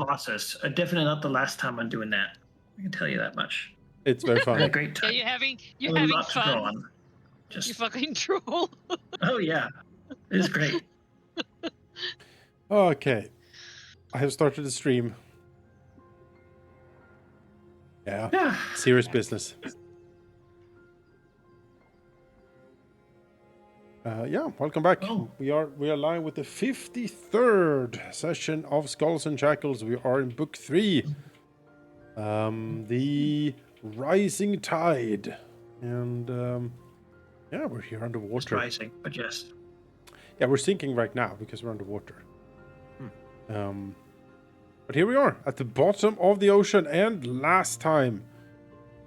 bosses. Definitely not the last time I'm doing that. I can tell you that much. It's very I had a funny. great time. Yeah, you're A having lot to go fun. on. You Just fucking troll. oh yeah, it is great. Okay. I have started the stream. Yeah. Yeah. Serious business. Yeah, welcome back. Oh. We are live with the 53rd session of Skulls and Shackles. We are in book 3. The Rising Tide. And yeah, we're here underwater. It's rising, but yes. Yeah, we're sinking right now because we're underwater. But here we are at the bottom of the ocean, and last time,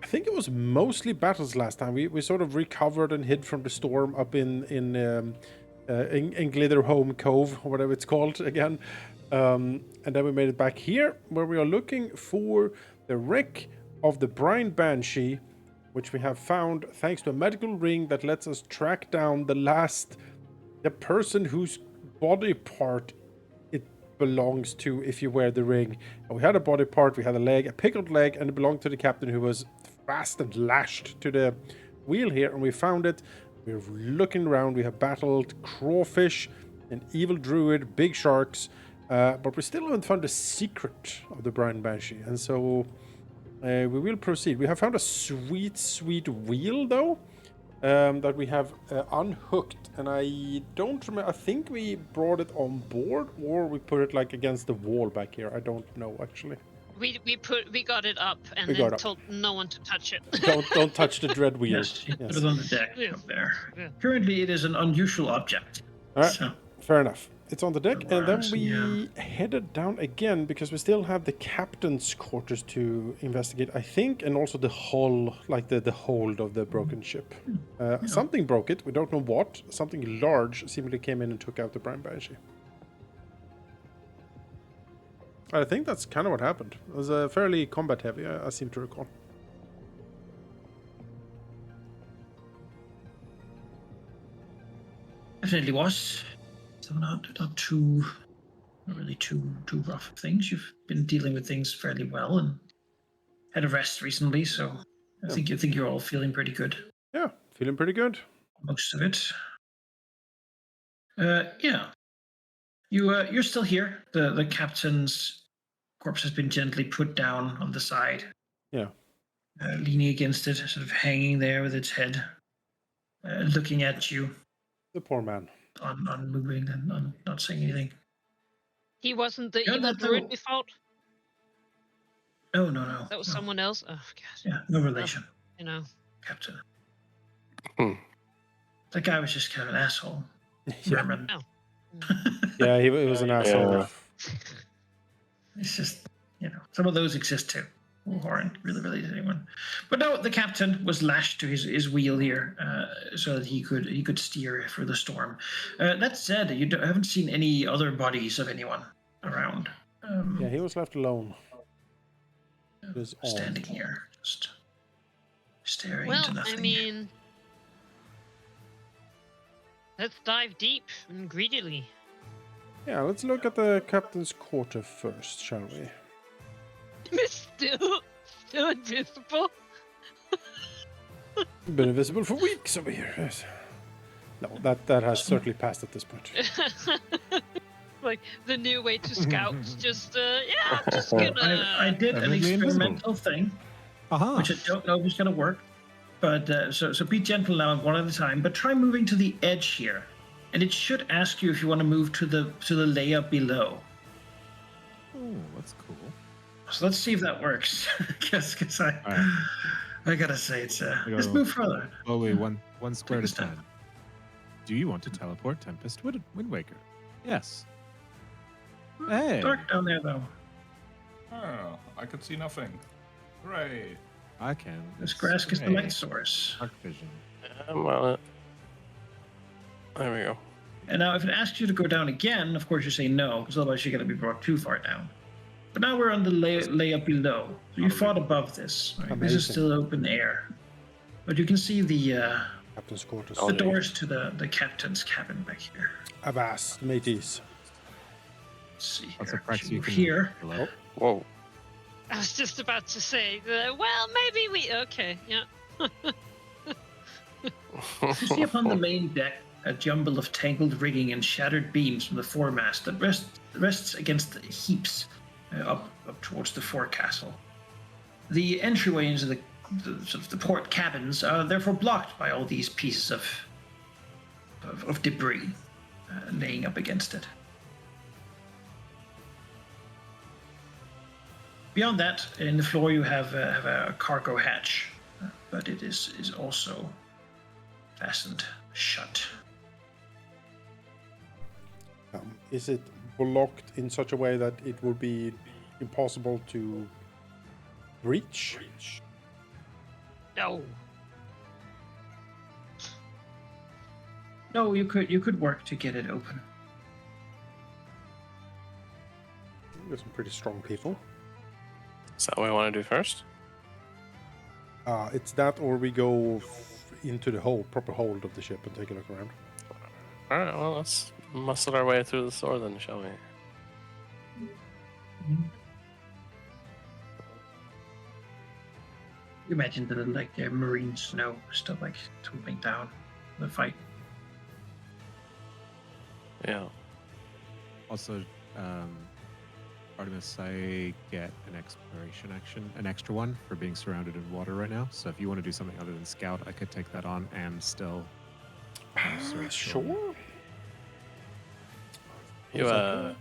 I think it was mostly battles last time. We sort of recovered and hid from the storm up in Glitterhome Cove, or whatever it's called again. And then we made it back here, where we are looking for the wreck of the Brine Banshee, which we have found thanks to a medical ring that lets us track down the person whose body part it belongs to if you wear the ring. And we had a body part, we had a leg, a pickled leg, and it belonged to the captain who was fast and lashed to the wheel here, and we found it. We're looking around. We have battled crawfish, an evil druid, big sharks, but we still haven't found the secret of the Brine Banshee, and so we will proceed. We have found a sweet wheel though, that we have unhooked, and I don't remember. I think we brought it on board, or we put it like against the wall back here. I don't know actually. We got it up and We then got up. told no one to touch it. Don't touch the dread wheel. Yes, you put it on the deck Yeah. up there. Yeah. Currently, it is an unusual object. All right, So, fair enough. It's on the deck, and then we Yeah. headed down again because we still have the captain's quarters to investigate, I think, and also the hull, like the hold of the broken ship. Something broke it. We don't know what. Something large seemingly came in and took out the Brine Banshee. I think that's kind of what happened. It was fairly combat heavy, I seem to recall. definitely was. So not really too rough things. You've been dealing with things fairly well and had a rest recently, so I think you're all feeling pretty good. Yeah, feeling pretty good. Most of it. Yeah. You're still here. The captain's corpse has been gently put down on the side. Yeah. Leaning against it, sort of hanging there with its head, looking at you, The poor man. unmoving and not saying anything. He wasn't the Yeah, evil that druid though- we fought. Oh no. That was no. someone else. Oh god. Yeah, no relation, You know. Captain. That guy was just kind of an asshole. Vermin. Oh. Yeah, he was an asshole. Yeah. It's just, some of those exist too. Who aren't really anyone. But no, the captain was lashed to his wheel here, so that he could steer through the storm. That said, you haven't seen any other bodies of anyone around. Yeah, he was left alone. His Standing here, just staring Well, into nothing. I mean, let's dive deep and greedily. Yeah, let's look at the captain's quarter first, shall we? It's still invisible. Been invisible for weeks over here. Yes. No, that has certainly passed at this point. Like the new way to scout. Just just gonna. I did an Definitely experimental thing, which I don't know if it's going to work. But so be gentle now, one at a time. But try moving to the edge here, and it should ask you if you want to move to the layer below. Oh, that's cool. So let's see if that works. Because I gotta say it's let's go. move further. Oh wait, one square at a Take a step. time. Do you want to teleport Tempest Wind Waker? Yes. Hey, Dark down there though. Oh, I could see nothing. Hooray. I can. This It's grass is the great. light source. Dark vision. Well, there we go. And now if it asks you to go down again, of course you say no, because otherwise you're gonna be brought too far down. But now we're on the layer below. So you fought above this. Right? This is Amazing. still open air. But you can see the Captain's quarters. doors to the captain's cabin back here. Avast, mateys. Let's see That's here. a practice you Move can here. below. Whoa. I was just about to say, well, maybe we. Okay, yeah. You see upon the main deck a jumble of tangled rigging and shattered beams from the foremast that rests against heaps up towards the forecastle. The entryway into the sort of the port cabins are therefore blocked by all these pieces of debris laying up against it. Beyond that, in the floor you have a cargo hatch, but it is also fastened shut. Is it blocked in such a way that it would be impossible to breach? No. No, you could work to get it open. There's some pretty strong people. Is that what we want to do first? It's that, or we go into the proper hold of the ship and take a look around. All right. Well, let's muscle our way through the store then, shall we? You imagine the like marine snow stuff like tumbling down the fight. Yeah. Also, Artemis, I get an exploration action, an extra one for being surrounded in water right now. So if you want to do something other than scout, I could take that on and still search. Sure. If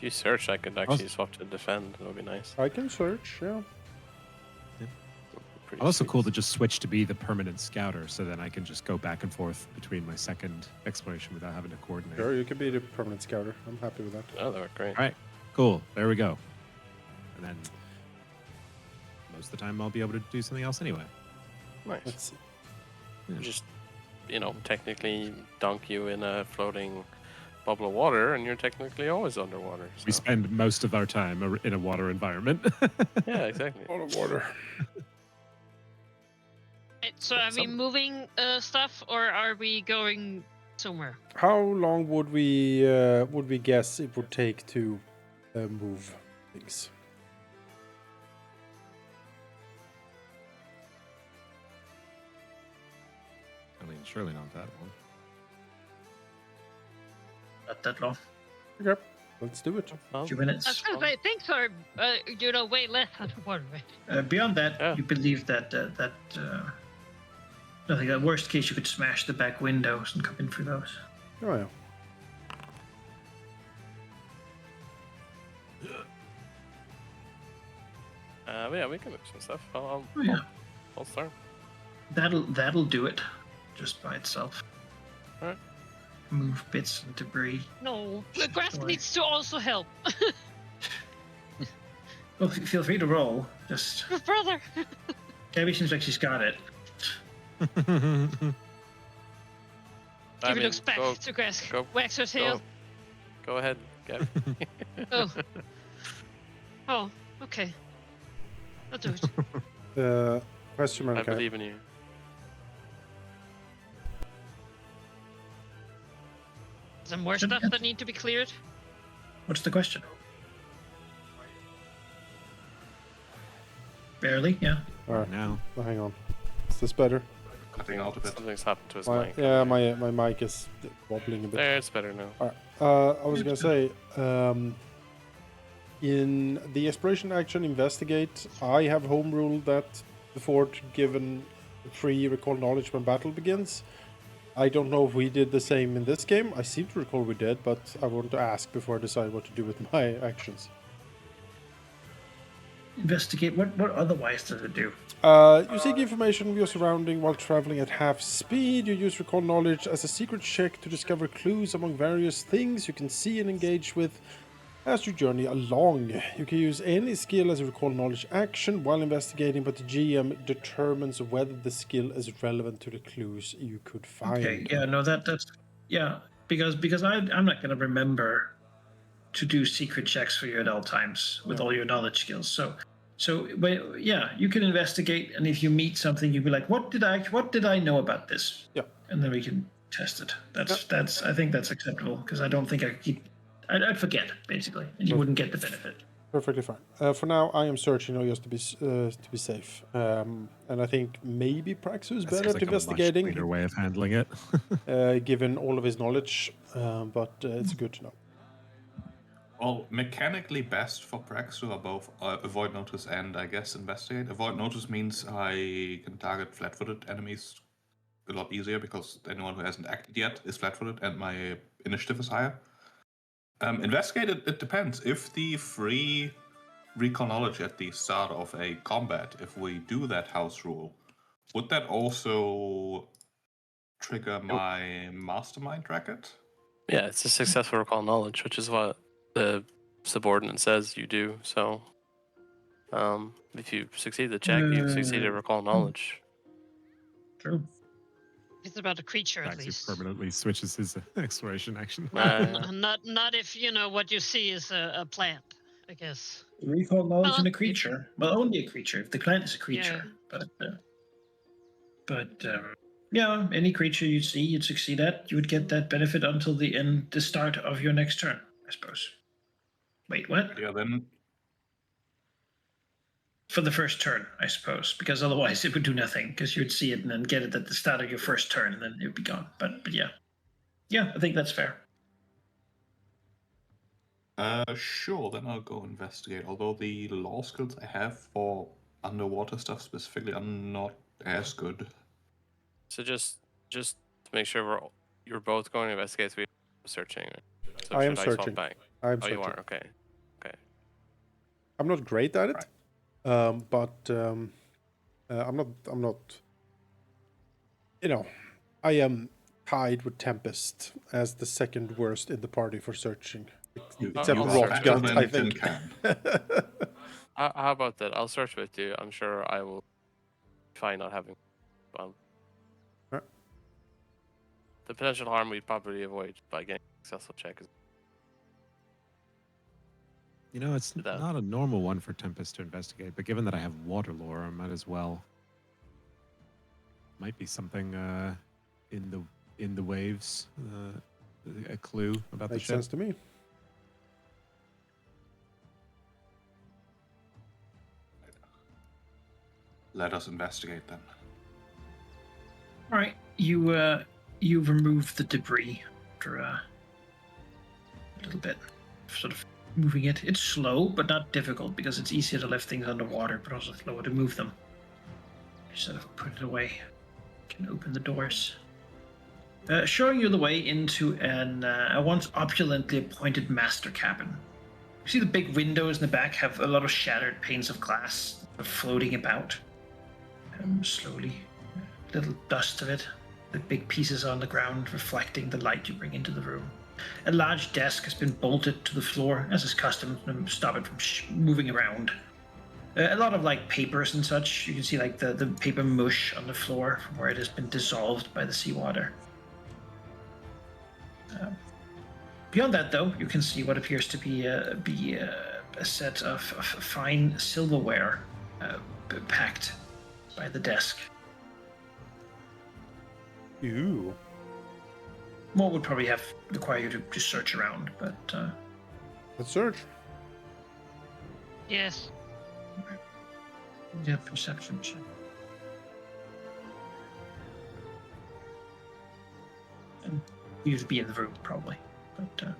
you search, I could actually swap to defend. That would be nice. I can search, yeah. Pretty Also sweet. cool to just switch to be the permanent scouter, so then I can just go back and forth between my second exploration without having to coordinate. Sure, you can be the permanent scouter. I'm happy with that. Oh, that worked great. All right, cool. There we go. And then most of the time I'll be able to do something else anyway. Nice. Let's see. Yeah. Just, technically dunk you in a floating bubble of water, and you're technically always underwater. We So. spend most of our time in a water environment. Yeah, exactly. A lot of water. So are we moving stuff, or are we going somewhere? How long would we guess it would take to move things? I mean, surely not that one. Not that long. Okay, let's do it. Well, 2 I was minutes. gonna say things are, way less underwater, right? Beyond that, Yeah. you believe that nothing. At worst case, you could smash the back windows and come in through those. Oh yeah. yeah, we can move some stuff. Oh, yeah. I'll start. That'll do it, just by itself. Alright. Move bits and debris. No, the grass Sure. needs to also help. Well, feel free to roll. Just Your brother. Gabby seems like she's got it. If he looks back to grass, go- wags her tail. Go ahead, Gab. Oh. Oh, okay. I'll do it. Question mark. I believe in you. Is there more stuff that need to be cleared? What's the question? Barely, yeah. All right, Now, well, hang on. Is this better? Cutting out a bit. Something's happened to his My, mic. yeah, my mic is wobbling a bit. There, it's better now. All right. I was gonna say, in the exploration action investigate, I have home ruled that the fort given free recall knowledge when battle begins. I don't know if we did the same in this game. I seem to recall we did, but I want to ask before I decide what to do with my actions. Investigate. What otherwise does it do? You seek information of your surrounding while traveling at half speed. You use recall knowledge as a secret check to discover clues among various things you can see and engage with as you journey along. You can use any skill as a recall knowledge action while investigating, but the GM determines whether the skill is relevant to the clues you could find. Okay, yeah, no, that's yeah, because I'm not gonna remember to do secret checks for you at all times with all your knowledge skills. So, but yeah, you can investigate, and if you meet something, you'd be like, what did I know about this? Yeah. And then we can test it. That's I think that's acceptable because I don't think I'd forget basically, and you wouldn't get the benefit. Perfectly fine. For now, I am searching just to be safe. And I think maybe Praxu is That better seems at like a much investigating, cleaner way of handling it. given all of his knowledge. But it's good to know. Well, mechanically best for Praxu are both avoid notice and, I guess, investigate. Avoid notice means I can target flat-footed enemies a lot easier because anyone who hasn't acted yet is flat-footed and my initiative is higher. Investigate, it depends. If the free recall knowledge at the start of a combat, if we do that house rule, would that also trigger my mastermind racket? Yeah, it's a successful recall knowledge, which is what the subordinate says you do. So, if you succeed the check, you've succeeded recall knowledge. True. It's about a creature at Actually least. permanently switches his exploration action. Not if you know what you see is a plant, I guess. Recall knowledge in a if- creature. Well, only a creature. If the client is a creature. But yeah, any creature you see, you'd succeed at, you would get that benefit until the start of your next turn, I suppose. Wait, what? Yeah, then For the first turn, I suppose, because otherwise it would do nothing, because you'd see it and then get it at the start of your first turn, and then it would be gone. But yeah. Yeah, I think that's fair. sure, then I'll go investigate. Although the law skills I have for underwater stuff specifically are not as good. So just to make sure you're both going to investigate. We're searching. So I am should I swap searching. back? I am Oh, searching. you are. Okay. I'm not great at it, but I'm not. You know, I am tied with Tempest as the second worst in the party for searching, except I'll for search. Rotgut, I think. How about that? I'll search with you. I'm sure I will find not having fun. Right. The potential harm we'd probably avoid by getting a successful check is You know, it's that. not a normal one for Tempest to investigate, but given that I have water lore, I might as well. Might be something in the waves, a clue about Makes the ship. sense to me. Let us investigate then. All right, you remove the debris after a little bit, sort of moving it. It's slow, but not difficult because it's easier to lift things underwater, but also slower to move them. You sort of put it away. You can open the doors. Showing you the way into a once opulently appointed master cabin. You see the big windows in the back have a lot of shattered panes of glass floating about. Slowly. Little dust of it. The big pieces on the ground reflecting the light you bring into the room. A large desk has been bolted to the floor, as is custom, to stop it from moving around. A lot of like papers and such. You can see like the paper mush on the floor from where it has been dissolved by the seawater. Beyond that, though, you can see what appears to be a set of fine silverware packed by the desk. Ooh. More would probably require you to search around, but Let's search. Yes. yeah, perception check. And you'd be in the room probably, but.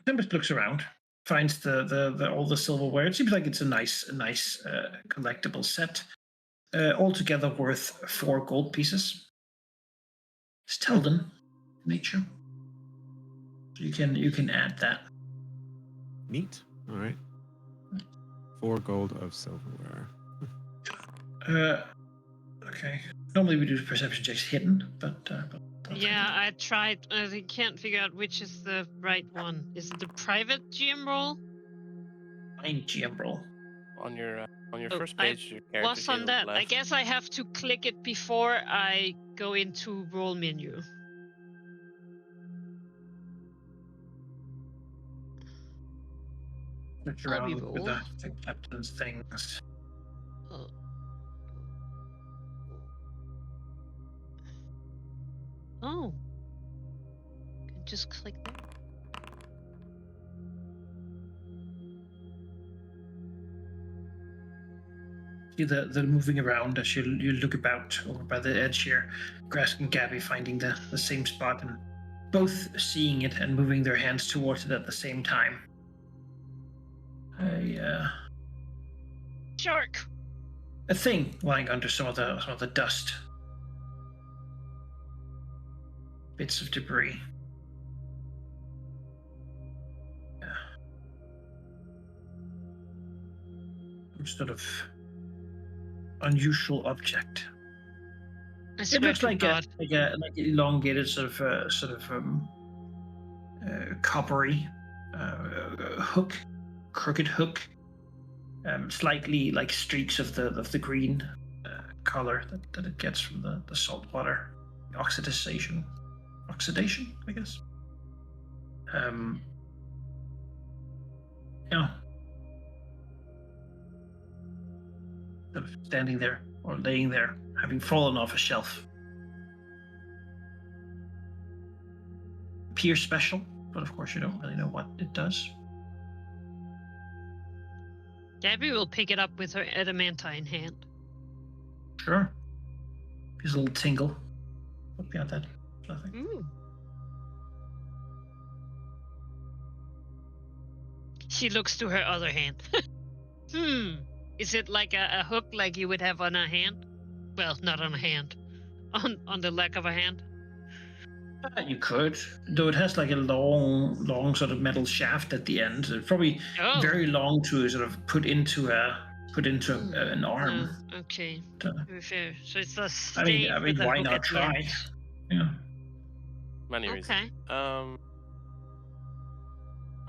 Tempest looks around, finds the all the silverware. It seems like it's a nice collectible set. Altogether worth 4 gold pieces. It's Telden nature. So you can add that. Neat. All right. 4 gold of silverware. Okay. Normally we do perception checks hidden, but Yeah, I tried. I can't figure out which is the right one. Is it the private GM roll? Fine GM roll. on your Oh, first I page. Your character was sheet on on that. the I left. guess I have to click it before I go into roll menu. Search I'll around with reroll. the captain's things. Oh. Oh. Can just click there. See the moving around as you look about over by the edge here. Grask and Gabby finding the same spot and both seeing it and moving their hands towards it at the same time. Shark. A thing lying under some of the dust. Bits of debris. Some sort of unusual object. It looks like a elongated sort of coppery hook, crooked hook, slightly like streaks of the green color that it gets from the salt water oxidation, I guess. Yeah. Sort of standing there or laying there, having fallen off a shelf. Appears special, but of course you don't really know what it does. Gabby will pick it up with her adamantine hand. Sure. Gives a little tingle. But beyond that, nothing. Ooh. She looks to her other hand. Is it like a hook like you would have on a hand? Well, not on a hand. On the leg of a hand? You could, though it has like a long sort of metal shaft at the end. It's probably very long to sort of put into an arm. Okay. So, Very fair. So it's a I mean, with a why hook not at the try? end. Yeah. Many reasons. Okay.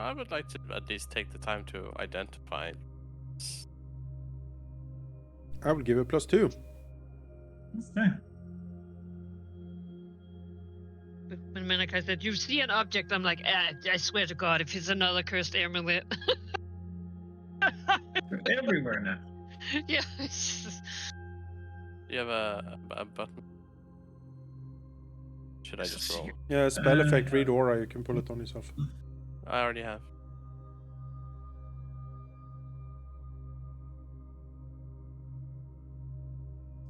I would like to at least take the time to identify. I would give it +2. Okay. When Menaka said, "You see an object," I'm like, I swear to God, if it's another cursed amulet. They're everywhere now. Yeah. It's just... You have a button. Should I just roll? Yeah, spell effect, read aura, you can pull it on yourself. I already have.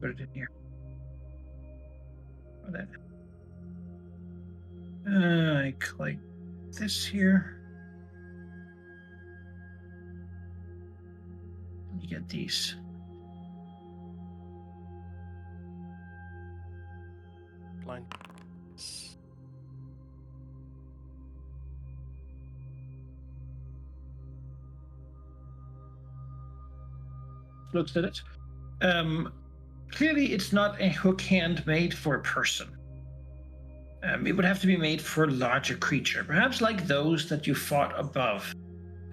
Put it in here. For that. I click this here. You get these. Blind. Looks at it. Clearly, it's not a hook hand made for a person. It would have to be made for a larger creature, perhaps like those that you fought above.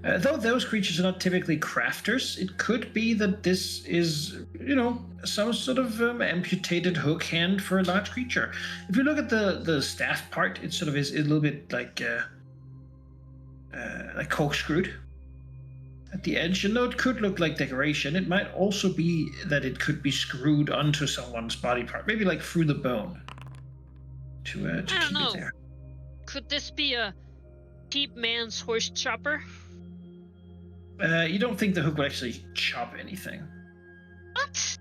Though those creatures are not typically crafters, it could be that this is, some sort of amputated hook hand for a large creature. If you look at the staff part, it sort of is a little bit like corkscrewed at the edge. And though it could look like decoration, it might also be that it could be screwed onto someone's body part, maybe like through the bone to keep it there. Could this be a cheap man's horse chopper? You don't think the hook would actually chop anything? What?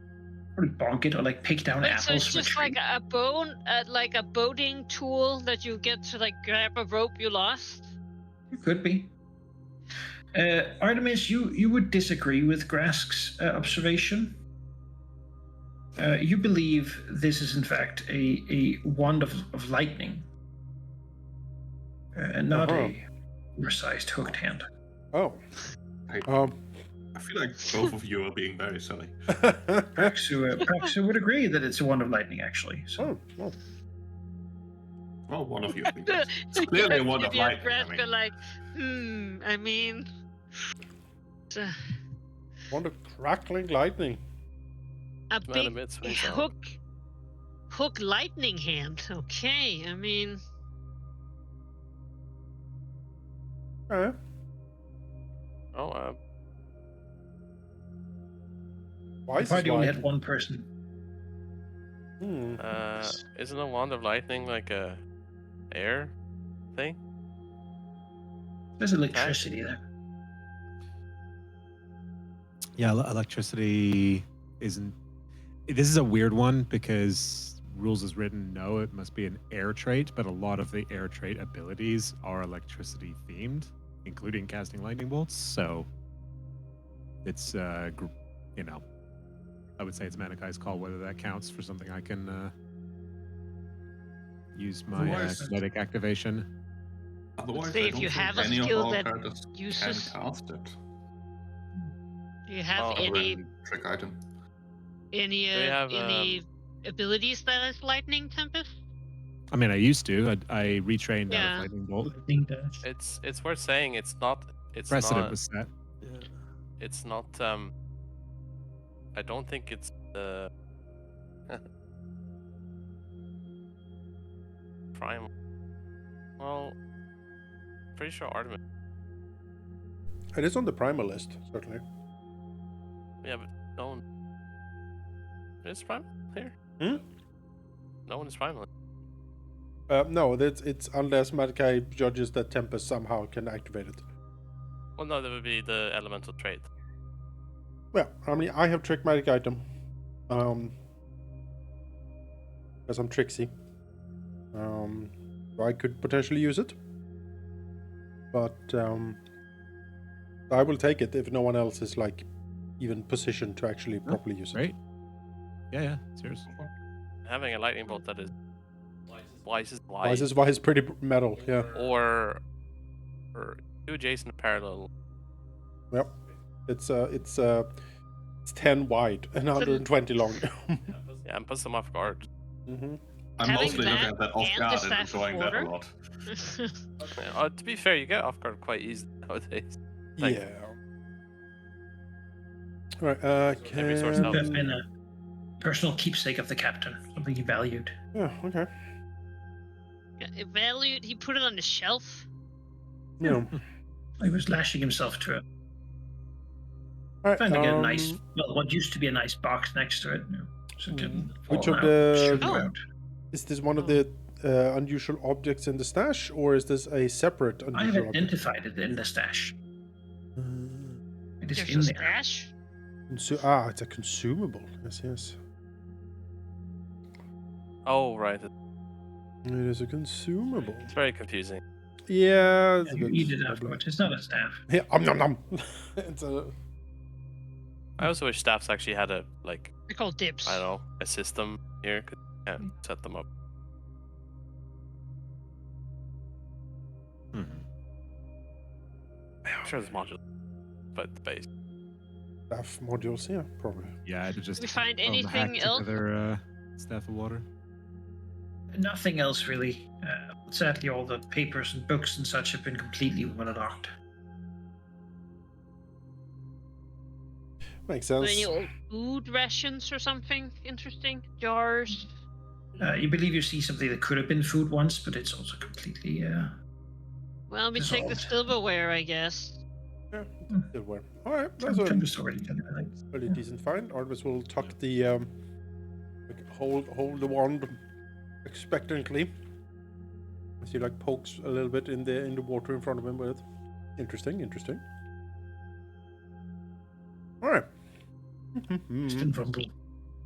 Or bonk it, or like pick down apples. So it's from a just tree. like a bone, like a boating tool that you get to like grab a rope you lost? It could be. Artemis, you would disagree with Grask's observation. You believe this is in fact a wand of lightning, and not a oversized hooked hand. Oh. I feel like both of you are being very silly. Praxu would agree that it's a wand of lightning, actually. So. Oh. Well, one of you. It's clearly a wand of lightning. I mean, Wand of crackling lightning. a Man big admits when he's out. hook lightning hand. Okay, I mean, Oh, Why The is this party only wide? had one person. Hmm. isn't a wand of lightning like a air thing? There's electricity there. Yeah, electricity isn't. This is a weird one because rules as written, no, it must be an air trait, but a lot of the air trait abilities are electricity themed, including casting lightning bolts. So it's, you know, I would say it's Manakai's call whether that counts for something I can use my Otherwise- kinetic activation. Otherwise, say I if don't you think have a any of skill our that characters can uses- cast it. Do you have Oh, Other any than trick item. any Do we have, any abilities that is lightning tempest? I mean, I used to. I retrained out Yeah. of lightning bolt. Lightning dash. It's worth saying it's not. It's Precedent not. was set. It's not. I don't think it's the primal. Well, pretty sure Artemis. It is on the primal list, certainly. Yeah, but no one. Is primal here? Hmm? No one is primal. No, it's unless Malachi judges that Tempest somehow can activate it. Well, no, that would be the elemental trait. Well, I mean, I have trick magic item. Because I'm tricksy. So I could potentially use it. But I will take it if no one else is like even positioned to actually properly use it. Right? Yeah, it's yours. Having a lightning bolt that is wise is Wise is wise, pretty metal, yeah. or two adjacent parallel. Yep. It's 10 wide and 120 long. Yeah, and puts them off guard. Mm-hmm. I'm Having mostly looking that at that off and the guard and staff of enjoying that a water. lot. Yeah, to be fair, you get off guard quite easily nowadays. Like- Yeah. Right, Every source can... helps. Could have been a personal keepsake of the captain, something he valued. Yeah, okay. It valued. He put it on the shelf. Yeah. He was lashing himself to it. Alright, Trying to get a nice, well, what used to be a nice box next to it. So it didn't which fall of out, the- shoot Oh. out. Is this one of the unusual objects in the stash, or is this a separate I have unusual object? identified it in the stash. It is There's in a there. stash. It's a consumable. Yes. Oh, right. It is a consumable. It's very confusing. Yeah, it's And a you bit eat it wobbly. afterwards. It's not a staff. Yeah, nom nom. It's a... I also wish staffs actually had a like They're called dibs. I don't know a system here could set them up. I'm sure there's modules, but the base. Staff modules, yeah, probably. Yeah, to just We find hack anything else? together staff of water. Nothing else really. Sadly, all the papers and books and such have been completely waterlogged. Makes Are sense. any old food rations or something interesting? Jars. You believe you see something that could have been food once, but it's also completely. Well, we take the Dissolved. silverware, I guess. Yeah, silverware. Alright, that's a From storage, I think. really decent find. Artemis will tuck the hold the wand expectantly as he like pokes a little bit in the water in front of him with it. Interesting. Alright. Just invulnerable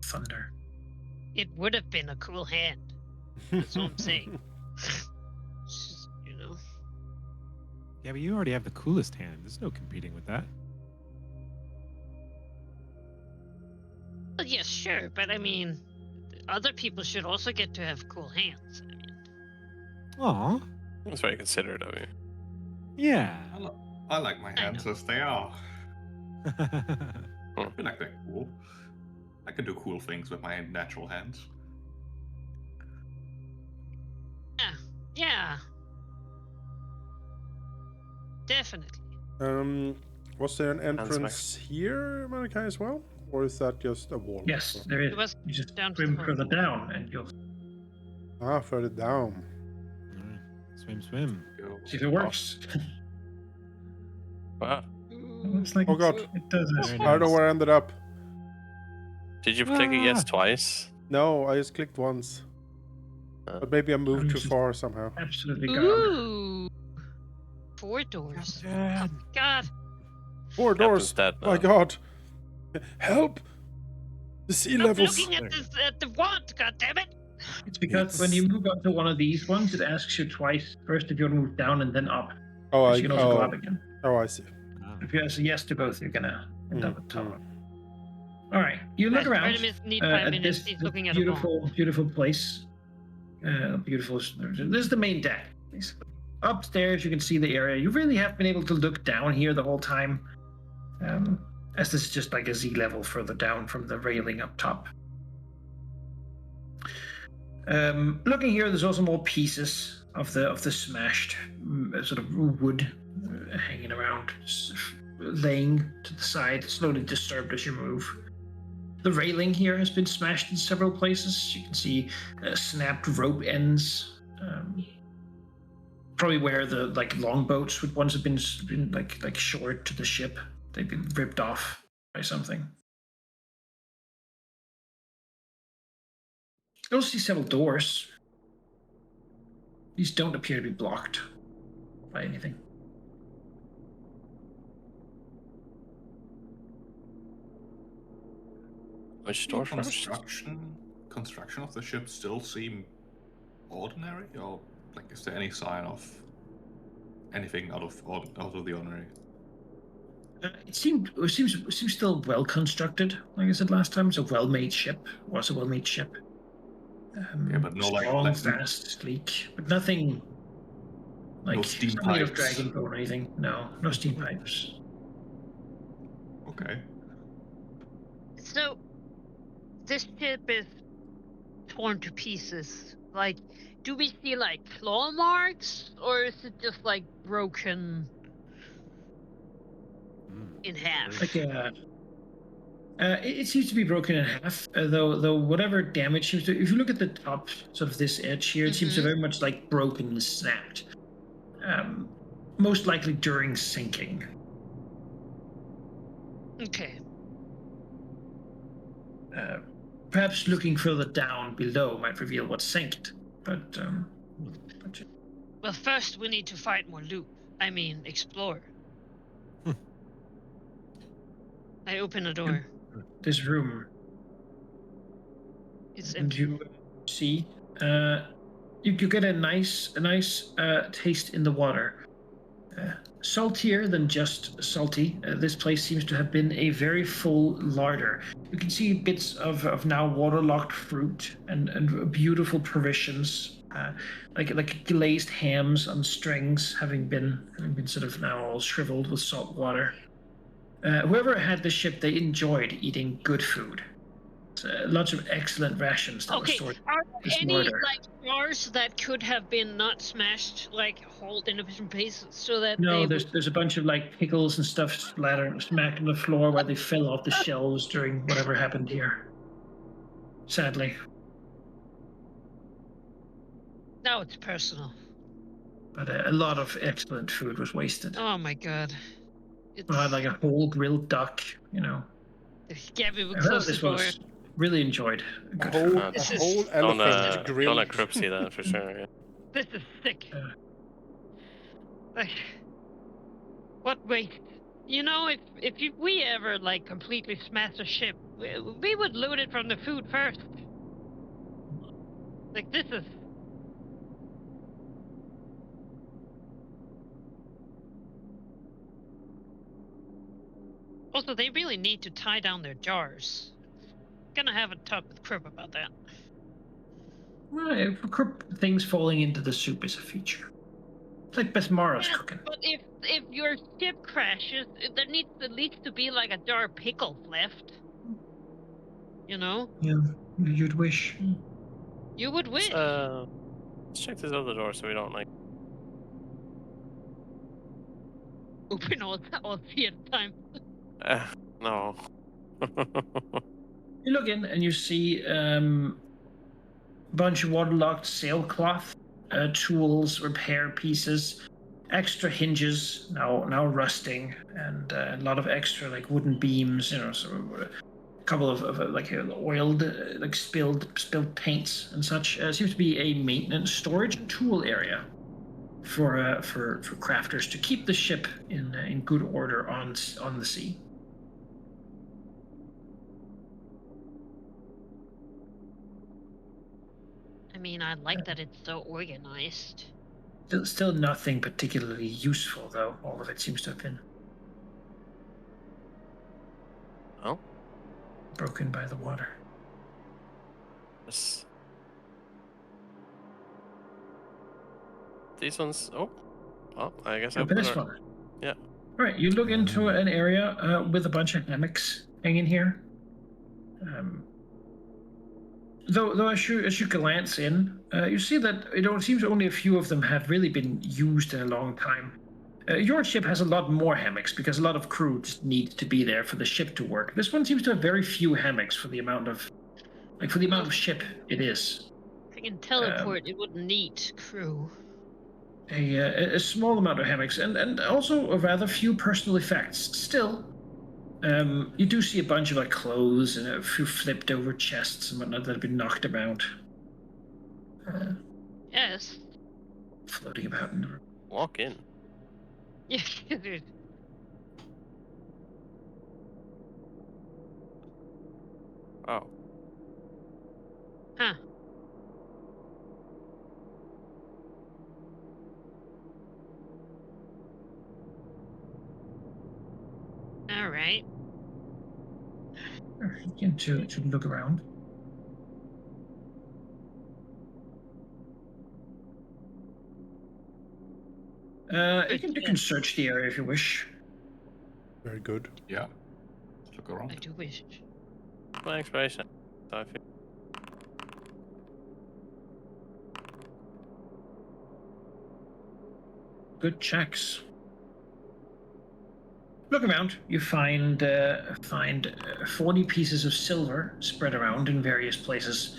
thunder. It would have been a cool hand. That's what I'm saying. Just, you know. Yeah, but you already have the coolest hand. There's no competing with that. Well, yes, sure, but I mean, other people should also get to have cool hands. I mean, Aw. That's very considerate of you. Yeah. I like my I hands know. as they are. I feel like they're cool. I can do cool things with my natural hands. yeah. Definitely. Was there an Hands entrance here, Malachi, as well? Or is that just a wall? Yes, there is. It was You just down to swim the further bottom. down, and you'll Ah, further down. Swim. Go. see if it works. Wow. Looks like Oh god. it does Very actually. I don't know nice. where I ended up. Did you click it yes Ah. twice? No, I just clicked once. But maybe I moved too far somehow. Absolutely gone. Ooh. 4 doors. Oh, Captain. God. 4 doors. Captain's dead My now. god. Help! The sea Stop levels. looking at this at the wand, goddammit! It's because when you move up to one of these ones, it asks you twice. First, if you want to move down and then up. Oh, But you can also go up again. I see. Ah. If you answer yes to both, you're gonna end up at Mm, top. All right, you look Guys, around Artemis need 5 at minutes. this, He's this looking at a wand. beautiful place. Beautiful. This is the main deck. Basically. Upstairs, you can see the area. You really have been able to look down here the whole time, as this is just like a Z level further down from the railing up top. Looking here, there's also more pieces of the smashed sort of wood hanging around, laying to the side, slowly disturbed as you move. The railing here has been smashed in several places. You can see snapped rope ends, probably where the longboats would once have been like shored to the ship. They've been ripped off by something. You also see several doors. These don't appear to be blocked by anything. Which door first? Construction of the ship still seem ordinary, or like is there any sign of anything out of the ordinary? It seems still well constructed. Like I said last time, it's a well-made ship. Was a well-made ship. Yeah, but no strong, like fast, sleek, but nothing like no steam it's not made of pipes. dragon bone or anything. No steam pipes. Okay. So, this ship is torn to pieces. Like, do we see like claw marks, or is it just like broken in half? Like it seems to be broken in half. Though whatever damage seems to, if you look at the top sort of this edge here, it seems to very much like broken and snapped. Most likely during sinking. Okay. Perhaps looking further down below might reveal what sank it. But Well, first we need to find more loot. I mean, explore. I open a door. this room, It's and empty. you see, you get a nice taste in the water. Saltier than just salty. This place seems to have been a very full larder. You can see bits of now waterlogged fruit and beautiful provisions, like glazed hams on strings, having been sort of now all shriveled with salt water. Whoever had the ship, they enjoyed eating good food. Lots of excellent rations that were Okay, stored. are this there any larder. like jars that could have been not smashed, like hauled into different pieces, so that No, they there's a bunch of like pickles and stuff smacked on the floor where they fell off the shelves during whatever happened here. Sadly, Now it's personal. but a lot of excellent food was wasted. Oh my god. It's Like a whole grilled duck, Gabby would I heard close the this door. was really enjoyed. A Good whole, food. a This is- whole Don't elephant grilled. let Krupp see that for sure. Yeah. This is sick. Yeah. Like, what waste? You know, if we ever like completely smash a ship, we would loot it from the food first. Like this is. Also, they really need to tie down their jars. Gonna have a talk with Krupp about that. Right, things falling into the soup is a feature. It's like Besmara's cooking. But if your ship crashes, there needs at least to be like a jar of pickles left. You know? Yeah, you'd wish. You would wish. Let's check this other door so we don't like. Open all three at a time. No. You look in and you see a bunch of waterlogged sailcloth, tools, repair pieces, extra hinges now rusting, and a lot of extra like wooden beams. So a couple of like oiled, like spilled paints and such. Seems to be a maintenance, storage, and tool area for crafters to keep the ship in good order on the sea. I mean, I like that it's so organized. Still nothing particularly useful, though. All of it seems to have been broken by the water. These ones. Oh, well, I guess Open this one. Yeah. All right, you look into an area with a bunch of hammocks hanging here. Though as you glance in, you see that it seems only a few of them have really been used in a long time. Your ship has a lot more hammocks because a lot of crew just need to be there for the ship to work. This one seems to have very few hammocks for the amount of ship it is. If I can teleport, it wouldn't need crew. A small amount of hammocks and also a rather few personal effects. Still, you do see a bunch of like clothes and a few flipped over chests and whatnot that have been knocked about. Yes. Floating about in the room. Walk in. Yeah. Oh. Huh. All right. Begin to look around. You can search the area if you wish. Very good. Yeah. Let's look I around. do wish. My exploration. So I feel. Good checks. Look around. You find 40 pieces of silver spread around in various places.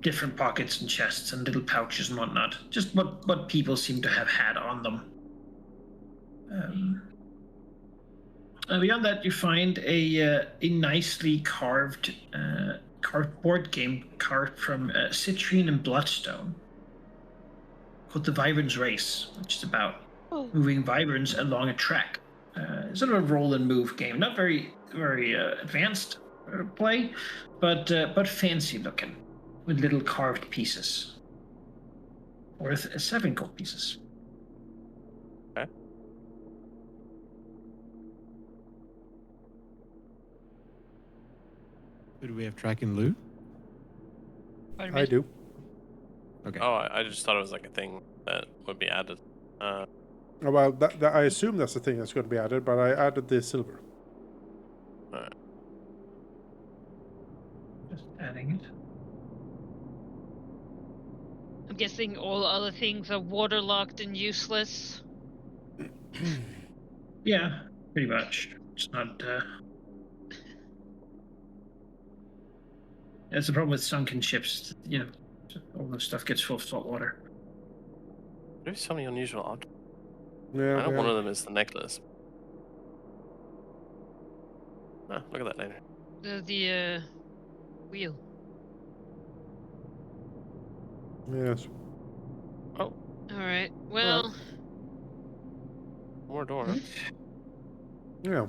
Different pockets and chests and little pouches and whatnot. Just what people seem to have had on them. Beyond that, you find a nicely carved board game carved from citrine and bloodstone called the Wyvern's Race, which is about moving wyverns along a track. Sort of a roll and move game. Not very advanced play, but fancy looking, with little carved pieces. Worth 7 gold pieces. Okay. Do we have tracking loot? I do. Okay. Oh, I just thought it was like a thing that would be added. Oh, well, that I assume that's the thing that's going to be added, but I added the silver. Alright. Just adding it. I'm guessing all other things are waterlogged and useless. Yeah, pretty much. It's not. That's the problem with sunken ships. All the stuff gets full of salt water. There's so many unusual objects. Yeah, I know one of them is the necklace. Ah, look at that later. The wheel. Yes. Oh, All right. Well, more door. Yeah.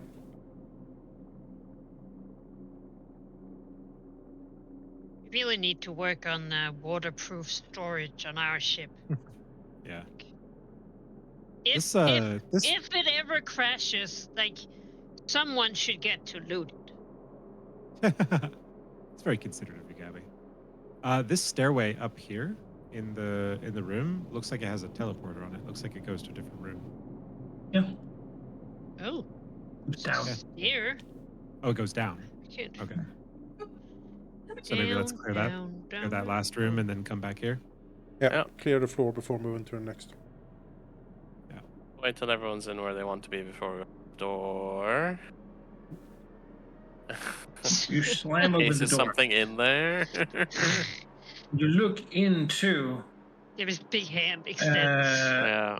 we really need to work on waterproof storage on our ship. Yeah. If it ever crashes, like someone should get to loot it. It's very considerate of you, Gabby. This stairway up here in the room looks like it has a teleporter on it. Looks like it goes to a different room. Yeah. Oh. Down. Here. Oh, it goes down. Okay. So maybe let's clear that last room and then come back here. Yeah. Yeah. Clear the floor before moving to the next. Wait till everyone's in where they want to be before we open the door. You slam open Is the there door. something in there? You look into Give his big hand extends. Yeah.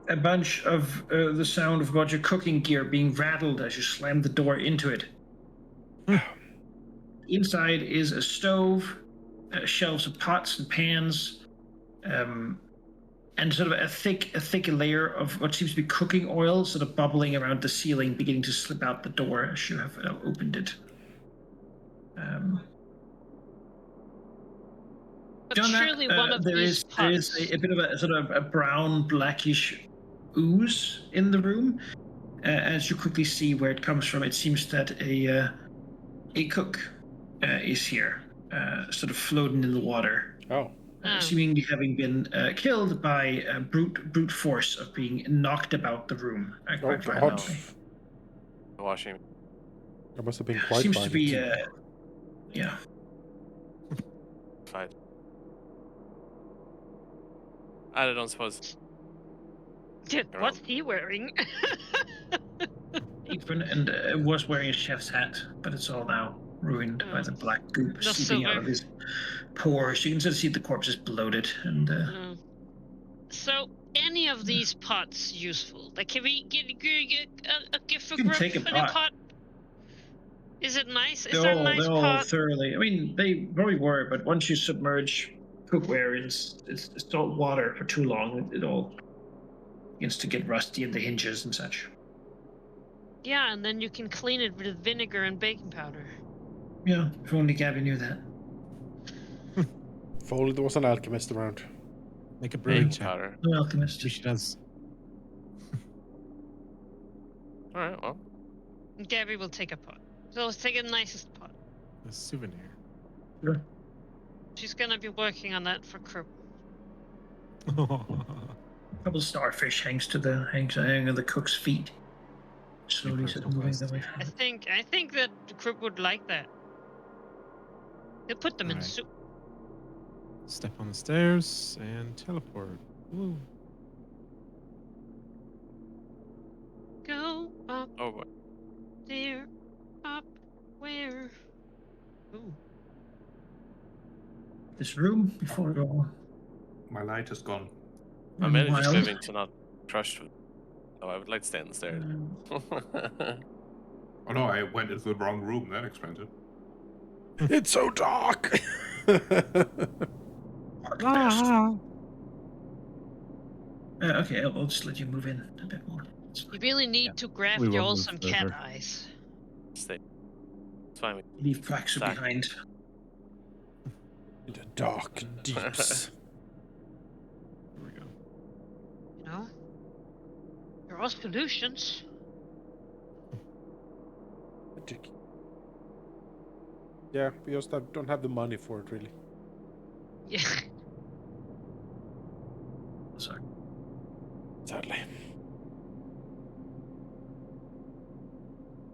A bunch of the sound of a bunch of cooking gear being rattled as you slam the door into it. Inside is a stove, shelves of pots and pans, and sort of a thick layer of what seems to be cooking oil, sort of bubbling around the ceiling, beginning to slip out the door as you have opened it. But Beyond surely one of there these is pots. a bit of a sort of a brown blackish ooze in the room. As you quickly see where it comes from, it seems that a cook is here, sort of floating in the water. Oh. Seemingly having been killed by brute force of being knocked about the room quite God. violently. Washing. That must have been quite Seems to be, violent. yeah. Fine. I don't suppose. What's he wearing? Apron and was wearing a chef's hat, but it's all now ruined by the black goop The seeping out silver. of his pores. You can sort of see the corpse is bloated and. So, any of these pots useful? Like, can we get a gift for You can Grub take a for the pot. pot? Is it nice? Is there a nice They're all pot? thoroughly. I mean, they probably were, but once you submerge cookware in salt water for too long, it all begins to get rusty in the hinges and such. Yeah, and then you can clean it with vinegar and baking powder. Yeah, if only Gabby knew that. If only there was an alchemist around. Make a brewing Hey. check. Powder. No alchemist. She does. All right. Well. Gabby will take a pot. So let's take the nicest pot. A souvenir. Sure. She's gonna be working on that for Krupp. A couple starfish hangs on the cook's feet. Slowly sort of moving them away from I him. think that Krupp would like that. He'll put them in Alright. soup. Step on the stairs and teleport. Woo. Go up Oh boy. there, up where? Ooh. This room before it all. My light is gone. I'm mainly just wild. moving to not crush. Oh, I would like to stay on the stairs. Oh no, I went into the wrong room. That explains it. It's so dark! Okay, I'll just let you move in a bit more. You really need Yeah. to graft We will y'all move some cat further. eyes. Stay. It's fine. Leave Praxu Back. behind. In the dark deeps. Here we go. You know? There are solutions. Magic. Yeah, we just don't have the money for it, really. Yeah. Sorry. Sadly.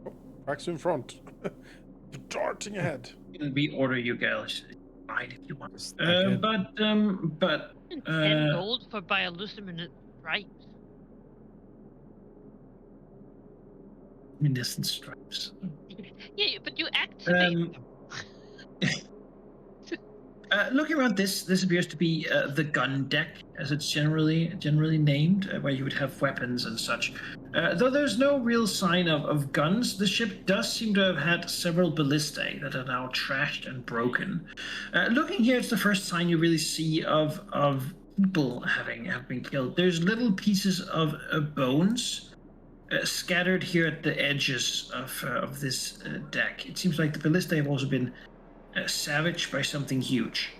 Oh, Praxu in front. Darting ahead. We order you guys. Fine if you want. Just like it. But 10 gold for bioluminescent stripes. luminescent stripes. Yeah, but you activate them. Looking around this appears to be the gun deck, as it's generally named, where you would have weapons and such. Though there's no real sign of guns, the ship does seem to have had several ballistae that are now trashed and broken. Looking here, it's the first sign you really see of people have been killed. There's little pieces of bones scattered here at the edges of this deck. It seems like the ballistae have also been savaged by something huge.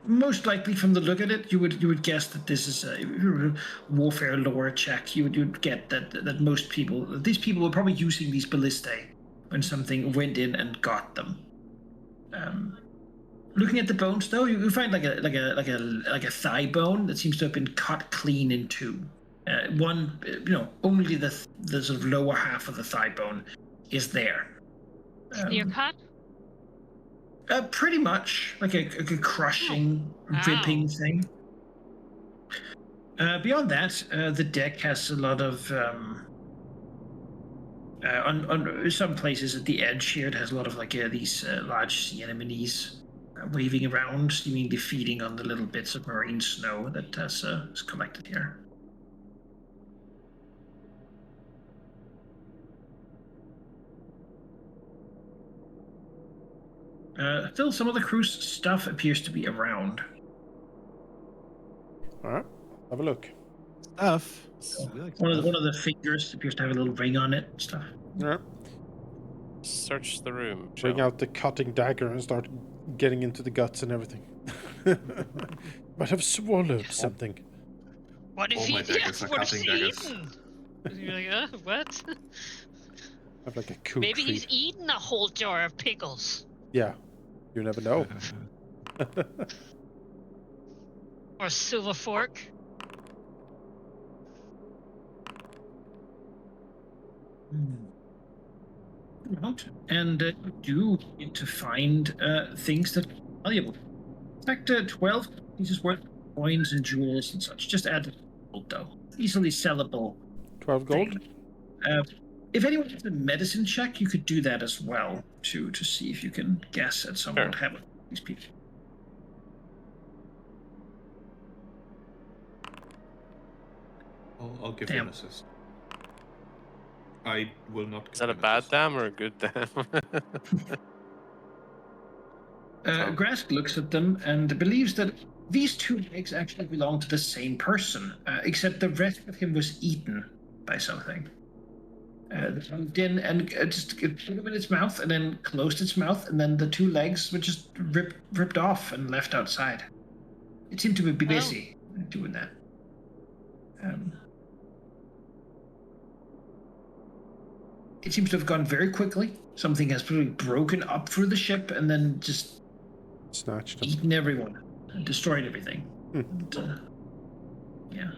Most likely, from the look at it, you would guess that this is a warfare lore check. You'd get that most people, these people were probably using these ballistae when something went in and got them. Looking at the bones, though, you find like a thigh bone that seems to have been cut clean in two. One, only the sort of lower half of the thigh bone is there. Clear cut? Pretty much like a crushing, ripping thing. Beyond that, the deck has a lot of on some places at the edge here. It has a lot of these large sea anemones waving around, seemingly feeding on the little bits of marine snow that has collected here. Still, some of the crew's stuff appears to be around. All right, have a look. Stuff. We like One stuff. of the fingers appears to have a little ring on it and stuff. All right, Search the room. bring Shall out the cutting dagger and start getting into the guts and everything. Might have swallowed something. What if All he my daggers are what if cutting he daggers. eaten? And you're like, what? Have like a cool Maybe tree. he's eaten a whole jar of pickles. Yeah, you never know. Or a silver fork. Out. And you do need to find things that are valuable. In fact, 12 pieces worth of coins and jewels and such. Just add gold, though. Easily sellable. 12 gold. If anyone has a medicine check, you could do that as well to see if you can guess at some what happened to these people. I'll give you an assist. I will not. Is that a bad dam or a good dam? Grask looks at them and believes that these two legs actually belong to the same person, except the rest of him was eaten by something. Moved in and just put him in its mouth and then closed its mouth, and then the two legs were just ripped off and left outside. It seemed to be busy doing that. It seems to have gone very quickly. Something has probably broken up through the ship and then just Snatched them. eaten everyone and destroyed everything. And, yeah.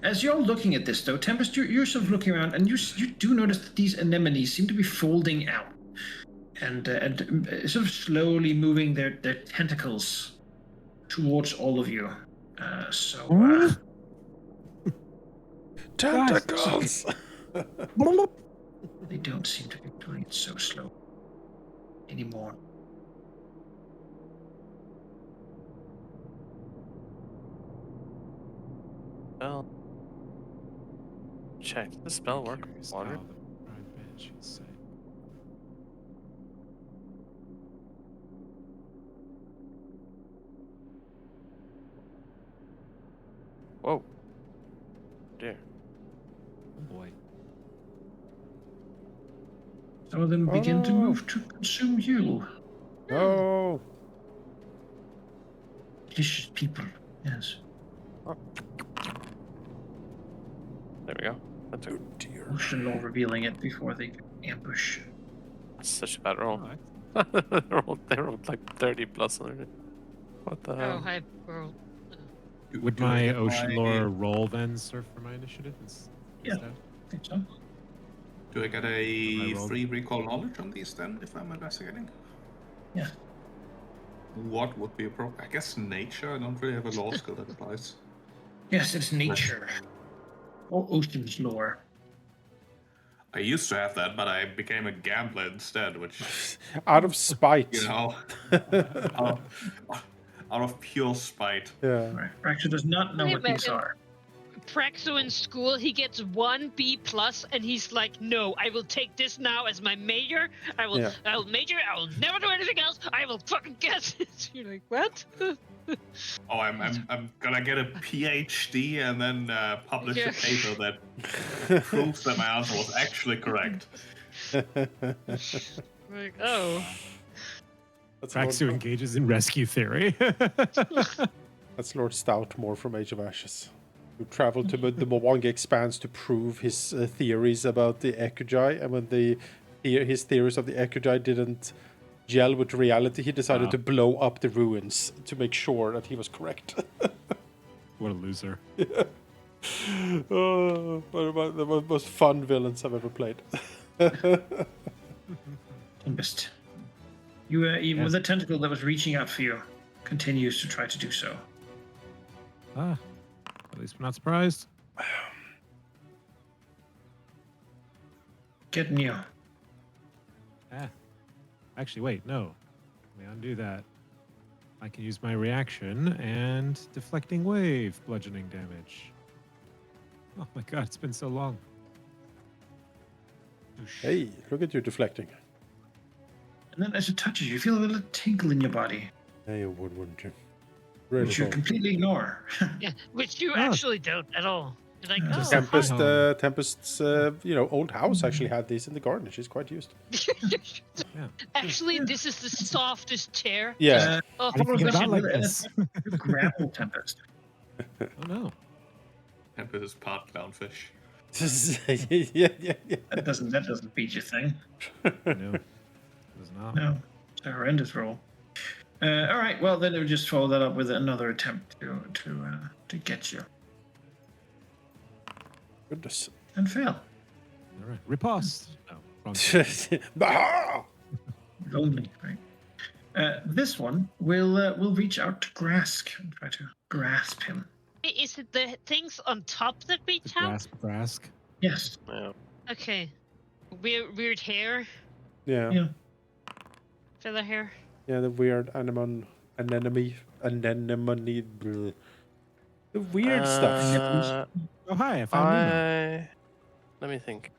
As you're looking at this, though, Tempest, you're sort of looking around, and you do notice that these anemones seem to be folding out and sort of slowly moving their tentacles towards all of you. Tentacles! They don't seem to be doing it so slow anymore. Well, check. Does the spell work? Curious Water? how the Bride Banshees say. Whoa. Dear. Oh boy. Some of them begin to move to consume you. No! Delicious people, yes. There we go. That's a, Dear. Ocean law revealing it before they ambush. that's such a bad roll. Oh, they rolled like 30 plus on it. What the Oh, hell? hi, girl. Would Do I my get ocean lore roll then serve for my initiative? Yeah. Instead? I think so. Do I get I a rolled. free recall knowledge on these then, if I'm investigating? Yeah. What would be appropriate? I guess nature. I don't really have a law skill that applies. Yes, it's nature. Or ocean's lore. I used to have that, but I became a gambler instead, which, Out of spite. you know, out of pure spite. Yeah. Right. Raksha does not know Can you what these imagine? are. Praxo in school, he gets 1 B+, and he's like, "No, I will take this now as my major. I will major. I will never do anything else. I will fucking guess it." You're like, what? Oh, I'm gonna get a PhD and then publish Yeah. a paper that proves that my answer was actually correct. Like, oh, That's Praxu Lord, engages in rescue theory. that's Lord Stoutmore from Age of Ashes, who traveled to the Mwangi Expanse to prove his theories about the Ekugai, and when his theories of the Ekugai didn't gel with reality, he decided to blow up the ruins to make sure that he was correct. What a loser. Oh, one of the most fun villains I've ever played. Tempest. You, even with the tentacle that was reaching out for you, continues to try to do so. At least we're not surprised. Getting you. Actually, wait, no. me undo that. I can use my reaction and deflecting wave, bludgeoning damage. Oh my god, it's been so long. Oosh. Hey, look at you deflecting. And then as it touches you, you feel a little tinkle in your body, Yeah, you would, wouldn't you? Really which you cold. completely ignore. Yeah, which you Oh. actually don't at all. You're like, Just oh, Tempest, hi. Tempest's, old house actually had these in the garden. She's quite used. Yeah. Actually, Yeah. this is the softest chair. Yeah. Oh, How do you think Follows about like with it, this? you grapple Tempest. Oh no. Tempest is part clownfish. yeah. That doesn't beat your thing. No. It does not. No, it's a horrendous roll. All right, well then it would just follow that up with another attempt to get you Goodness. and fail. All right. Riposte. Oh, wrong. Bah! Lonely, right? This one will reach out to Grask and try to grasp him. is it the things on top that we The tap? grask. Yes. Yeah. Okay. Weird hair, Yeah. Yeah. feather hair. Yeah, the weird anemone. The weird stuff. Oh hi, I found Nemo. Let me think.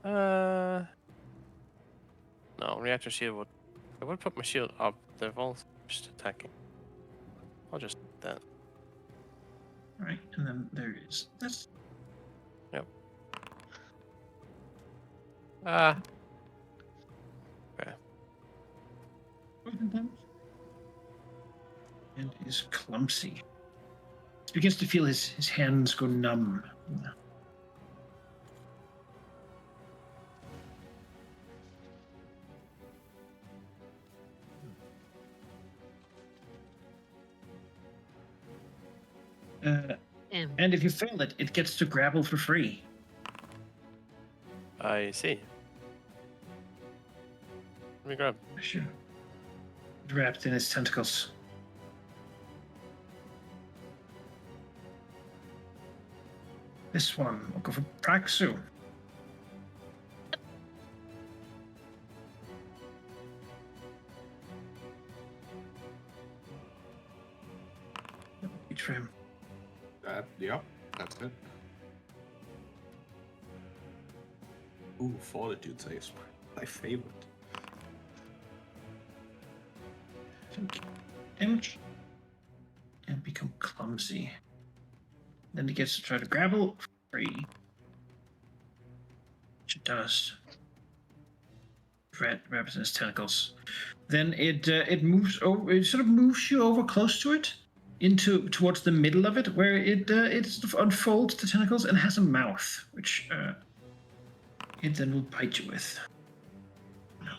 No, reactor shield would. I would put my shield up. They're all just attacking. I'll just do that. All right, and then there is this. Ah. And is clumsy. He begins to feel his hands go numb. And if you fail it, it gets to grapple for free. I see. Let me grab. Sure. Wrapped in his tentacles. This one will go for Praxu. Each for him. Yeah, that's it. Ooh, fortitude saves. My favorite. Damage. And become clumsy. Then he gets to try to grapple free. Which it does. Wraps in his tentacles. Then it moves over. It sort of moves you over close to it, towards the middle of it, where it sort of unfolds the tentacles and has a mouth, which it then will bite you with. No.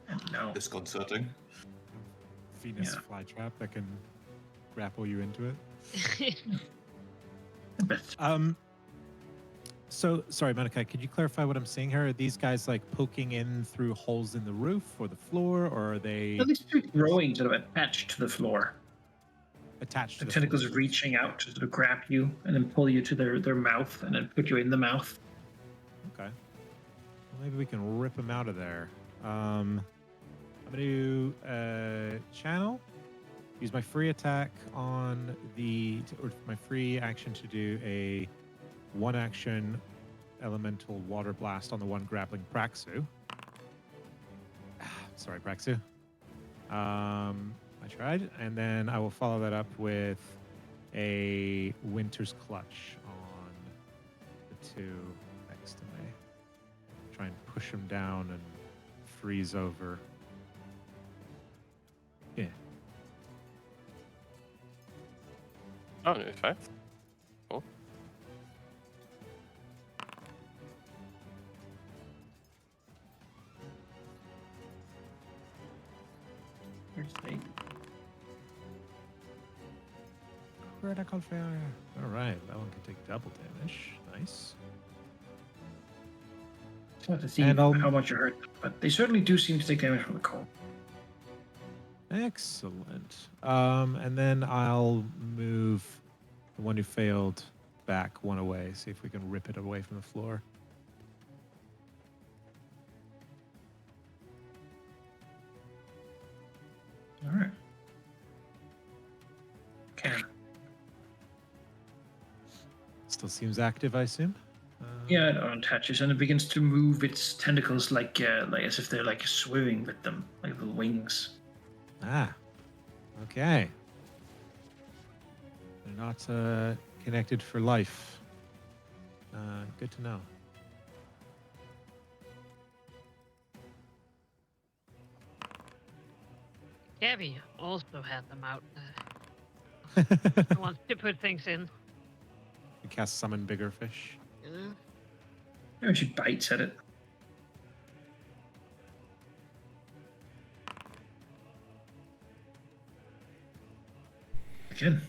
And no. Disconcerting. Venus Yeah. flytrap that can grapple you into it. But So sorry, Monica, could you clarify what I'm seeing here? Are these guys like poking in through holes in the roof or the floor, or are they at least growing sort of attached to the floor. attached to The the tentacles floor? reaching out to sort of grab you and then pull you to their mouth and then put you in the mouth. Okay. Well, maybe we can rip them out of there. I'm gonna do channel. Use my free attack on or my free action to do a one action elemental water blast on the one grappling Praxu. Sorry, Praxu. I tried, and then I will follow that up with a Winter's Clutch on the two next to me. Try and push him down and freeze over. Yeah. Oh, in fact. Cool. Where's the Critical failure. All right, that one can take double damage. Nice. It's hard to see And how I'll- much you hurt, but they certainly do seem to take damage from the cold. Excellent. And then I'll move the one who failed back one away. See if we can rip it away from the floor. Still seems active, I assume. Yeah, it unattaches and it begins to move its tentacles like as if they're like swimming with them, like little wings. Ah. Okay. They're not connected for life. Good to know. Gabby also had them out. Wants to put things in. You cast summon bigger fish. Maybe she bites at it. Again.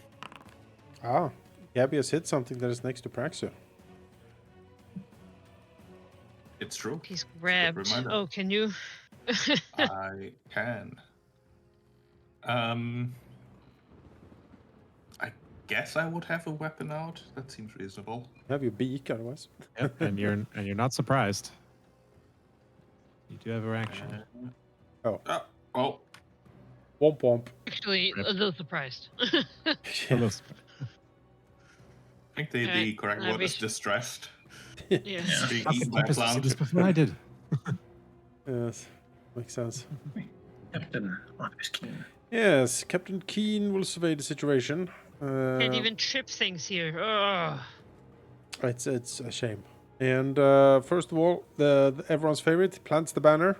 Ah, Gabby has hit something that is next to Praxu. It's true. He's grabbed. reminder. Oh, can you? I can. I guess I would have a weapon out. That seems reasonable. Have your beak, otherwise. Yep, and you're not surprised. You do have a reaction. Oh. Well, Womp womp. Actually, a little surprised. A little surprised. I think the Alright, correct I word is wish- distressed. Yeah. Yeah. Being That's eaten the by a purpose. You see plant. this before I did. Yes, makes sense. Captain Marcus Keen. Yes, Captain Keen will survey the situation. Can't even trip things here. Ugh. It's a shame. And first of all, everyone's favorite plants the banner.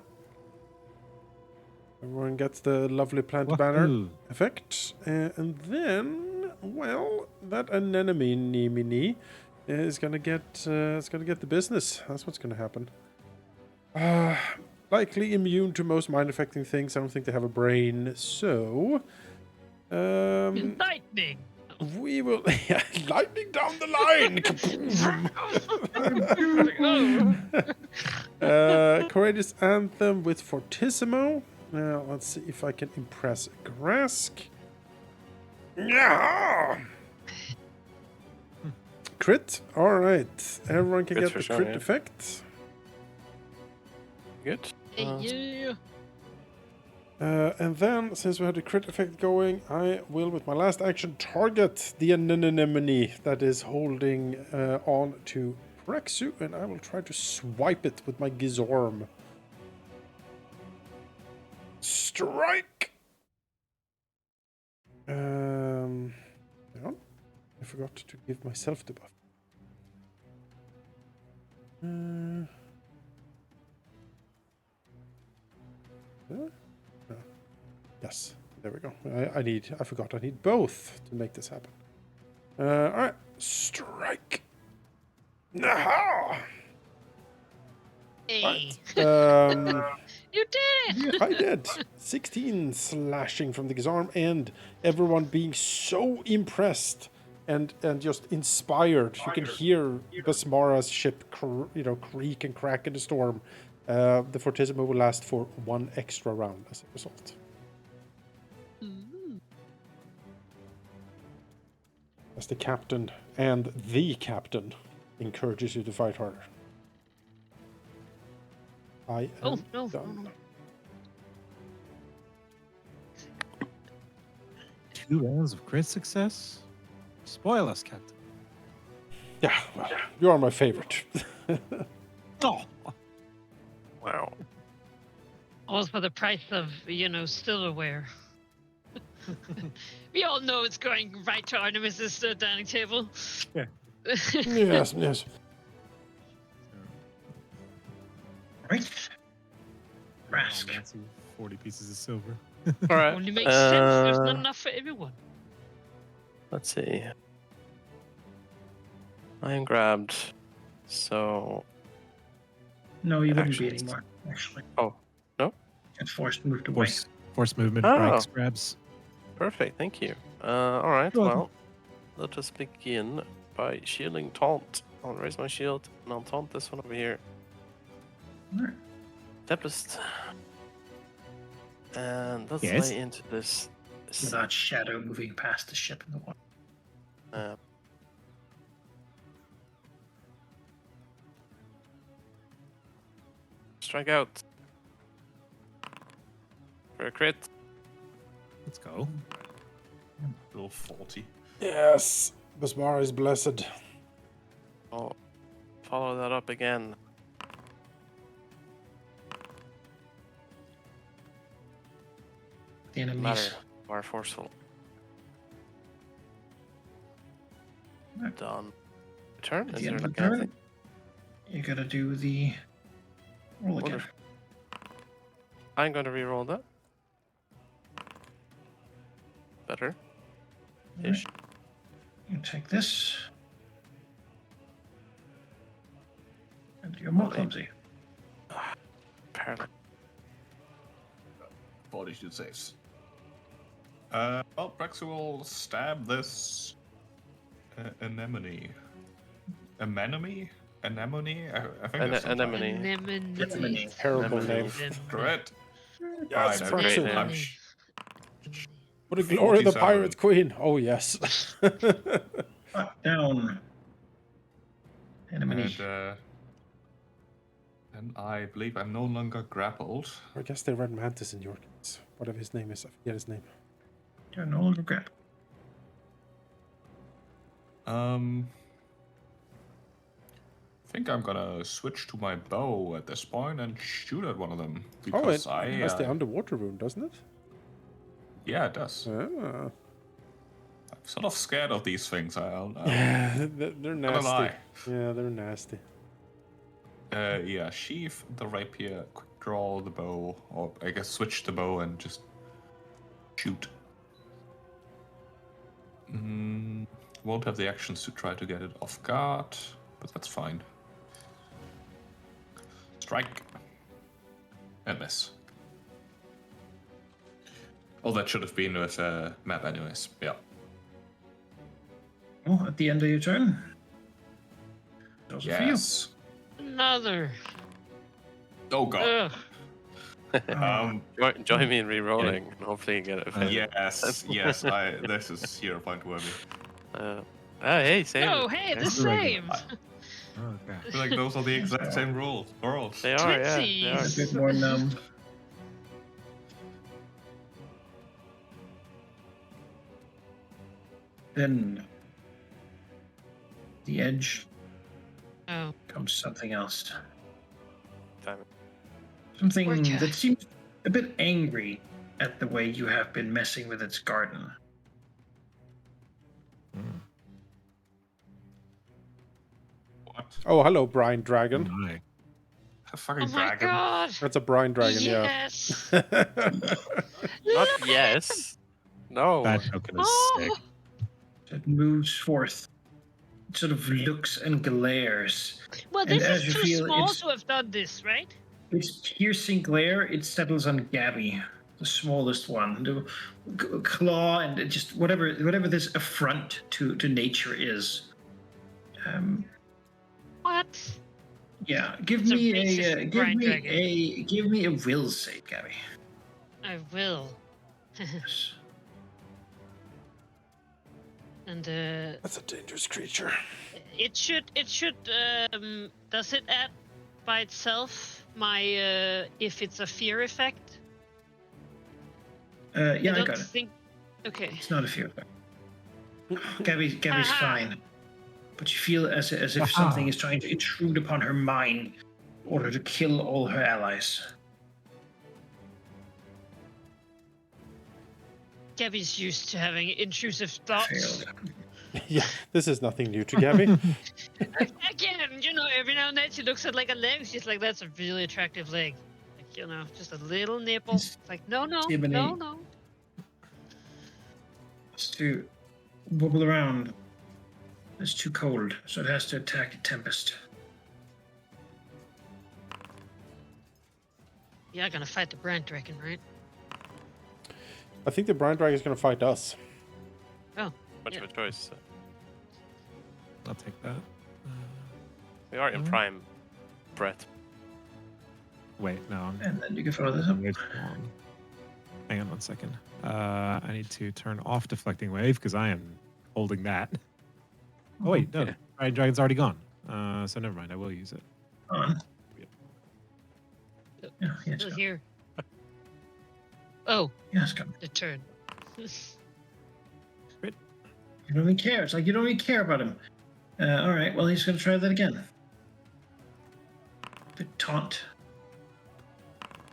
Everyone gets the lovely plant banner Woohoo. effect, and then, well, that anemone is gonna get the business. That's what's gonna happen. Likely immune to most mind-affecting things. I don't think they have a brain, so Lightning. we will lightning down the line. Oh. Courageous Anthem with Fortissimo. Now let's see if I can impress Grask. Yeah. Crit. All right. Everyone can Crit get for the sure, crit yeah. effect. Good. Yeah. And then, since we had the crit effect going, I will, with my last action, target the anemone that is holding on to Praxu, and I will try to swipe it with my Gizorm. Strike! Hang on. I forgot to give myself the buff. Yes, there we go. I forgot. I need both to make this happen. All right, strike. Nah. Hey. You did it. I did 16 slashing from the Gizarm, and everyone being so impressed and just inspired. You can hear Basmara's ship, creak and crack in the storm. The Fortissimo will last for 1 extra round as a result. As the captain and the captain encourages you to fight harder. I am No. done. 2 rounds of crit success? Spoil us, Captain. Yeah, well, you are my favorite. Oh. Wow. All for the price of, Silverware. We all know it's going right to Artemis's dining table. Yeah. yes. Right? Rask. 40 pieces of silver. All right. Only makes sense. There's not enough for everyone. Let's see. I am grabbed. So No, you wouldn't be Actions. anymore, actually. Oh, no? It's forced moved away. Force movement, Oh. breaks, grabs. Perfect. Thank you. All right. You're welcome. Well, let us begin by shielding taunt. I'll raise my shield and I'll taunt this one over here. Alright. Tempest. And let's Yes? lay into this. Without shadow moving past the ship in the water. Strike out. For a crit. Let's go. Little faulty. Yes. Basmara is blessed. I'll follow that up again. The enemies. Matter more forceful. Right. Done. Turn? At Is the there end of like the turn, anything? you gotta do the roll again. Wonderful. I'm going to re-roll that. Better. Alright. Ish. You take this. And you're more Okay. clumsy. Apparently. Fortitude saves. Well, Prexu will stab this anemone. Anemone? Anemone? I think that's some kind of- Anemone. Anemone. Terrible Anemone. name. Correct. Yes, Right, Great Fraxu. name. I'm For the glory of the 47. Pirate Queen. Oh, yes. Back down. Enemy. And I believe I'm no longer grappled. I guess they read Mantis in your case. Whatever his name is. I forget his name. You're no longer grab. I think I'm gonna switch to my bow at this point and shoot at one of them. Oh, Because it has the underwater wound, doesn't it? Yeah, it does. Ah. I'm sort of scared of these things. Yeah, they're Not gonna nasty. lie. Yeah, they're nasty. Yeah, sheath the rapier, quick draw the bow, or I guess switch the bow and just shoot. Won't have the actions to try to get it off guard, but that's fine. Strike. And miss. Oh, that should have been with map anyways. Yeah. Oh, at the end of your turn. Those are for you. Yes. Another. Oh god. Ugh. Join me in re-rolling, and hopefully you get it. Yes, yes. This is 0 point worthy. Hey, same. Oh, hey, the same. Okay. I feel like those are the exact same rules. They are, yeah. They Twinsies. are. A bit more numb. Then the edge Oh, comes something else. Damn it. Something Orca. that seems a bit angry at the way you have been messing with its garden. What? Oh, hello, brine dragon. My. A fucking oh my dragon. god. That's a brine dragon, Yes. yeah. Not yes. No. That token is Oh. sick. It moves forth. It sort of looks and glares. Well, And this as you is too feel, small it's- to have done this, right? Its piercing glare, it settles on Gabby, the smallest one. The claw and it just whatever this affront to nature is. What? Yeah, give It's a me racist brine dragon. give me a will save, Gabby. I will. Yes. And That's a dangerous creature. it should does it add by itself my if it's a fear effect? Yeah, I don't got it. think. Okay. It's not a fear. Gabby's Aha. fine, but you feel as if something is trying to intrude upon her mind in order to kill all her allies. Gabby's used to having intrusive thoughts. Failed. Yeah, this is nothing new to Gabby. Again, every now and then she looks at like a leg. She's like, "That's a really attractive leg." Like, just a little nipple. It's Like, no, Jiminy. no. It's to wobble around. It's too cold, so it has to attack Tempest. You're gonna fight the brand dragon, right? I think the brine dragon is going to fight us. Oh, Much of a choice. I'll take that. We are in prime breath. Wait, no. I'm And then you can follow this up. way too long. Hang on 1 second. I need to turn off deflecting wave because I am holding that. Oh wait, no. Okay. Brine dragon's already gone. So never mind. I will use it. On. Yeah, it's still gone. here. Oh, Yeah, it's gone. the turn. You don't even care. It's like you don't even care about him. All right. Well, he's going to try that again. The taunt.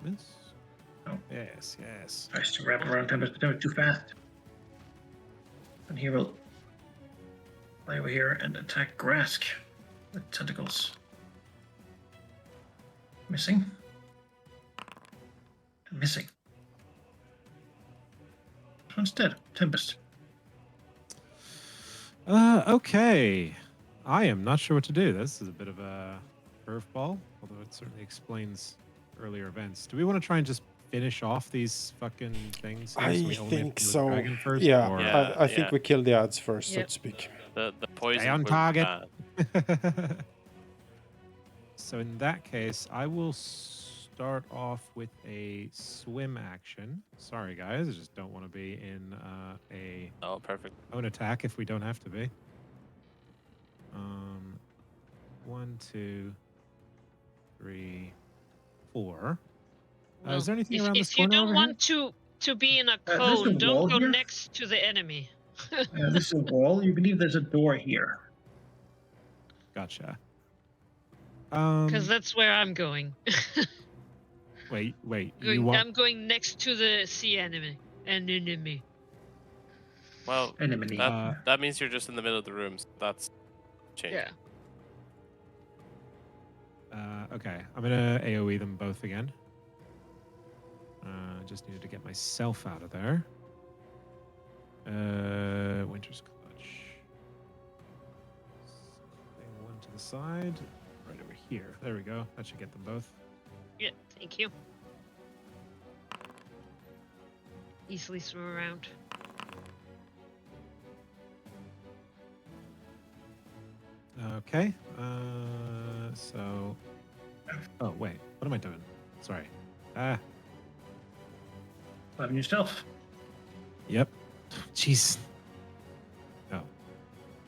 Miss. Oh. Yes, yes. Tries to wrap around Tempest, but too fast. And he will fly over here and attack Grask with tentacles. Missing. And missing. Instead, Tempest. Okay. I am not sure what to do. This is a bit of a curveball, although it certainly explains earlier events. Do we want to try and just finish off these fucking things here, so I we only have think to do the so. dragon first? Yeah, or- Yeah. I think we kill the ads first, so Yep. to speak. The poison. Stay on wound target. bad. So in that case, I will start off with a swim action. Sorry, guys, I just don't want to be in a Oh, perfect. own attack if we don't have to be. 1, 2, 3, 4. Well, is there anything if, around this if you corner don't over want to be in a there's a cone, wall don't go here? next to the enemy. This is a wall. You believe there's a door here. here? Gotcha. Because that's where I'm going. Wait. You want? I'm going next to the sea enemy. Well, Enemy. that means you're just in the middle of the rooms. That's change. Yeah. Okay, I'm gonna AoE them both again. Just needed to get myself out of there. Winter's Clutch. Something one to the side, right over here. There we go. That should get them both. Yeah, thank you. Easily swim around. Okay. So. Oh wait, what am I doing? Sorry. Loving yourself. Yep. Jeez. Oh.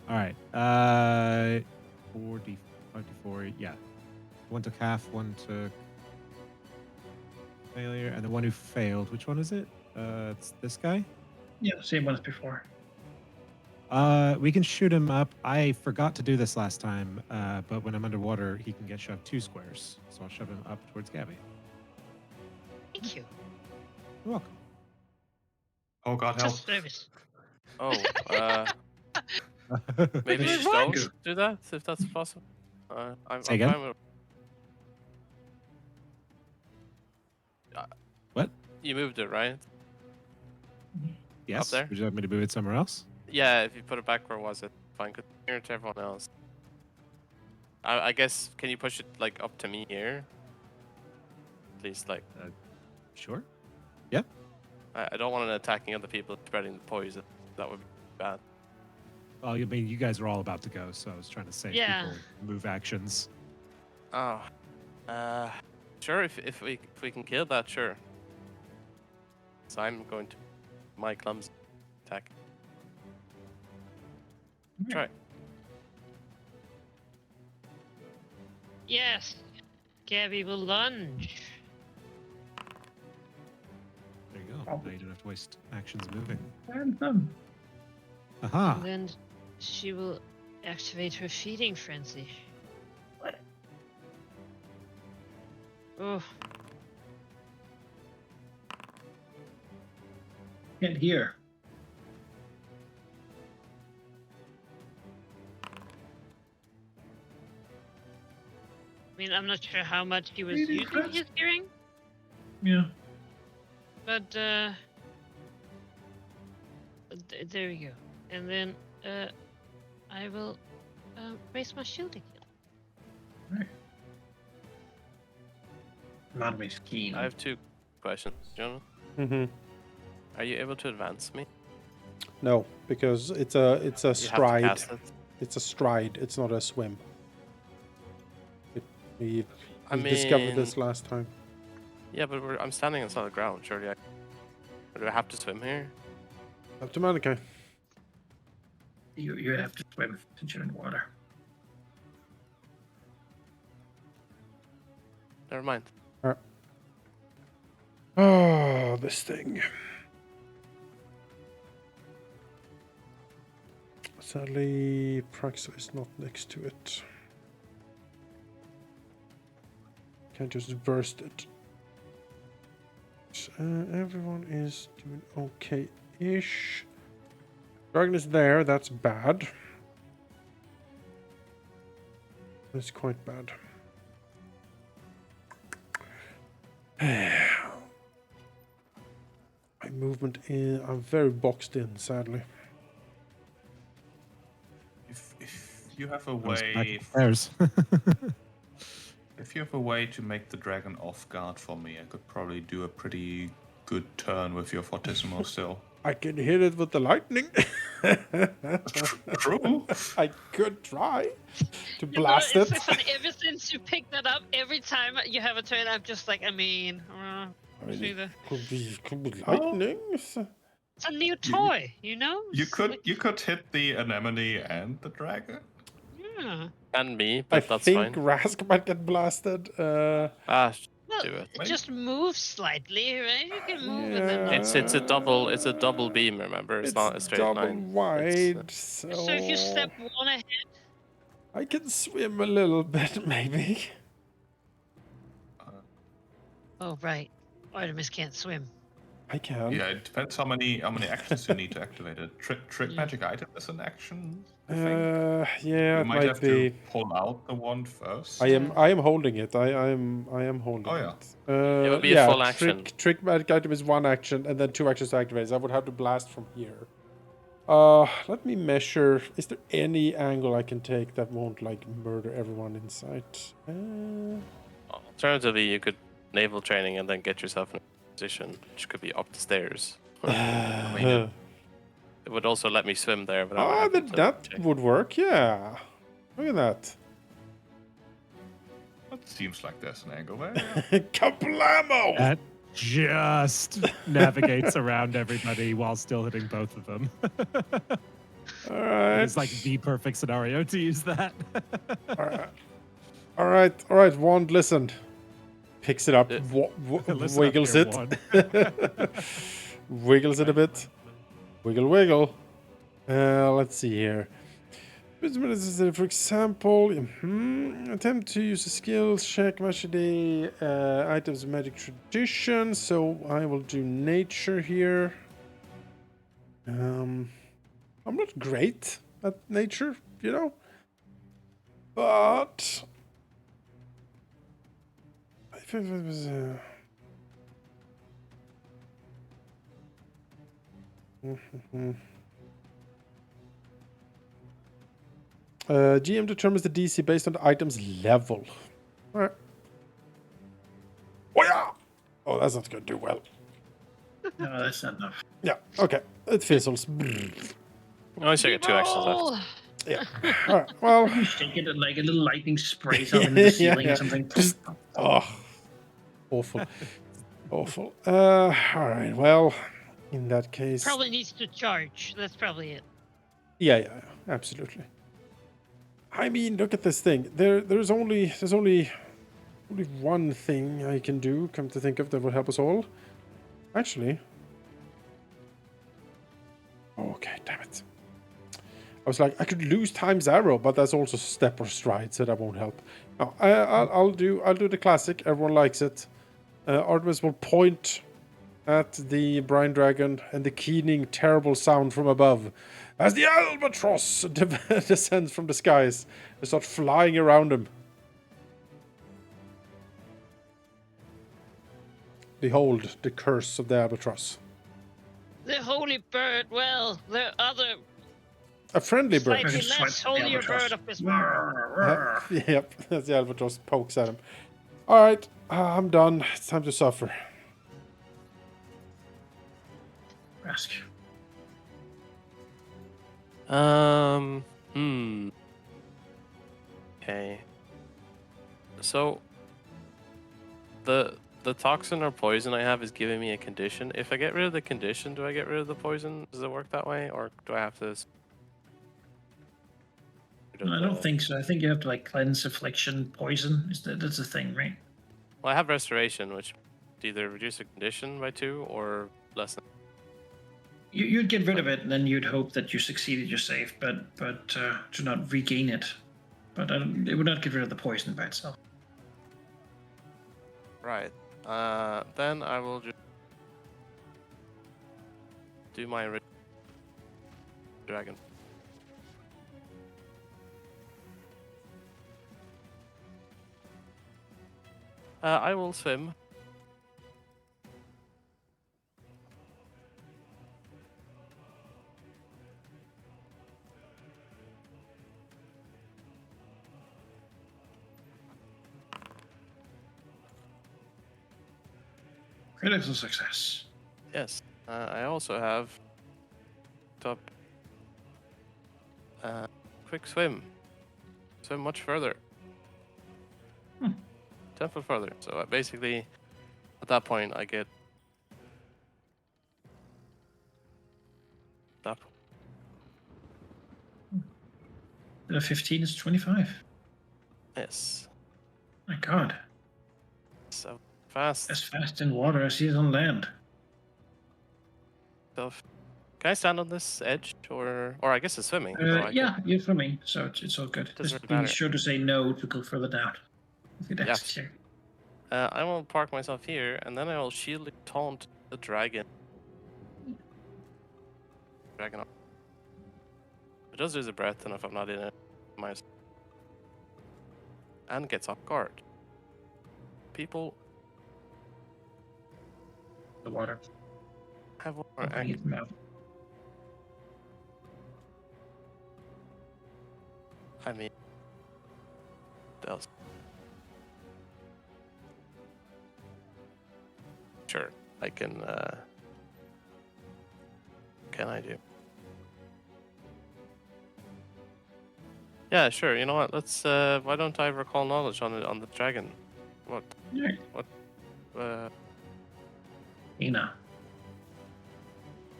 All right. 4d, 5d4. Yeah. One took half. One took failure, and the one who failed. Which one is it? It's this guy. Yeah, same one as before. We can shoot him up. I forgot to do this last time, but when I'm underwater, he can get shoved 2 squares. So I'll shove him up towards Gabby. Thank you. You're welcome. Oh god, help. Just service. Oh, maybe Wait, just what? don't do that if that's possible. Say again? fine with- What? You moved it, right? Yes. there? Would you like me to move it somewhere else? Yeah, if you put it back where was it? Fine, good. Near to everyone else. I guess, can you push it like up to me here? At least like, Sure. I don't want it attacking other people, spreading the poison. That would be bad. Well, I mean, you guys are all about to go, so I was trying to save Yeah. people move actions. Oh, sure. If we can kill that, sure. So I'm going to my clumsy attack. Try. Yes. Gabby will lunge. There you go. Now you don't have to waste actions moving. And some. Aha! And then she will activate her feeding frenzy. What? Oh, Can't hear. I mean, I'm not sure how much he was Feeding using frenzy? his hearing, Yeah. but there we go. And then I will raise my shield again. Right. Not me keen. I have 2 questions, Jonah. Mm-hmm. Are you able to advance me? No, because it's a You have to stride. cast it. It's a stride. It's not a swim. We I discovered this mean- last time. Yeah, but I'm standing on solid ground. Surely or do I have to swim here? Up to Malachi. You have to swim since you're in water. Never mind. Oh, this thing. Sadly, Praxo is not next to it. Can't just burst it. Everyone is doing okay-ish. Dragon is there, that's bad. That's quite bad. My movement is... I'm very boxed in, sadly. If you have a Goes back way, upstairs. if you have a way to make the dragon off guard for me, I could probably do a pretty good turn with your fortissimo still. I can hit it with the lightning. True. I could try to You know, blast it's it. so funny. Ever since you picked that up, every time you have a turn, I'm just like, Could be lightning. it's a new toy, you know? You It's could like, hit the anemone and the dragon. yeah. And me, I but that's think fine. Rask might get blasted. Well, Do it. it just moves slightly, right? You can move and then. Yeah. It's a double beam. Remember, it's not a straight double line. wide, So if you step one ahead, I can swim a little bit, maybe. oh right, Artemis can't swim. I can. Yeah, it depends how many actions you need to activate it. Trick Yeah. magic item is an action. I think. Yeah, You it might might have be. to pull out the wand first. I am holding it. I am holding Oh, yeah. it. It would be a full action. Trick magic item is one action and then 2 actions to activate. So I would have to blast from here. Let me measure. Is there any angle I can take that won't like murder everyone in sight? Alternatively, you could naval training and then get yourself in a position, which could be up the stairs. I mean, it would also let me swim there, but I would have to that check. would work. Yeah. Look at that. It seems like there's an angle there. Kablamo! That just navigates around everybody while still hitting both of them. All right. It's like the perfect scenario to use that. All right. Wand, listen. Picks it up, Listen up wiggles here, it, Wand. wiggles it a bit, wiggle. Let's see here. For example, attempt to use a skill check, magic items of magic tradition. So I will do nature here. I'm not great at nature, you know, but if it was. GM determines the DC based on the item's level. Alright. Oh yeah! Oh, that's not going to do well. No, that's not enough. Yeah, okay. It fizzles. I only get 2 actions left. Oh, Yeah. Alright, well. You shake it and like a little lightning sprays out into the ceiling or something. Just, oh. Awful. Awful. Alright, well, in that case. probably needs to charge. That's probably it. Yeah, absolutely. I mean, look at this thing. There's only one thing I can do, come to think of, that would help us all. Actually. Okay, damn it. I was like, I could lose times arrow, but that's also step or stride, so that won't help. No, I'll do the classic. Everyone likes it. Artemis will point at the brine dragon and the keening, terrible sound from above as the albatross descends from the skies and starts flying around him. Behold the curse of the albatross. The holy bird, well, the other A friendly bird. slightly Just less swipe the holier albatross. bird of this bird. Yep, as the albatross pokes at him. Alright, I'm done. It's time to suffer. Ask. Okay. So the toxin or poison I have is giving me a condition. If I get rid of the condition, do I get rid of the poison? Does it work that way, or do I have to? I don't think so. I think you have to like cleanse, affliction, poison. That's the thing, right? Well, I have restoration, which either reduce the condition by 2 or less than. You'd get rid of it, and then you'd hope that you succeeded, you're safe, but to not regain it. But it would not get rid of the poison by itself. Right. Then I will just do my dragon. I will swim. Critical success. Yes. I also have top quick swim. Swim much further. 10 foot further. So basically, at that point, I get that. The 15 is 25. Yes. My God. So fast. As fast in water as he is on land. Stuff. Can I stand on this edge, or I guess it's swimming? so I Yeah, you're swimming, so it's all good. Doesn't Just really be matter. sure to say no to go further down. If it Yes. asks you. I will park myself here, and then I will shield taunt the dragon. Dragon. It does lose a breath, and if I'm not in it, and gets off guard. People The water. have more I'll bring it out. I mean, what else? Sure, I can. Can I do? Yeah, sure. You know what? Let's. Why don't I recall knowledge on the dragon? What? Yeah. Uh, Ina.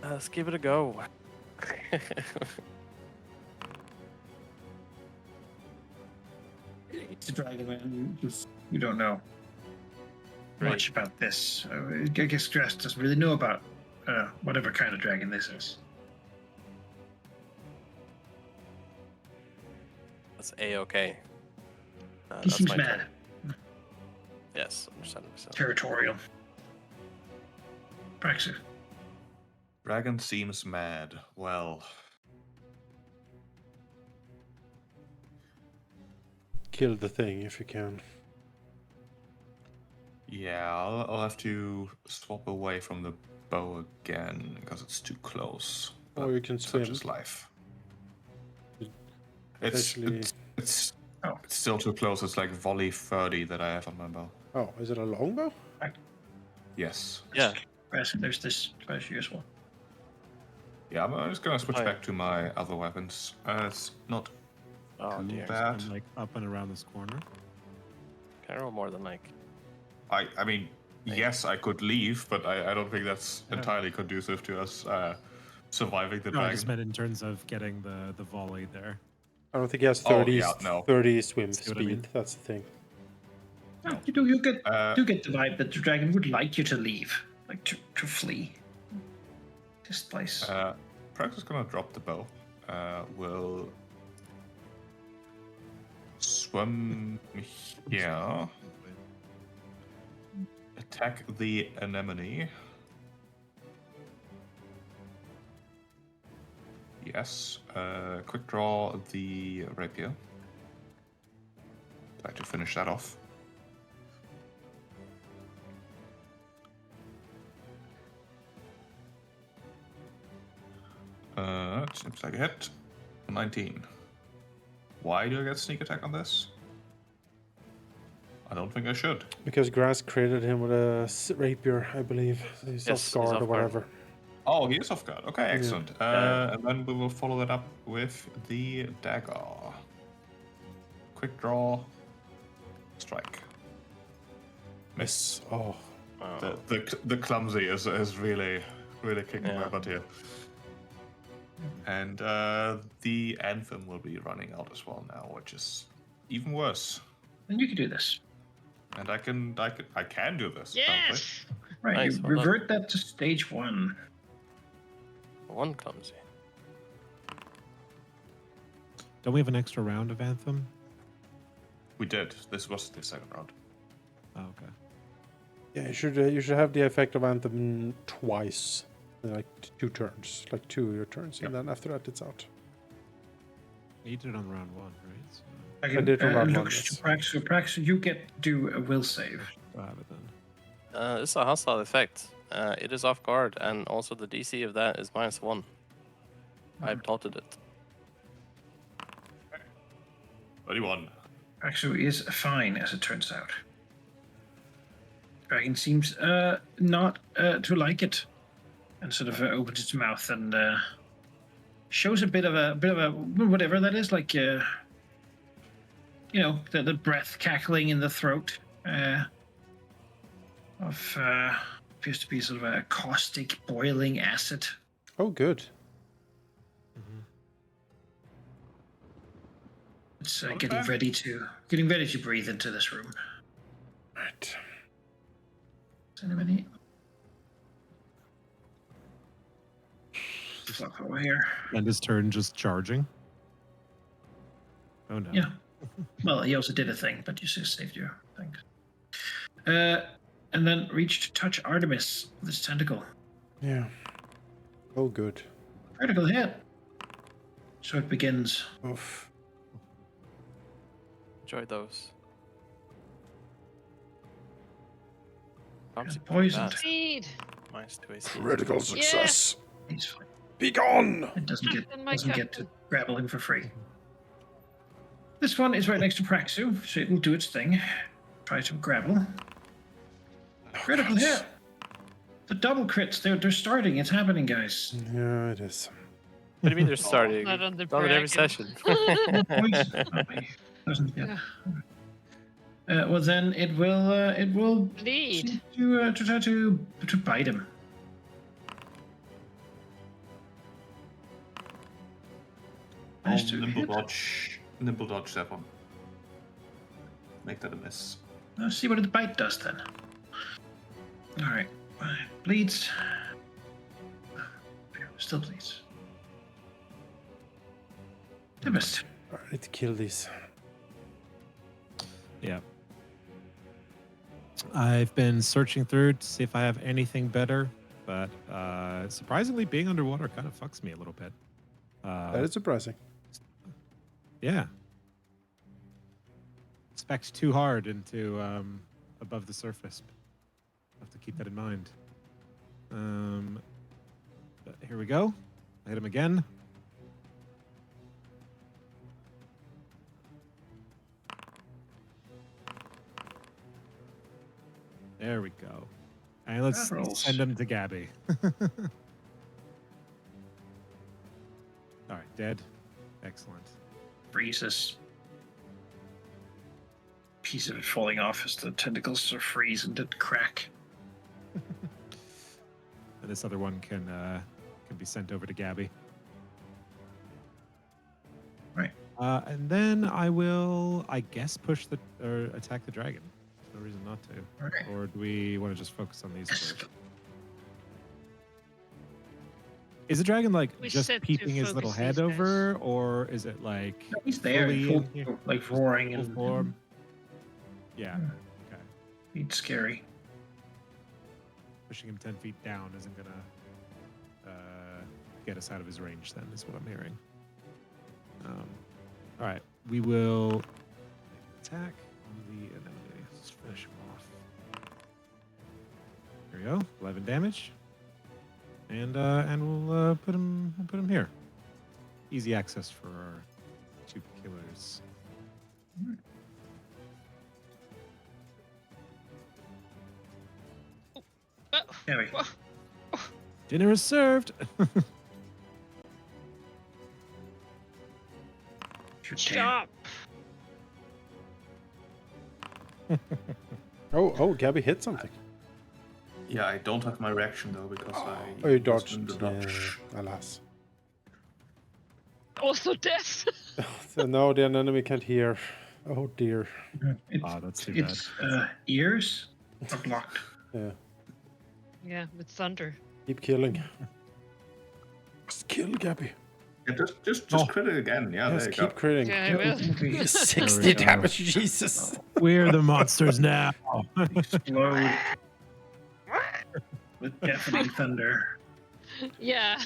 let's give it a go. It's a dragon, man. You don't know much about this. I guess Dress doesn't really know about whatever kind of dragon this is. That's a-okay. He That's seems my mad. turn. Yes, understandably so. Territorial. Praxu. Dragon seems mad. Well, Kill the thing if you can. yeah, I'll have to swap away from the bow again because it's too close. Or But you can such swim. is life. Especially- It's still too close. It's like volley 30 that I have on my bow. Oh, is it a longbow? Yes. Yeah. There's this Praxu as well. Yeah, I'm just gonna switch Oh, yeah. back to my other weapons. It's not Oh too dear. bad. I'm like up and around this corner. Can I roll more than like? I mean, yes, I could leave, but I don't think that's Yeah. entirely conducive to us surviving the No, I dragon. just meant in terms of getting the volley there. I don't think he has Oh, 30, yeah, no. 30 swim See what I speed. mean? That's the thing. No, you get Uh, do get the vibe that the dragon would like you to leave, like to flee this place. Prax is gonna drop the bow. Will swim here. Attack the anemone. Yes. Quick draw the rapier. Try to finish that off. It seems like a hit. 19. Why do I get sneak attack on this? I don't think I should. Because Grass created him with a rapier, I believe. He's Yes, off guard he's or off guard. whatever. Oh, he is off guard. Okay, excellent. Yeah. And then we will follow that up with the dagger. Quick draw. Strike. Miss. Oh, Oh, The clumsy is really kicking my Yeah. butt here. And the anthem will be running out as well now, which is even worse. And you can do this. And I can do this. apparently. Yes! Right, Nice, you well done. revert that to stage 1. 1 clumsy. Don't we have an extra round of Anthem? We did. This was the second round. Oh, okay. Yeah, you should have the effect of Anthem twice, like 2 turns, like 2 of your turns, and then after that it's out. You did it on round 1, right? So I did from round 1, looks yes. to Praxu. Praxu, you get to do a will save. I'll have it then. It's a hostile effect. It is off guard, and also the DC of that is -1. I've plotted it. 31. Praxu is fine, as it turns out. Dragon seems not to like it, and sort of opens its mouth and shows a bit of a whatever that is, like the breath cackling in the throat of appears to be sort of a caustic boiling acid. Oh, good. It's getting ready to breathe into this room. Right. Is anybody? Flop over here. End his turn just charging. Oh no. Yeah. Well, he also did a thing, but you just saved your thing. And then reached to touch Artemis with his tentacle. Yeah. Oh, good. Critical hit. So it begins. Oof. Enjoy those. It's poisoned. Speed. -2 AC. Critical success. He's fine. Be gone! It doesn't get And my to captain. grapple him for free. This one is right next to Praxu, so it will do its thing. Try to grapple. Critical hit. The double crits, they're starting. It's happening, guys. Yeah, it is. What do you mean they're starting? Not on the Done it every dragon. session. Poison. Doesn't get. Well, then it will Bleed. seem to try to bite him. Nice to hit. Nimble dodge that one. Make that a miss. Let's see what the bite does then. All right, bleeds. Still bleeds. They missed. I need to kill these. Yeah. I've been searching through to see if I have anything better, but surprisingly, being underwater kind of fucks me a little bit. That is surprising. Yeah. Expect too hard into above the surface. Have to keep that in mind. But here we go. I hit him again. There we go. And let's That rolls. send him to Gabby. All right, dead. Excellent. Freezes. Piece of it falling off as the tentacles sort of freeze and did crack. And this other one can be sent over to Gabby. Right. And then I will, I guess, push the or attack the dragon. There's no reason not to. Okay. Or do we want to just focus on these first? Is the dragon like We just said to peeping his little focus head these guys. over, or is it like He's there, fully full, in here? like roaring full and form? Yeah. Yeah. Okay. He's scary. Pushing him 10 feet down isn't gonna get us out of his range. Then is what I'm hearing. All right, we will attack on the anemone. Let's finish him off. There we go, 11 damage, and we'll put him here. Easy access for our 2 killers. Gabby. Dinner is served. Chop. Oh, Gabby hit something. Yeah, I don't have my reaction though because I. Oh, you used dodged. the dodge. Yeah, alas. Also death. So no, the enemy can't hear. Oh dear. It's, That's too bad. its ears are blocked. Yeah. Yeah, with thunder. Keep killing. Just kill Gabby. Yeah, just Oh. crit it again. Yeah, Yes, there you keep go. critting. Yeah, I will. Gabby, 60 go. damage, Jesus. We're the monsters now. explode with deafening thunder. Yeah.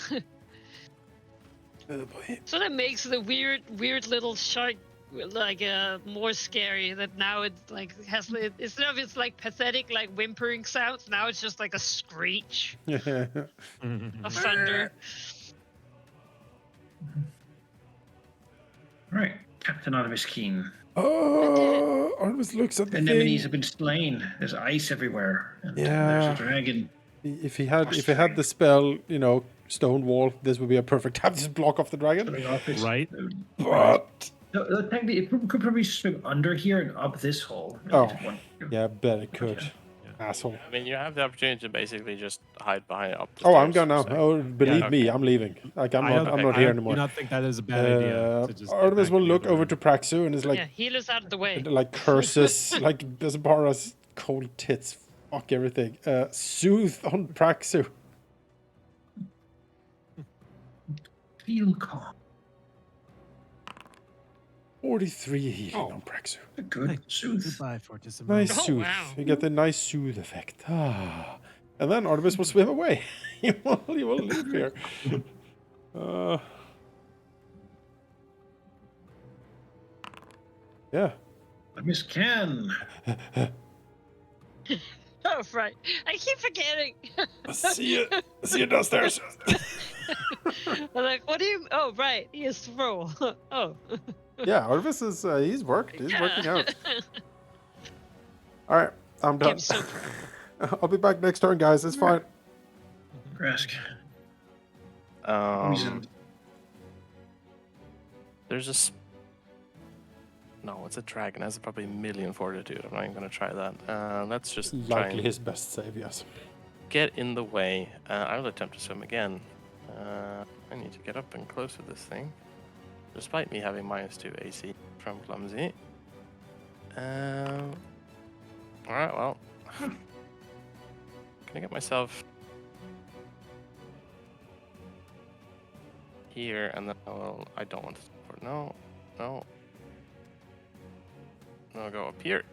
Oh boy. So that makes the weird little shark like more scary. That now it's like has instead of it's like pathetic like whimpering sounds, now it's just like a screech of thunder. All right, Captain Artemis Keen. Oh, Artemis looks at the Anemones have thing. been slain. There's ice everywhere, and there's Yeah. a dragon. If he had the spell, stone wall, this would be a perfect time to just block off the dragon. Swimming off his- Right. But Technically, it could probably swim under here and up this hole. Oh. If it wanted to. yeah, I bet it could. Yeah. Asshole. I mean, you have the opportunity to basically just hide behind up the Oh, I'm stairs, gone now. so- Oh, believe Yeah, me, okay. I'm leaving. Like I'm I not. don't- I'm not I here do anymore. not think that is a bad idea. To just get Artemis back will in the look other over room. to Praxu and is like, Yeah, healers out of the way. like curses, like Bezabara's cold tits. Fuck everything. Soothe on Praxu. Feel calm. 43 healing Oh. on Praxu. A good soothe. Goodbye, Fortissimo. Nice Oh, soothe. wow. You get the nice soothe effect. Ah. And then Artemis will swim away. he will leave here. Yeah. Miss Can. Oh right, I keep forgetting. See you downstairs. I'm like, what do you? Oh right, he is throw. Oh. Yeah, Artemis is he's worked. He's working Yeah. out. All right, I'm done. I'm so I'll be back next turn, guys. It's fine. Grask. Um, Reason. there's a. No, it's a dragon. It has probably a million fortitude. I'm not even gonna try that. Let's just try Likely and his best save, yes. get in the way. I will attempt to swim again. I need to get up and close to this thing, despite me having -2 AC from clumsy. All right, well, can I get myself here and then I don't want to support. No. I'll go up here.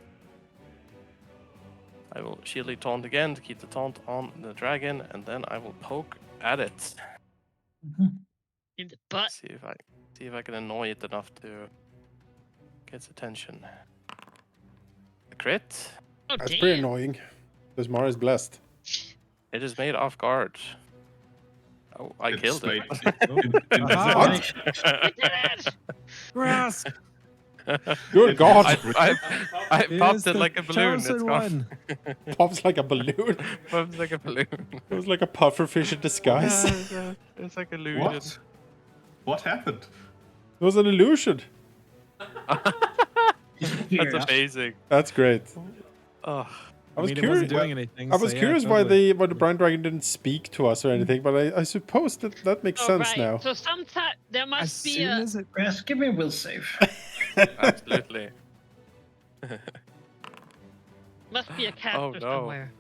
I will shieldly taunt again to keep the taunt on the dragon, and then I will poke at it. in the butt. See if I can annoy it enough to get its attention. A crit. Oh That's damn. pretty annoying. Because Mara is blessed. It is made off guard. Oh, I It's killed it. Aha. We did it! Grass Good God. I popped is it the like a balloon. It's chosen gone. one. Pops like a balloon. Pops like a balloon. It was like a pufferfish in disguise. It's like illusion. What? What happened? It was an illusion. That's amazing. That's great. Oh, I was It curious. wasn't doing anything. I was so yeah, curious totally. why the Brine Dragon didn't speak to us or anything, but I suppose that makes Oh, sense right. now. So sometimes there As must be soon a as it Grask, give me a will save. absolutely. character Oh, no. somewhere.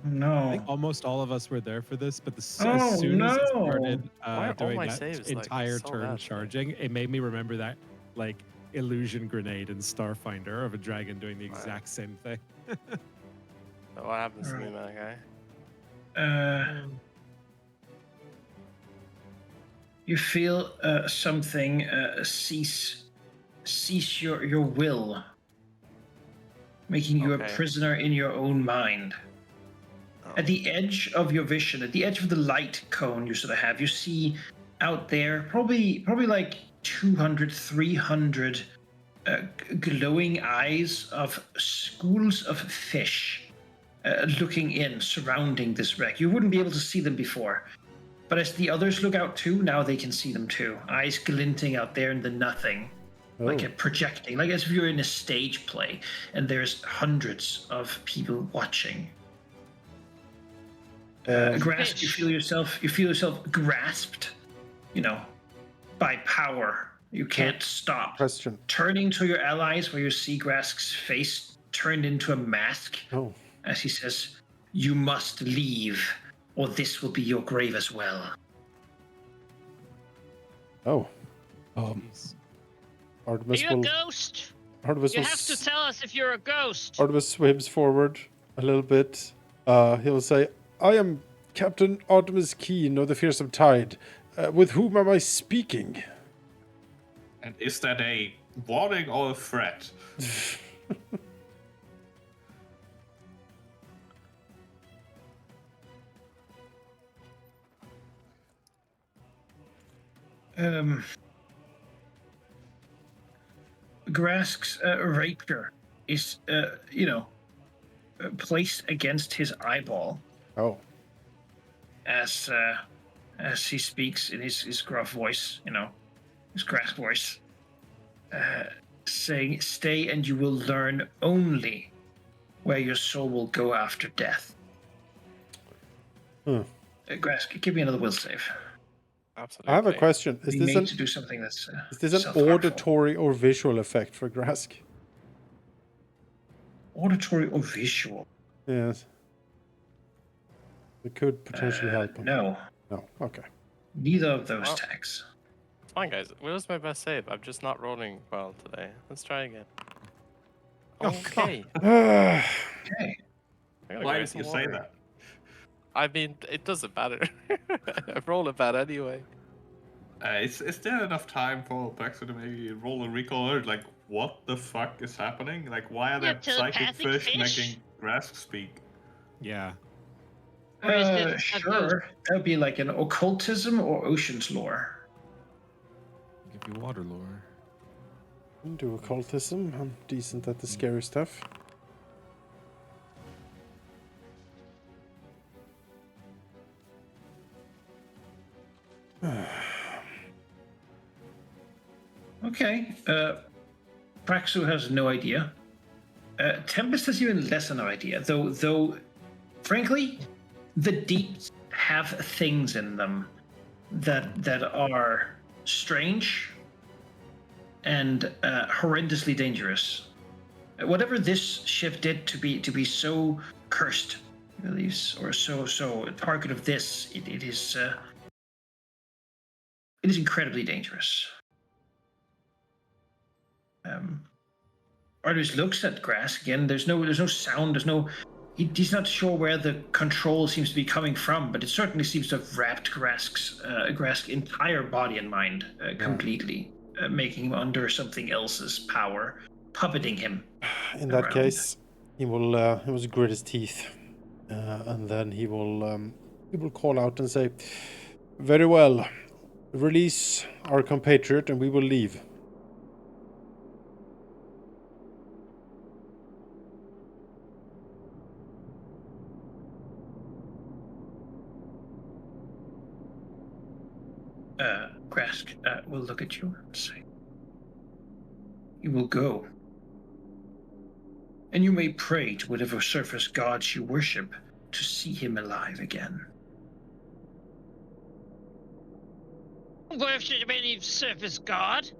I No. think almost all of us were there for this, but Oh, as soon as it no. started Why are all doing my that saves, like, entire so turn bad today? charging, it made me remember that like illusion grenade in Starfinder of a dragon doing the exact same thing. So what happens to me, Alright. man, guy? You feel something cease your will, making you a Okay. prisoner in your own mind. At the edge of your vision, at the edge of the light cone you sort of have, you see out there probably like 200, 300 glowing eyes of schools of fish looking in, surrounding this wreck. You wouldn't be able to see them before. But as the others look out too, now they can see them too. Eyes glinting out there in the nothing. Like Oh. a projecting, like as if you're in a stage play and there's hundreds of people watching. Grasp, you feel yourself grasped, by power. You can't stop. Question. Turning to your allies where you see Grask's face turned into a mask Oh. as he says, "You must leave, or this will be your grave as well." Oh. Jeez. Are Artemis you a will. ghost? Artemis You will. have to tell us if you're a ghost. Artemis swims forward a little bit. He will say, "I am Captain Artemis Keen of the Fearsome Tide. With whom am I speaking?" And is that a warning or a threat? Grask's rapier is, placed against his eyeball Oh. as he speaks in his gruff voice, his Grask voice, saying, "Stay and you will learn only where your soul will go after death." Grask, give me another will save. Absolutely. I have a question. Be made to do something that's Is this an self-harmful. auditory or visual effect for Grask? Auditory or visual? Yes. It could potentially help him. No, No. Okay. neither of those Well- tags. It's fine, guys. Where's my best save? I'm just not rolling well today. Let's try again. Oh, Okay. Okay. I gotta Why grab did some you say water. that? I mean, it doesn't matter. I roll it bad anyway. Is there enough time for Praxo to maybe roll a recall alert? Like, what the fuck is happening? Like, why are Yeah, there psychic telepathic fish fish? making Grask speak? Yeah. Or is it a Sure. That would be like an occultism or ocean's lore. Give you water lore. Do occultism. I'm decent at the scary stuff. Okay. Praxu has no idea. Tempest has even less of no idea, though frankly, the deeps have things in them that are strange and horrendously dangerous. Whatever this ship did to be so cursed, he believes, or so a target of this, it is incredibly dangerous. Artemis looks at Grask again. There's no sound. He's not sure where the control seems to be coming from, but it certainly seems to have wrapped Grask's entire body and mind completely, making him under something else's power, puppeting him. In that around. case, he will grit his teeth, and then he will call out and say, "Very well, release our compatriot, and we will leave." Grask will look at you and say, "You will go. And you may pray to whatever surface gods you worship to see him alive again." Worship any surface god?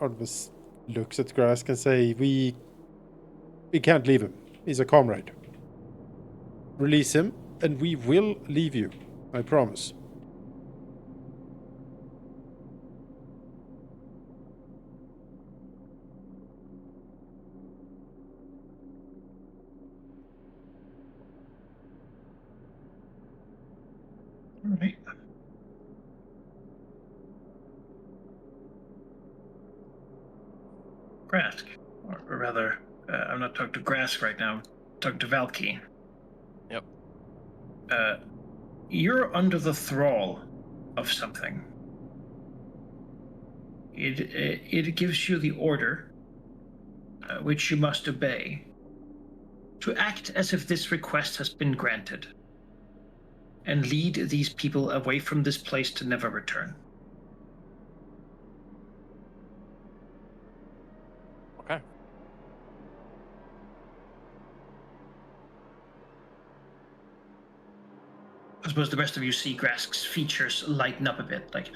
Artemis looks at Grask and say, "We can't leave him. He's a comrade. Release him, and we will leave you. I promise." All right. Grask, or rather, I'm not talking to Grask right now. I'm talking to Valky. Yep. You're under the thrall of something. It gives you the order, which you must obey, to act as if this request has been granted, and lead these people away from this place to never return. Okay. I suppose the rest of you see Grask's features lighten up a bit, like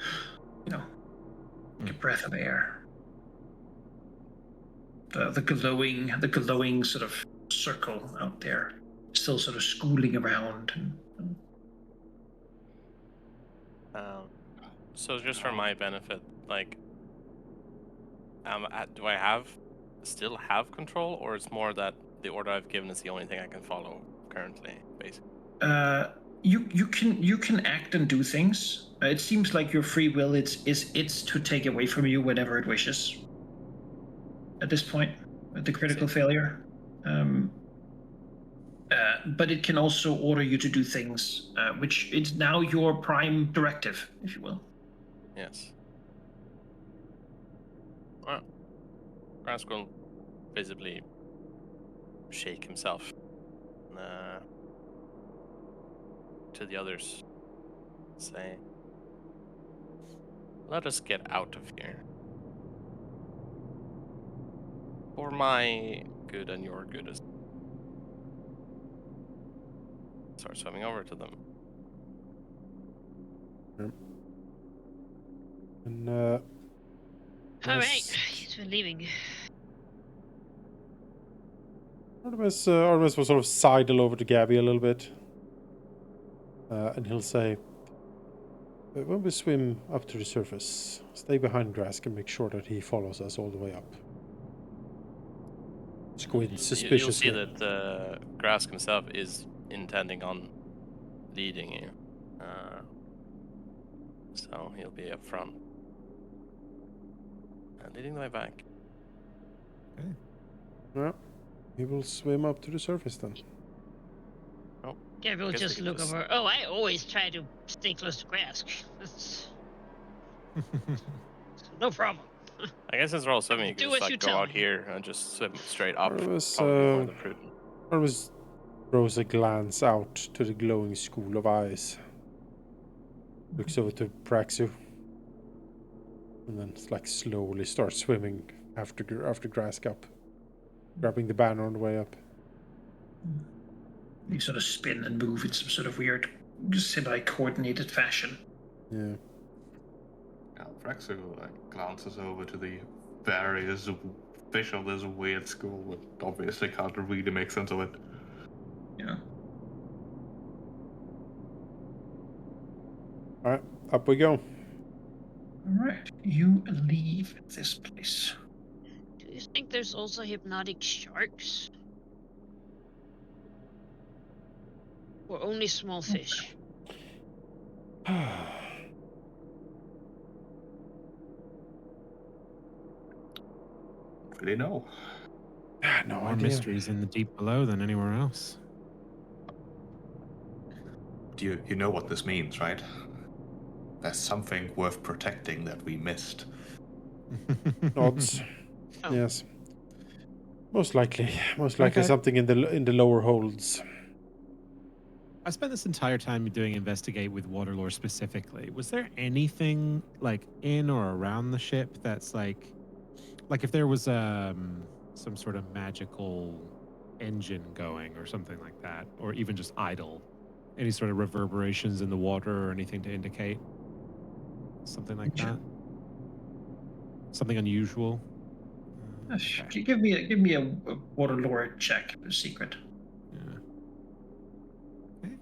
a breath of air. The glowing sort of circle out there, still sort of schooling around. So just for my benefit, like, do I still have control, or it's more that the order I've given is the only thing I can follow currently, basically? You can act and do things. It seems like your free will it's to take away from you whenever it wishes. At this point, with the critical failure, but it can also order you to do things, which is now your prime directive, if you will. Yes. Well, Grask will visibly shake himself to the others, say, "Let us get out of here. For my good and your good." Start swimming over to them. And All right, yes. yes, we're leaving. Artemis will sort of sidle over to Gabby a little bit. And he'll say, when we swim up to the surface, stay behind Grask and make sure that he follows us all the way up. Squint suspiciously. You'll see that Grask himself is intending on leading you. So he'll be up front. And leading the way back. Okay. Yeah. He will swim up to the surface then. Oh, Yeah, we'll guess we just can look just- over. Oh, I always try to stay close to Grask. That's no problem. I guess since we're all swimming, you Do can what just you like go tell out me. here and just swim straight up. Artemis, Probably more the prudent. Artemis throws a glance out to the glowing school of eyes. Looks over to Praxu. And then like slowly starts swimming after Grask up. Grabbing the banner on the way up. You sort of spin and move in some sort of weird, semi-coordinated fashion. Yeah. Yeah, Fraxu glances over to the various fish of this weird school, but obviously can't really make sense of it. Yeah. Alright, up we go. All right, you leave this place. Do you think there's also hypnotic sharks? Or only small fish? Really know. No More idea. mysteries in the deep below than anywhere else. You know what this means, right? There's something worth protecting that we missed. Odds. Oh. Yes. Most likely Okay. something in the lower holds. I spent this entire time doing investigate with Waterlore specifically. Was there anything like in or around the ship that's like if there was some sort of magical engine going or something like that, or even just idle? Any sort of reverberations in the water or anything to indicate something like that? Something unusual? Okay. Give me a water lore check, a secret. Yeah. Okay.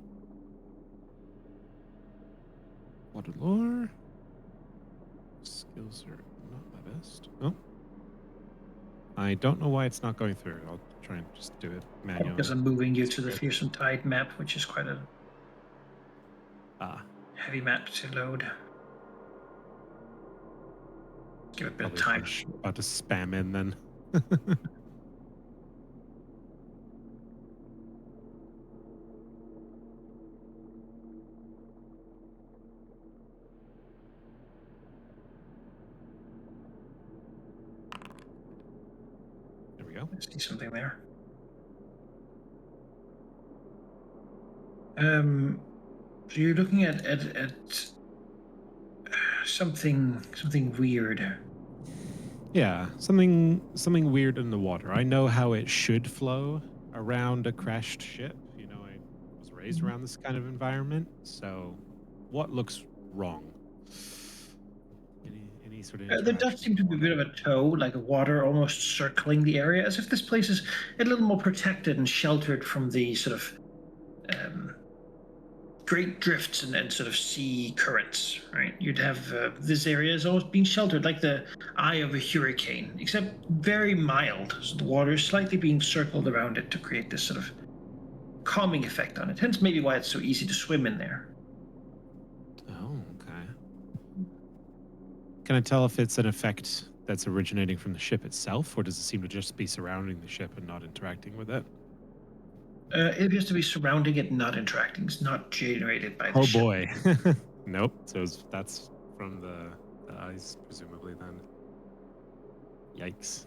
Water lore. Skills are not my best. Oh. I don't know why it's not going through. I'll try and just do it manually. Because I'm moving you to the Fearsome Tide map, which is quite a heavy map to load. Give it a bit of time. About to spam in then. There we go. I see something there. So you're looking at something weird. Yeah, something weird in the water. I know how it should flow around a crashed ship. You know, I was raised around this kind of environment. So, what looks wrong? Any sort of There does seem to be a bit of a tow, like a water almost circling the area, as if this place is a little more protected and sheltered from the sort of great drifts and sort of sea currents, right? You'd have this area is almost being sheltered like the eye of a hurricane, except very mild. So the water is slightly being circled around it to create this sort of calming effect on it. Hence maybe why it's so easy to swim in there. Oh, okay. Can I tell if it's an effect that's originating from the ship itself, or does it seem to just be surrounding the ship and not interacting with it? It appears to be surrounding it, not interacting. It's not generated by the Oh ship. boy. Nope. So that's from the eyes, presumably, then. Yikes.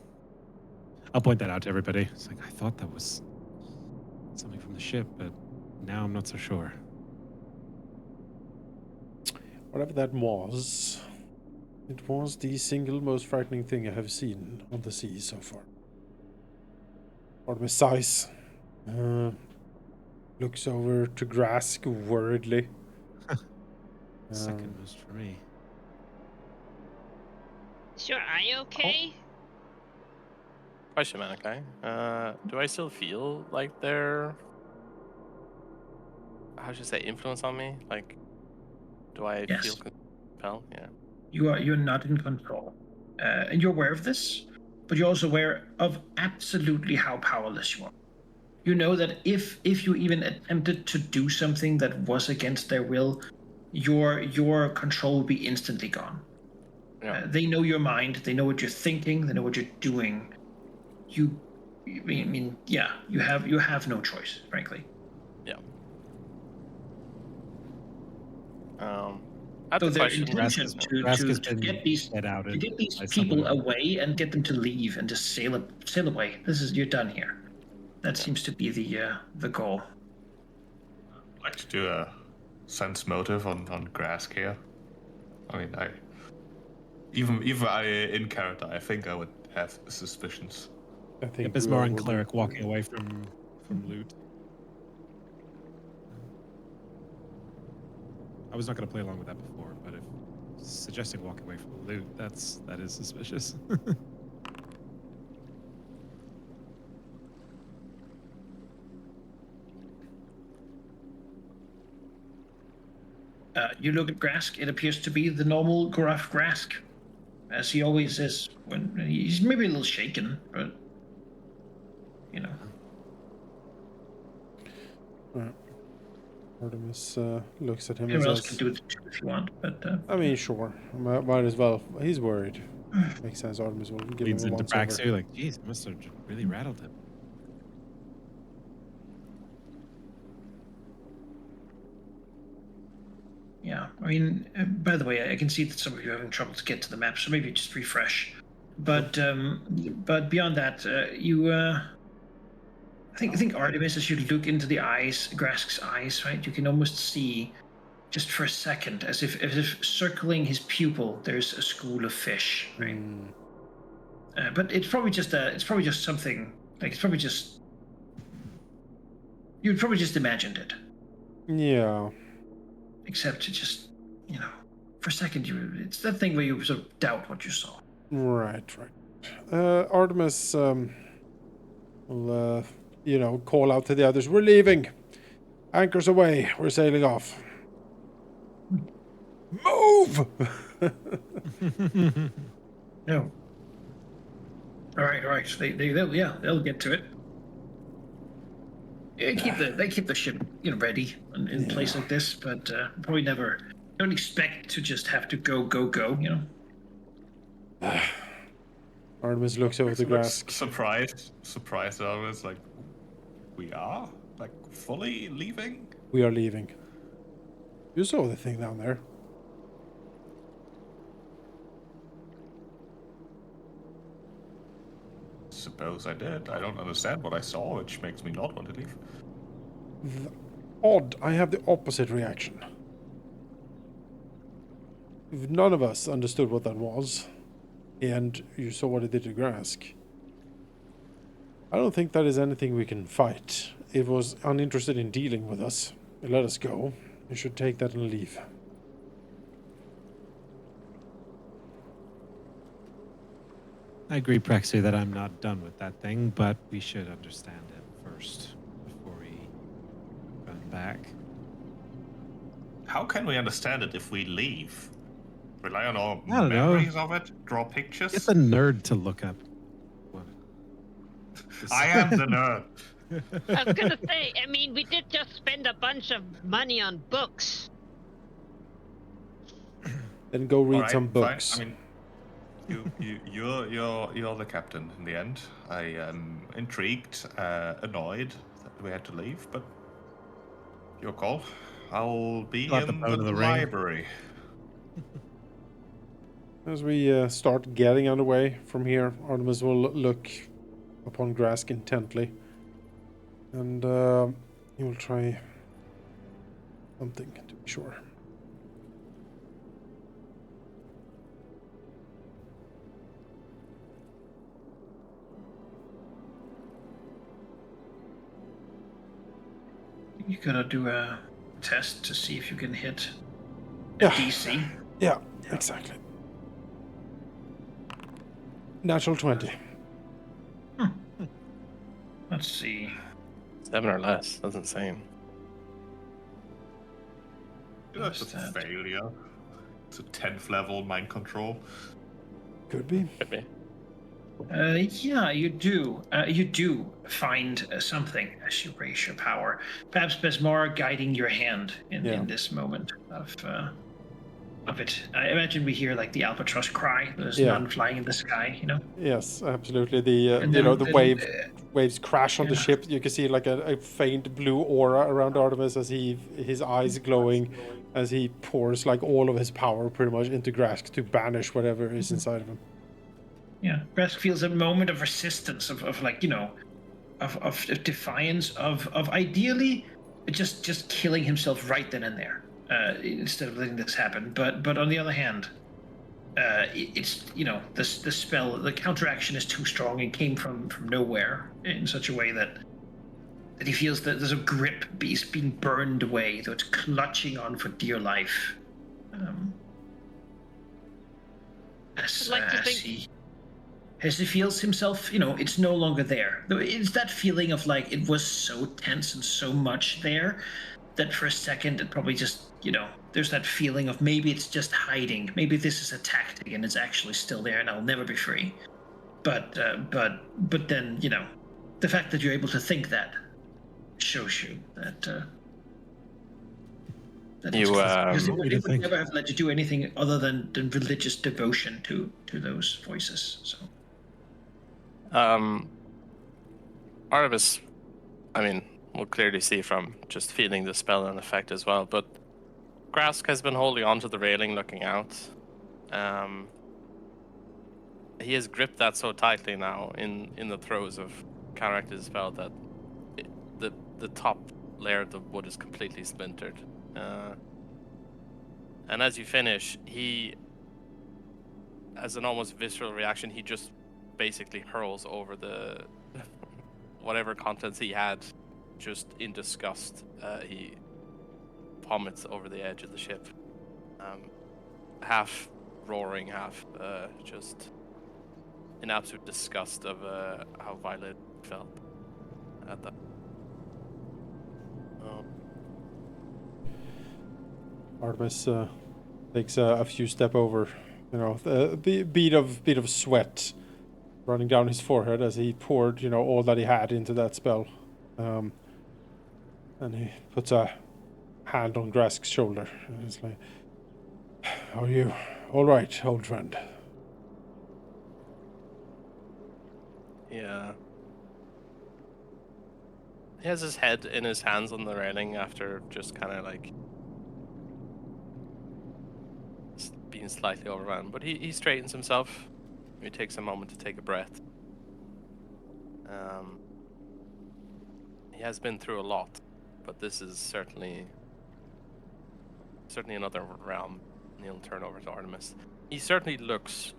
I'll point that out to everybody. It's like, I thought that was something from the ship, but now I'm not so sure. Whatever that was, it was the single most frightening thing I have seen on the sea so far. Artemis sighs. Looks over to Grask worriedly. Second most for me. Is your eye okay? Question, Malachi. Do I still feel like they're, how should I say, influence on me? Like, do I Yes. feel compelled? Yeah. You're not in control, and you're aware of this, but you're also aware of absolutely how powerless you are. You know that if you even attempted to do something that was against their will, your control will be instantly gone. Yeah. They know your mind. They know what you're thinking. They know what you're doing. You have no choice, frankly. Yeah. I have So the their question. intention Rask has to been get these get outed by people someone. away and get them to leave and just sail away. You're done here. That seems to be the goal. I'd like to do a sense motive on Grask here. I mean, even in character, I think I would have suspicions. I think Yep, it's we more all on would. cleric walking away from loot. I was not going to play along with that before, but if suggesting walking away from loot, that is suspicious. You look at Grask. It appears to be the normal gruff Grask, as he always is. When he's maybe a little shaken, but you know. Artemis looks at him and Anyone else says, can do it too if you want, but I mean, sure. Might as well. He's worried. Makes sense. Artemis will give Leans him a into once over. Praxu, like, geez, it must have really rattled him. yeah. I mean, by the way, I can see that some of you are having trouble to get to the map, so maybe just refresh. But beyond that, I think Artemis, as you look into the eyes, Grask's eyes, right, you can almost see, just for a second, as if circling his pupil, there's a school of fish, right? But it's probably just something like you'd probably just imagined it. Yeah. Except it just, for a second it's that thing where you sort of doubt what you saw. Right. Artemis will, call out to the others. We're leaving. Anchors away. We're sailing off. Move! No. All right. They'll get to it. They keep the ship ready in place like this, but probably never don't expect to just have to go. Artemis looks over to Grask. Surprised. I was like, we are like fully leaving. We are leaving. You saw the thing down there. Suppose I did. I don't understand what I saw, which makes me not want to leave. Odd. I have the opposite reaction. If none of us understood what that was, and you saw what it did to Grask, I don't think that is anything we can fight. It was uninterested in dealing with us. It let us go. You should take that and leave. I agree, Praxu, that I'm not done with that thing, but we should understand it first before we run back. How can we understand it if we leave? Rely on our I don't know. memories of it? Draw pictures? Get the nerd to look up. What? I am the nerd. I was gonna say, I mean, we did just spend a bunch of money on books. Then go read Alright, some fine. books. I mean, you're the captain in the end. I am intrigued, annoyed that we had to leave, but your call. I'll be Still have to in bow the to the ring. library. As we start getting underway from here, Artemis will look upon Grask intently. And he will try something to be sure. You gotta do a test to see if you can hit a Yeah. DC. Yeah, exactly. Natural 20. Let's see. 7 or less. That's insane. That's a What's that? failure. It's a 10th level mind control. Could be. Could be. Yeah, you do. You do find something as you raise your power. Perhaps Besmar guiding your hand in this moment of it. I imagine we hear like the albatross cry. There's none flying in the sky. You know. Yes, absolutely. The And you know then- the waves crash on the yeah. ship. You can see like a faint blue aura around Artemis as his eyes glowing as he pours like all of his power pretty much into Grask to banish whatever is inside of him. Yeah, Bresk feels a moment of resistance, of like, you know, of defiance, of ideally just killing himself right then and there, instead of letting this happen. But on the other hand, it's, you know, the spell, the counteraction is too strong and came from nowhere in such a way that he feels that there's a grip being burned away, though it's clutching on for dear life. As, I'd like to as think- he feels himself, you know, it's no longer there. It's that feeling of like it was so tense and so much there that for a second it probably just, you know, there's that feeling of maybe it's just hiding. Maybe this is a tactic and it's actually still there and I'll never be free. But then, you know, the fact that you're able to think that shows you that that You, because want me to it would think? never have let you do anything other than religious devotion to those voices. So. Artemis, I mean, we'll clearly see from just feeling the spell and effect as well, but Grask has been holding onto the railing looking out. He has gripped that so tightly now in the throes of counteracting the spell that the top layer of the wood is completely splintered. And as you finish, he, as an almost visceral reaction, he just basically hurls over the whatever contents he had, just in disgust. He vomits over the edge of the ship, half roaring, half just in absolute disgust of how Violet felt at that. Artemis takes a few step over, you know, the bead of sweat running down his forehead as he poured, you know, all that he had into that spell. And he puts a hand on Grask's shoulder and he's like, "Are you all right, old friend?" Yeah. He has his head in his hands on the railing after just kind of like being slightly overrun, but he straightens himself. He takes a moment to take a breath. He has been through a lot, but this is certainly another realm. And he'll turn over to Artemis. He certainly looks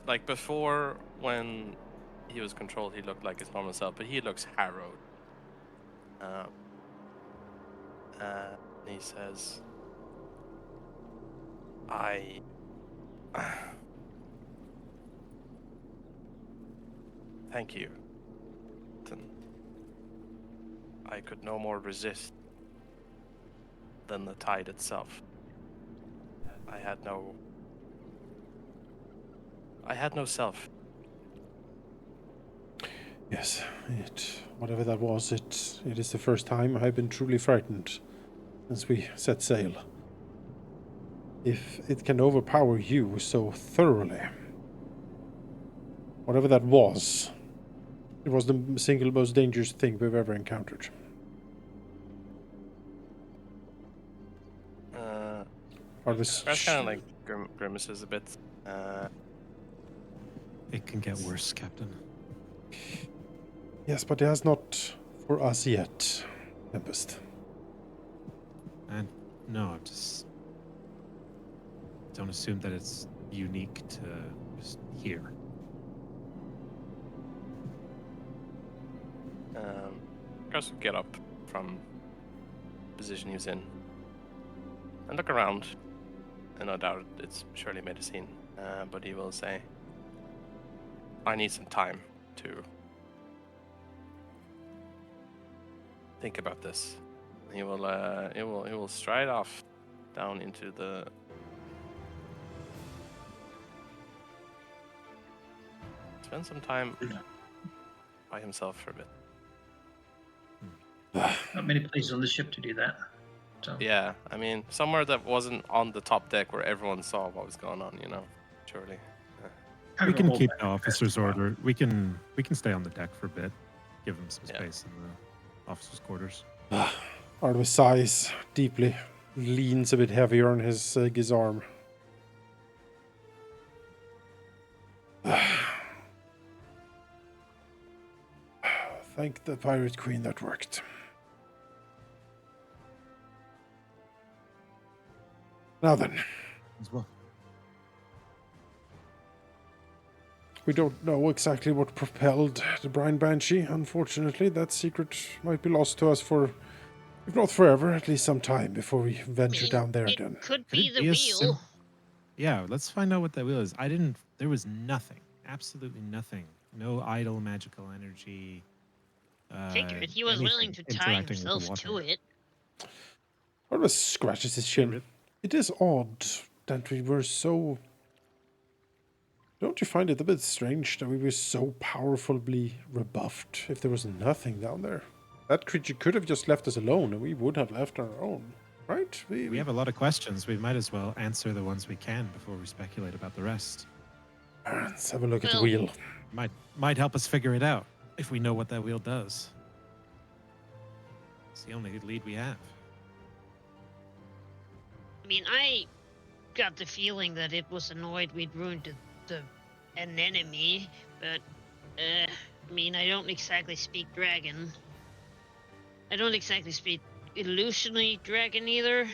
like before when he was controlled. He looked like his normal self, but he looks harrowed. And he says, I thank you. I could no more resist than the tide itself. I had no self. Yes, whatever that was, it is the first time I've been truly frightened since we set sail. If it can overpower you so thoroughly, whatever that was, it was the single most dangerous thing we've ever encountered. That's kind of like grimaces a bit. It can get worse, Captain. Yes, but it has not for us yet, Tempest. And no, I'm just don't assume that it's unique to just here. Gus will get up from the position he was in and look around. And no doubt it's surely made a scene, but he will say, "I need some time to think about this." He will stride off down into the spend some time by himself for a bit. Not many places on the ship to do that. So Yeah, I mean, somewhere that wasn't on the top deck where everyone saw what was going on, surely. We can keep back the officer's order. We can stay on the deck for a bit. Give him some space in the officer's quarters. Artemis sighs deeply, leans a bit heavier on his arm. Thank the Pirate Queen that worked. Now then, As well. we don't know exactly what propelled the Brine Banshee. Unfortunately, that secret might be lost to us for, if not forever, at least some time before we venture down there again. Could Could be it the be wheel. Yeah, let's find out what that wheel is. There was nothing. Absolutely nothing. No idle magical energy. Figured he was willing to tie interacting with the himself water. to it. Artemis scratches his chin. It is odd that we were so... Don't you find it a bit strange that we were so powerfully rebuffed if there was nothing down there? That creature could have just left us alone and we would have left on our own, right? We have a lot of questions. We might as well answer the ones we can before we speculate about the rest. Let's have a look at the Well- wheel. Might help us figure it out if we know what that wheel does. It's the only lead we have. I mean, I got the feeling that it was annoyed we'd ruined an enemy, but I mean, I don't exactly speak dragon. I don't exactly speak illusionary dragon either.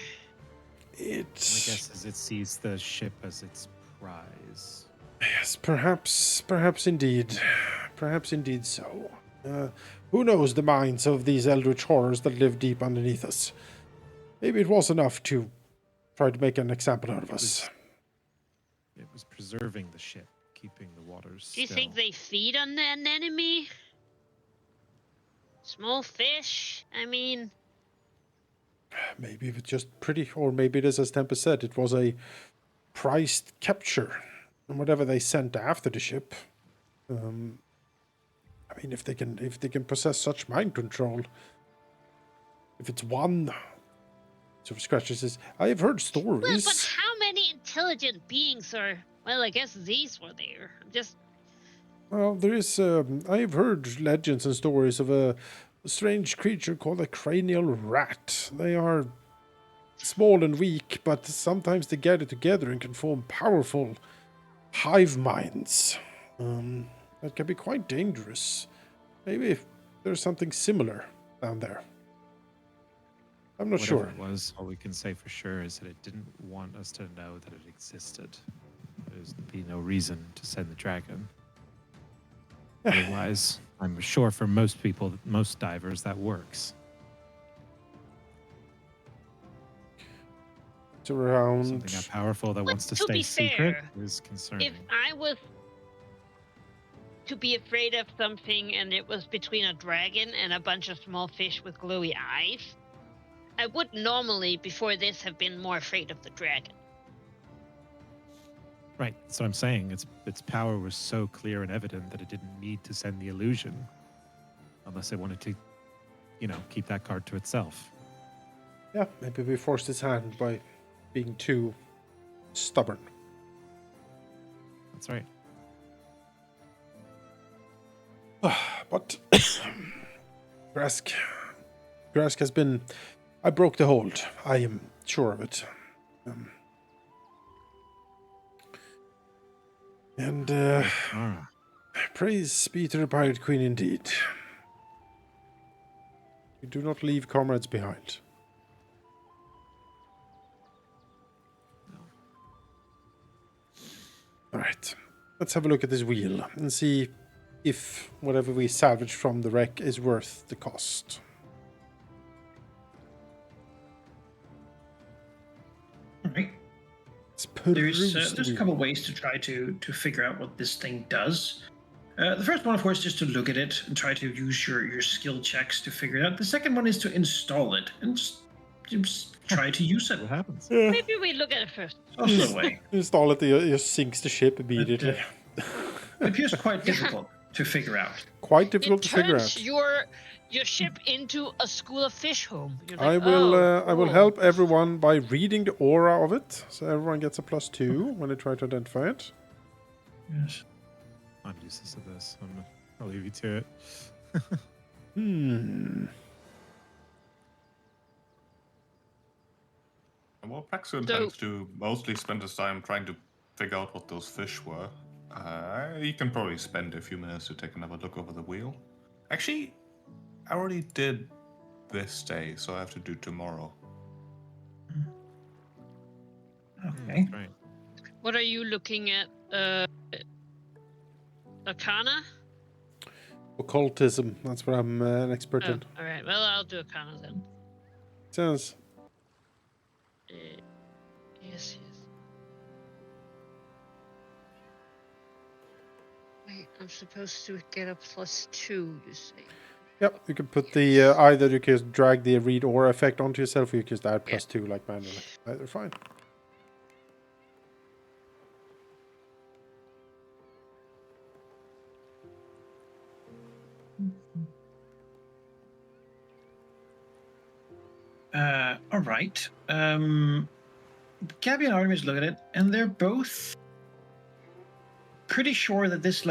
My guess is it sees the ship as its prize. Yes, perhaps indeed so. Who knows the minds of these eldritch horrors that live deep underneath us? Maybe it was enough to try to make an example out of us. It was preserving the ship, keeping the waters Do you still. think they feed on an enemy? Small fish? I mean, Maybe it was just pretty, or maybe it is, as Tempest said, it was a priced capture. And whatever they sent after the ship. I mean, if they can possess such mind control, if it's one, sort of scratches his. I have heard stories. well, but how many intelligent beings are? Well, I guess these were there. Well, there is. I have heard legends and stories of a strange creature called a cranial rat. They are small and weak, but sometimes they gather together and can form powerful hive minds. That can be quite dangerous. Maybe there's something similar down there. I'm not Whatever sure. it was, all we can say for sure is that it didn't want us to know that it existed. There's be no reason to send the dragon. Otherwise, I'm sure for most people, most divers, that works. It's around. Something that powerful that But wants to to stay be secret fair, is concerning. If I was to be afraid of something and it was between a dragon and a bunch of small fish with glowy eyes, I would normally, before this, have been more afraid of the dragon. Right. That's what I'm saying. Its power was so clear and evident that it didn't need to send the illusion, unless it wanted to, keep that card to itself. Yeah, maybe we forced his hand by being too stubborn. That's right. But Grask has been. I broke the hold. I am sure of it. And Mara. praise be to the Pirate Queen indeed. We do not leave comrades behind. Alright, let's have a look at this wheel and see if whatever we salvage from the wreck is worth the cost. All right. Let's There's a couple of ways to try to figure out what this thing does. The first one, of course, is to look at it and try to use your skill checks to figure it out. The second one is to install it and just try to use it. What happens? Yeah. Maybe we look at it first. Also a way. Install it, it just sinks the ship immediately. It appears quite difficult to figure out. Quite difficult It to figure turns out. your ship into a school of fish home. You're I like, will "Oh, I will cool." help everyone by reading the aura of it, so everyone gets a +2 when they try to identify it. Yes. I'm useless at this. I'll leave you to it. Well, Praxu intends to mostly spend his time trying to figure out what those fish were. He can probably spend a few minutes to take another look over the wheel. Actually, I already did this day, so I have to do tomorrow. Okay. That's right. What are you looking at? Arcana? Occultism, that's what I'm an expert Oh, in. all right. Well, I'll do Arcana then. Sounds. Yes. Wait, I'm supposed to get a +2, you say? Yep, you can put the either you can just drag the read aura effect onto yourself, or you can just add +2 like manually. Either fine. All right. Gabby and Artemis look at it, and they're both pretty sure that this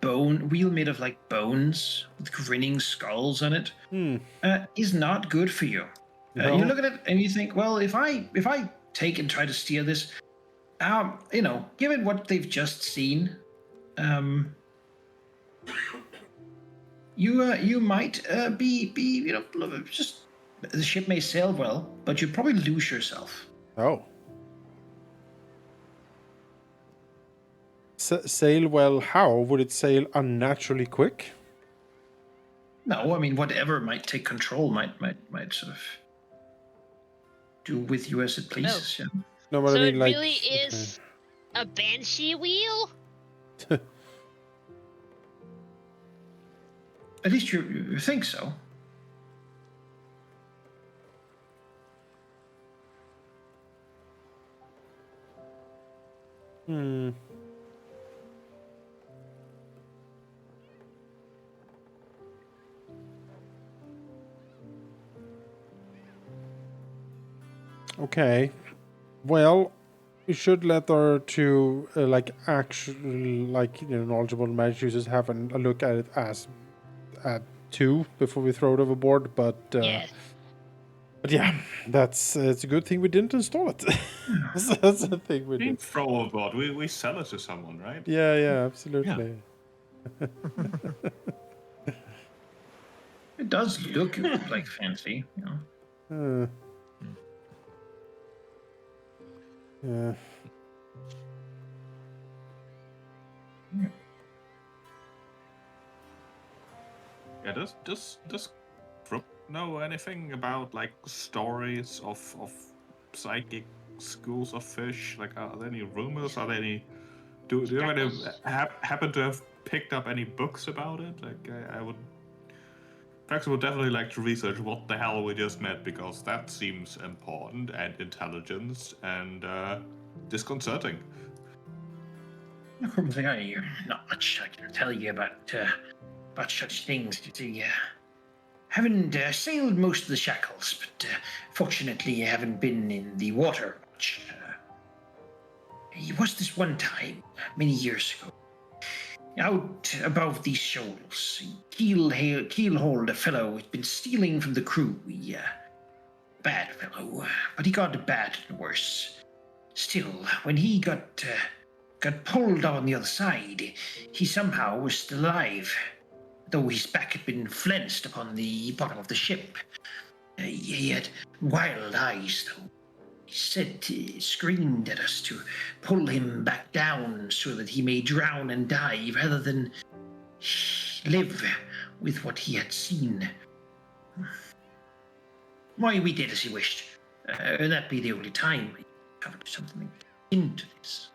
bone wheel made of bones with grinning skulls on it is not good for you. No. You look at it and you think, well, if I take and try to steer this, given what they've just seen, you might be just the ship may sail well, but you probably lose yourself. Oh. Sail well how? Would it sail unnaturally quick? No, I mean whatever might take control might sort of do with you as it pleases. Yeah. No, but So I mean it like. really is a banshee wheel? At least you think so. Okay. Well, we should let our two actual knowledgeable magic users have a look at it as at 2 before we throw it overboard. But Yes. but yeah, it's a good thing we didn't install it. That's the thing we We didn't did. throw overboard. We sell it to someone, right? Yeah, absolutely. It does look like fancy, you know. Yeah. Yeah, does Crook know anything about stories of psychic schools of fish? Are there any rumors? Are there any? Do you happen to have picked up any books about it? I would Prax would definitely like to research what the hell we just met, because that seems important and intelligent and disconcerting. From the guy, not much I can tell you about such things. You see, haven't sailed most of the Shackles, but fortunately, I haven't been in the water much. It was this one time, many years ago, out above these shoals, keelhauled a fellow who'd been stealing from the crew. Bad fellow, but he got bad and worse. Still, when he got pulled on the other side, he somehow was still alive, though his back had been flensed upon the bottom of the ship. He had wild eyes, though. He screamed at us to pull him back down so that he may drown and die rather than live with what he had seen. Why, we did as he wished. That be the only time we covered something into this.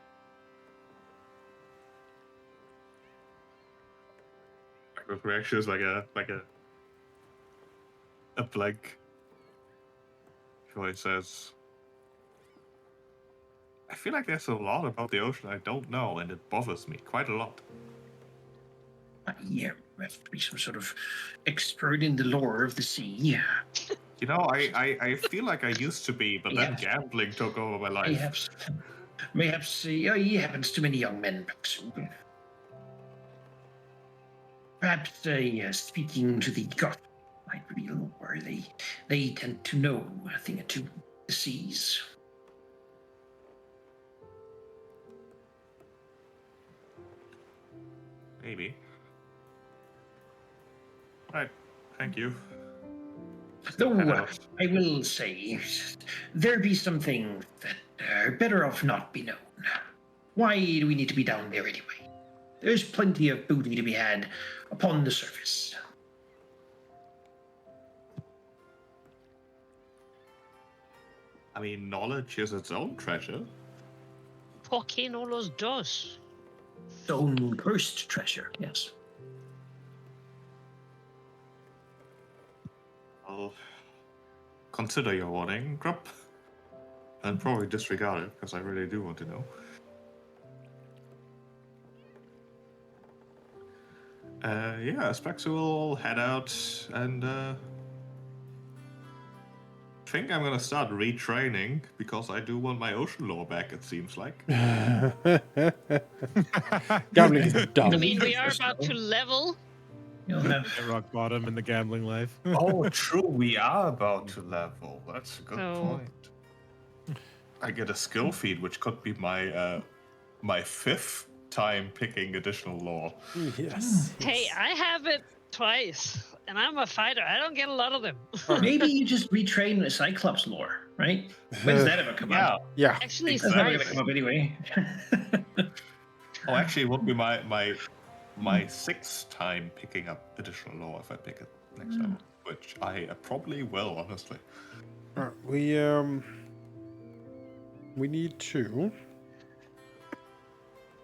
His reaction is like a blank. He says, I feel like there's a lot about the ocean I don't know, and it bothers me quite a lot. Yeah, I have to be some sort of expert in the lore of the sea. You know, I feel like I used to be, but then gambling took over my life. Perhaps it happens to many young men. Perhaps speaking to the god might reveal where they tend to know a thing or two the seas. Maybe. Right, thank you. Though I will say, there be some things that are better off not be known. Why do we need to be down there anyway? There's plenty of booty to be had upon the surface. I mean, knowledge is its own treasure. Volcanoes does. Its own cursed treasure, yes. I'll consider your warning, Grupp, and probably disregard it, because I really do want to know. Yeah, Specs will head out and think I'm gonna start retraining, because I do want my ocean lore back, it seems like. Gambling is dumb. I mean, we are about to level. You'll have At rock bottom in the gambling life. Oh, true, we are about to level. That's a good Oh. point. I get a skill feed, which could be my my 5th time picking additional lore. Yes. Hey, I have it twice, and I'm a fighter. I don't get a lot of them. maybe you just retrain the Cyclops lore, right? When's that ever come up? Yeah. Actually, That's never five. going to come up anyway. Oh, actually, it would be my 6th time picking up additional lore if I pick it next time, which I probably will, honestly. Alright, we need to.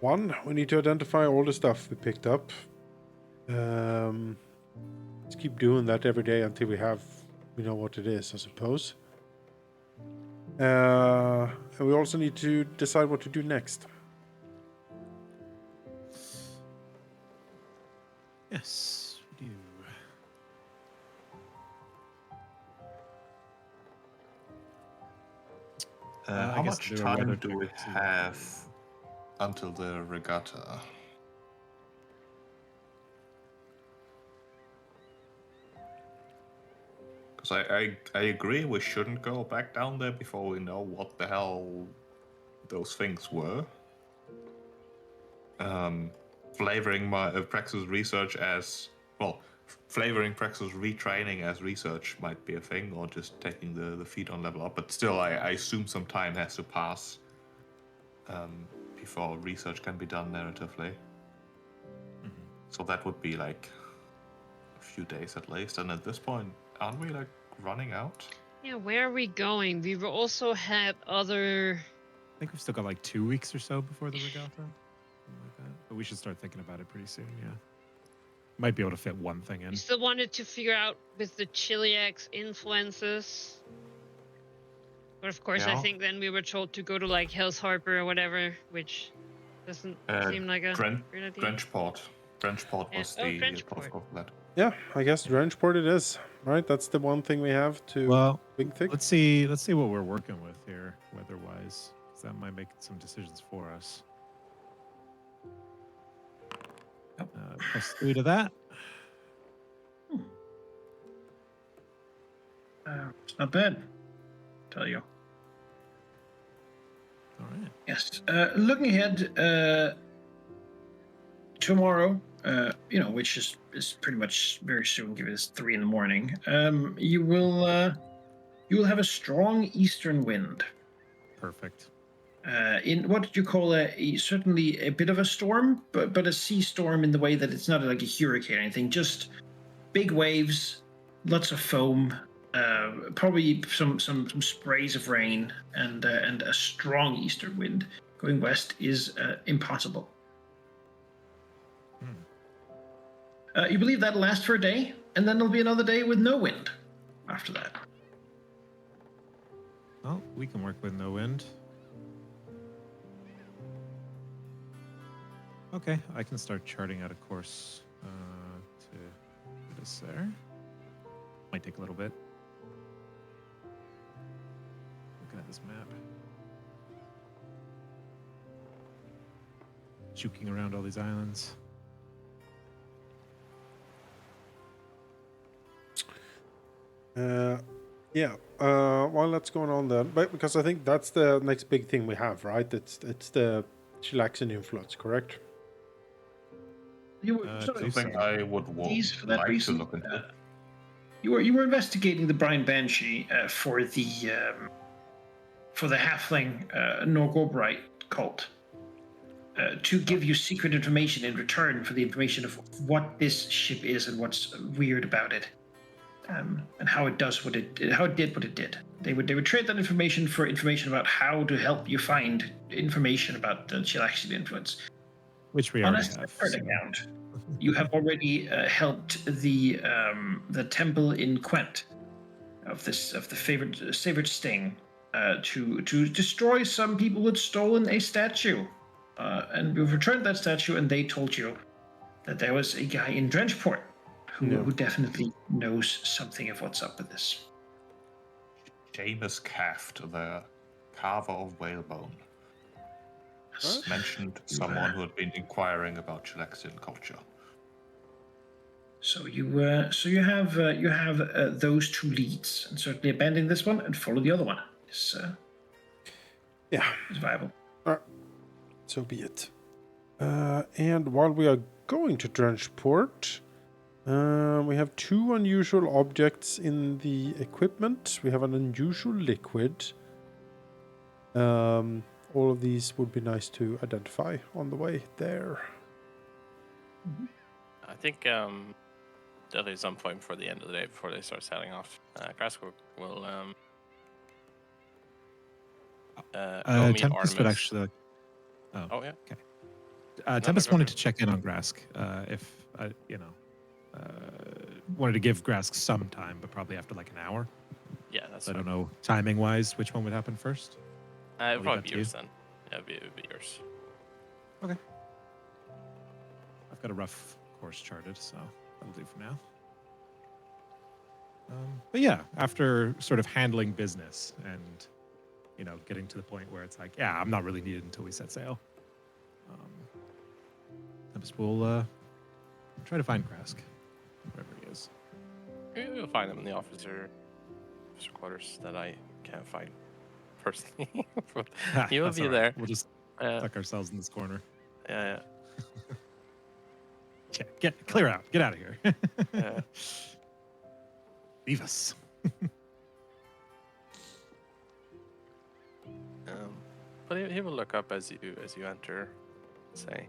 One, we need to identify all the stuff we picked up. Let's keep doing that every day until we know what it is, I suppose. And we also need to decide what to do next. Yes, we do. I How guess much do a time weather do check we to see. have until the regatta? Because I agree we shouldn't go back down there before we know what the hell those things were. Flavoring my Praxis research as well. Flavoring Praxis retraining as research might be a thing, or just taking the feed on level up. But still, I assume some time has to pass before research can be done narratively. So that would be like a few days at least. And at this point, aren't we like running out? Yeah, where are we going? We've also had other. I think we've still got like 2 weeks or so before the regatta. Something like that. But we should start thinking about it pretty soon, yeah. Might be able to fit one thing in. We still wanted to figure out with the Chiliax influences. But of course, I Yeah. think then we were told to go to like Hell's Harbor or whatever, which doesn't seem like a great idea. Drenchport. Drenchport Yeah. was Oh, the Drenchport. protocol for that. Yeah, I guess Drenchport it is. Right, that's the one thing we have to Well, Big Thick. let's see what we're working with here, weather-wise, because that might make some decisions for us. +3 to that. It's not bad. Tell you. All right. Yes. Looking ahead, tomorrow, which is pretty much very soon, given it's 3 a.m. You will have a strong eastern wind. Perfect. In what you call certainly a bit of a storm, but a sea storm in the way that it's not like a hurricane or anything. Just big waves, lots of foam, probably some sprays of rain, and a strong eastern wind going west is impossible. You believe that'll last for a day, and then there'll be another day with no wind after that. Well, we can work with no wind. Okay, I can start charting out a course to get us there. Might take a little bit. Looking at this map. Juking around all these islands. Yeah. Well, that's going on then, but because I think that's the next big thing we have, right? It's the Chilaxian influence, correct? Something I would for that like reason, to look into. You were investigating the Brian Banshee for the halfling Norgobrite cult to give you secret information in return for the information of what this ship is and what's weird about it, and how it did what it did. They would trade that information for information about how to help you find information about the Chilaxian influence. Which we On already a have. separate account, you have already helped the temple in Quent of the favored sting to destroy some people who had stolen a statue, and we've returned that statue, and they told you that there was a guy in Drenchport who definitely knows something of what's up with this. Seamus Caft, the carver of whalebone, mentioned someone who had been inquiring about Chilaxian culture. So you have those two leads, and certainly abandon this one and follow the other one. Is viable. All right. So be it. And while we are going to Drenchport, we have 2 unusual objects in the equipment. We have an unusual liquid. All of these would be nice to identify on the way there. I think definitely some point before the end of the day, before they start setting off, Grask will go meet Tempest would Artemis. actually. Oh yeah. Okay. Tempest wanted to check in on Grask. If wanted to give Grask some time, but probably after like an hour. Yeah, that's. I don't know timing wise which one would happen first. It'd probably be yours then. Yeah, it'd be yours. Okay. I've got a rough course charted, so that'll do for now. But yeah, after sort of handling business and getting to the point where it's like, yeah, I'm not really needed until we set sail. Tempest will try to find Grask, wherever he is. We'll find him in the officer quarters that I can't find personally. He will be there. We'll just tuck ourselves in this corner. Yeah. Yeah, clear out. Get out of here. Yeah. Leave us. But he will look up as you enter, and say,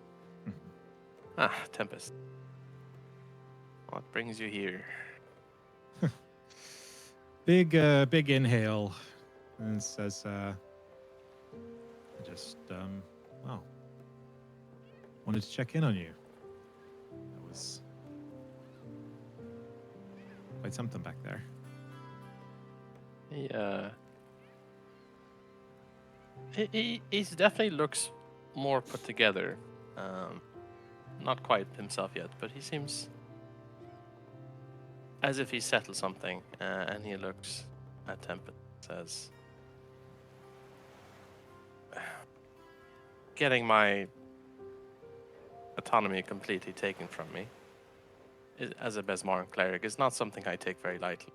Tempest. What brings you here? Big inhale, and says, I just wanted to check in on you. I was quite something back there. He definitely looks more put together. Not quite himself yet, but he seems as if he settled something. And he looks at Tempest and says, "Getting my autonomy completely taken from me as a Besmaran cleric is not something I take very lightly.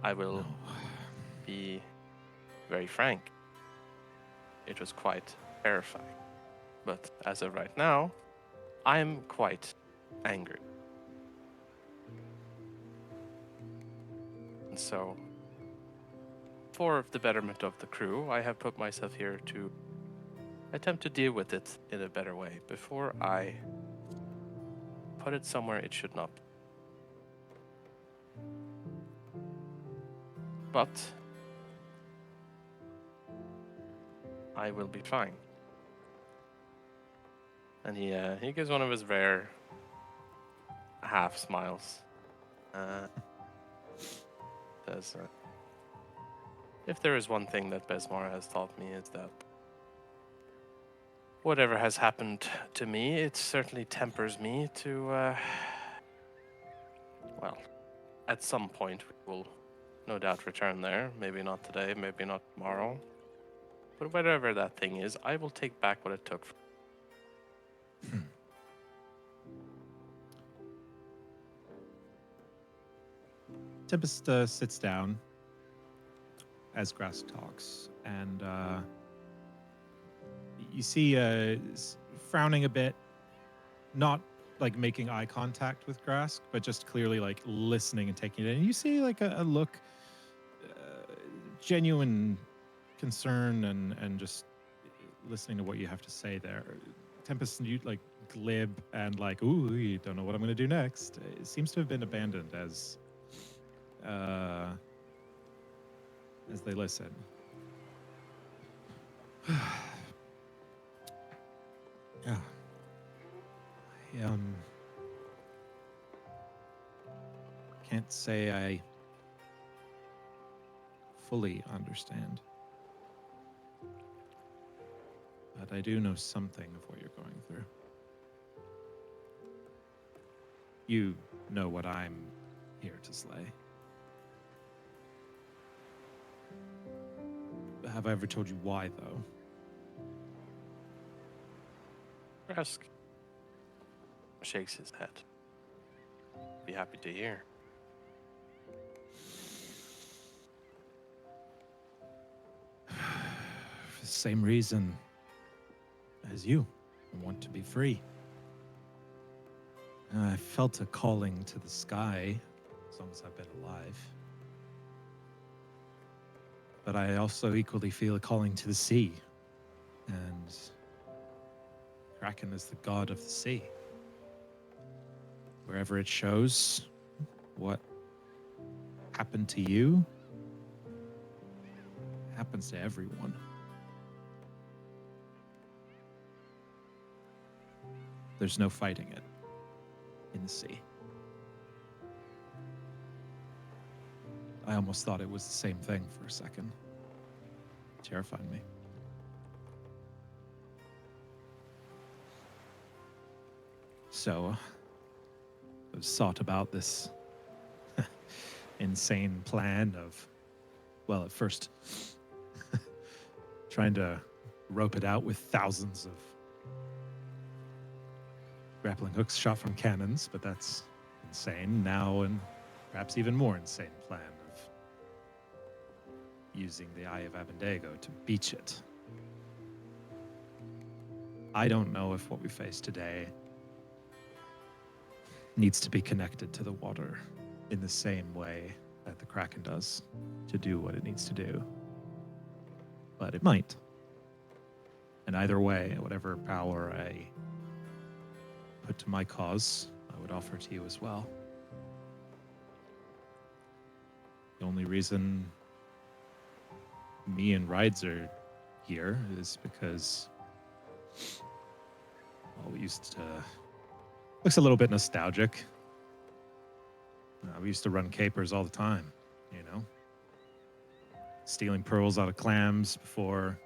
I will be very frank. It was quite terrifying. But as of right now, I'm quite angry. And so, for the betterment of the crew, I have put myself here to attempt to deal with it in a better way before I put it somewhere it should not be. But I will be fine." And he gives one of his rare half smiles. Says, "If there is one thing that Besmar has taught me, is that whatever has happened to me, it certainly tempers me to, well, at some point we will no doubt return there. Maybe not today, maybe not tomorrow. But whatever that thing is, I will take back what it took from me." Tempest sits down as Grask talks, and you see frowning a bit, not like making eye contact with Grask, but just clearly like listening and taking it in. And you see like a look, genuine concern and just listening to what you have to say there. Tempest, you like glib and like, ooh, you don't know what I'm going to do next. It seems to have been abandoned as they listen. Yeah. I can't say I fully understand, but I do know something of what you're going through. You know what I'm here to slay. Have I ever told you why, though? Rask shakes his head. Be happy to hear. For the same reason as you. I want to be free. I felt a calling to the sky as long as I've been alive. But I also equally feel a calling to the sea. And Kraken is the god of the sea. Wherever it shows what happened to you happens to everyone. There's no fighting it in the sea. I almost thought it was the same thing for a second. It terrified me. So, I've thought about this insane plan of, well, at first, trying to rope it out with thousands of grappling hooks shot from cannons, but that's insane. Now, and perhaps even more insane plan of using the Eye of Abendego to beach it. I don't know if what we face today needs to be connected to the water in the same way that the Kraken does to do what it needs to do. But it might. And either way, whatever power I put to my cause, I would offer to you as well. The only reason me and Rides are here is because, well, we used to Looks a little bit nostalgic. We used to run capers all the time, you know? Stealing pearls out of clams before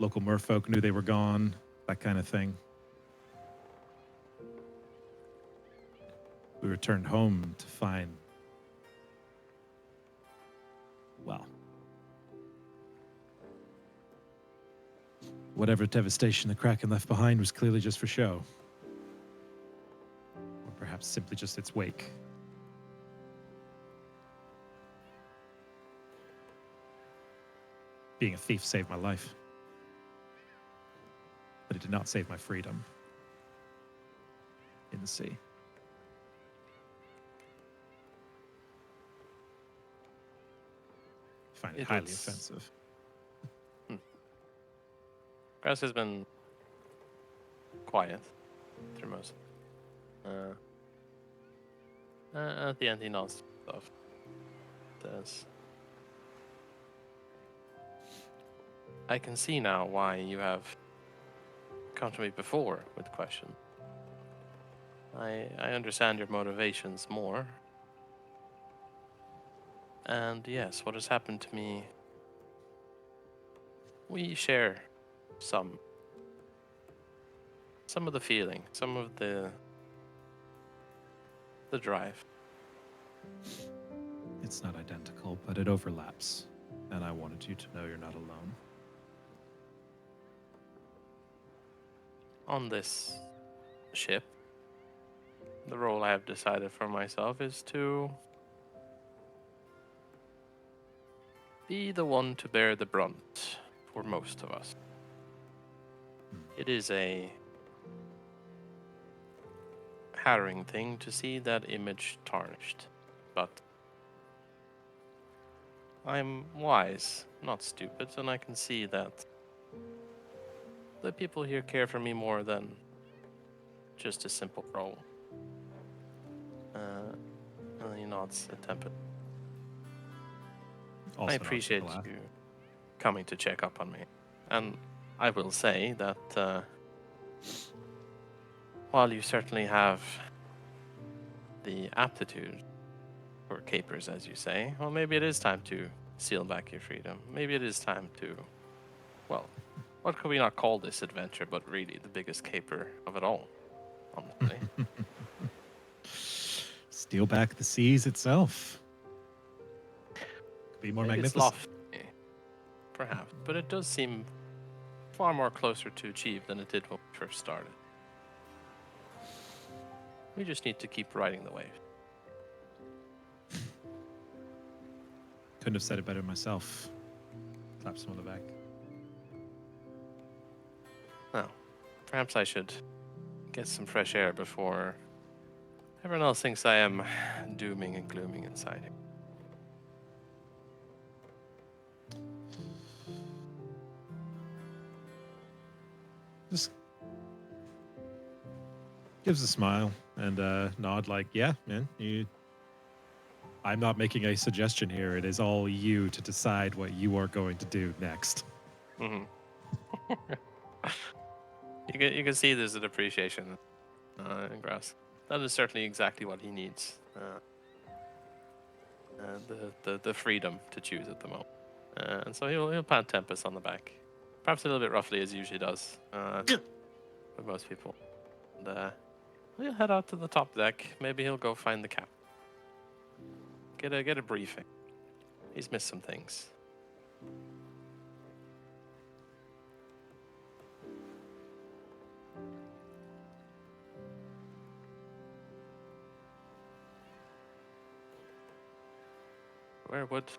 local merfolk knew they were gone, that kind of thing. We returned home to find, well, whatever devastation the Kraken left behind was clearly just for show. Or perhaps simply just its wake. Being a thief saved my life. But it did not save my freedom in the sea. I find it highly offensive. Grass has been quiet through most. At the end, he nods stuff. Does. I can see now why you have come to me before with questions. I understand your motivations more. And yes, what has happened to me, we share some of the feeling, some of the drive. It's not identical, but it overlaps. And I wanted you to know you're not alone. On this ship, the role I have decided for myself is to be the one to bear the brunt for most of us. It is a harrowing thing to see that image tarnished, but I'm wise, not stupid, and I can see that the people here care for me more than just a simple role. And he nods a temper. Also I not appreciate to laugh. you coming to check up on me. And I will say that while you certainly have the aptitude for capers, as you say, well, maybe it is time to seal back your freedom. Maybe it is time to, well, what could we not call this adventure but really the biggest caper of it all, honestly. Steal back the seas itself. Could be more Maybe it's magnificent. lofty, perhaps, but it does seem far more closer to achieve than it did when we first started. We just need to keep riding the wave. Couldn't have said it better myself. Claps him on the back. Now, perhaps I should get some fresh air before everyone else thinks I am dooming and glooming inside here. Just gives a smile and a nod like, yeah, man, I'm not making a suggestion here. It is all you to decide what you are going to do next. Mm-hmm. You can see there's an appreciation in Grass. That is certainly exactly what he needs. The freedom to choose at the moment. And so he'll pat Tempest on the back. Perhaps a little bit roughly as he usually does with most people. And he'll head out to the top deck. Maybe he'll go find the captain. Get a briefing. He's missed some things.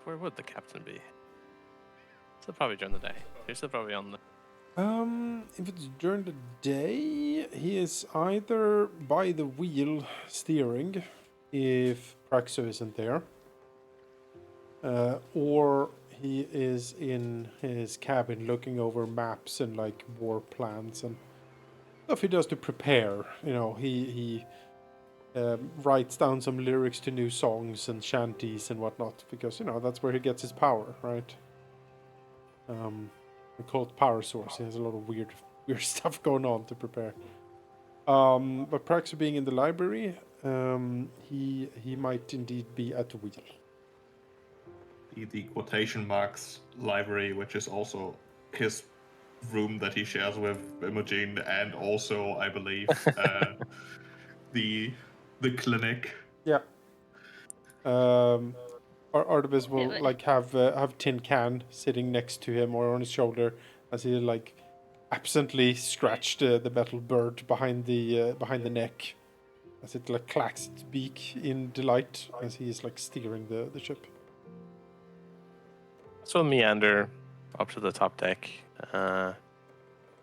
Where would the captain be? Still probably during the day. He's still probably on the. If it's during the day, he is either by the wheel steering, if Praxo isn't there, or he is in his cabin looking over maps and like war plans and stuff he does to prepare. You know, he writes down some lyrics to new songs and shanties and whatnot because you know that's where he gets his power, right? We call it power source. He has a lot of weird stuff going on to prepare. But Praxu being in the library, he might indeed be at the wheel. The quotation marks library, which is also his room that he shares with Imogen, and also, I believe, the clinic. Yeah. Artemis will but- like have Tin Can sitting next to him or on his shoulder as he like absently scratched the metal bird behind the neck as it like clacks its beak in delight as he is like steering the ship. So we'll meander up to the top deck,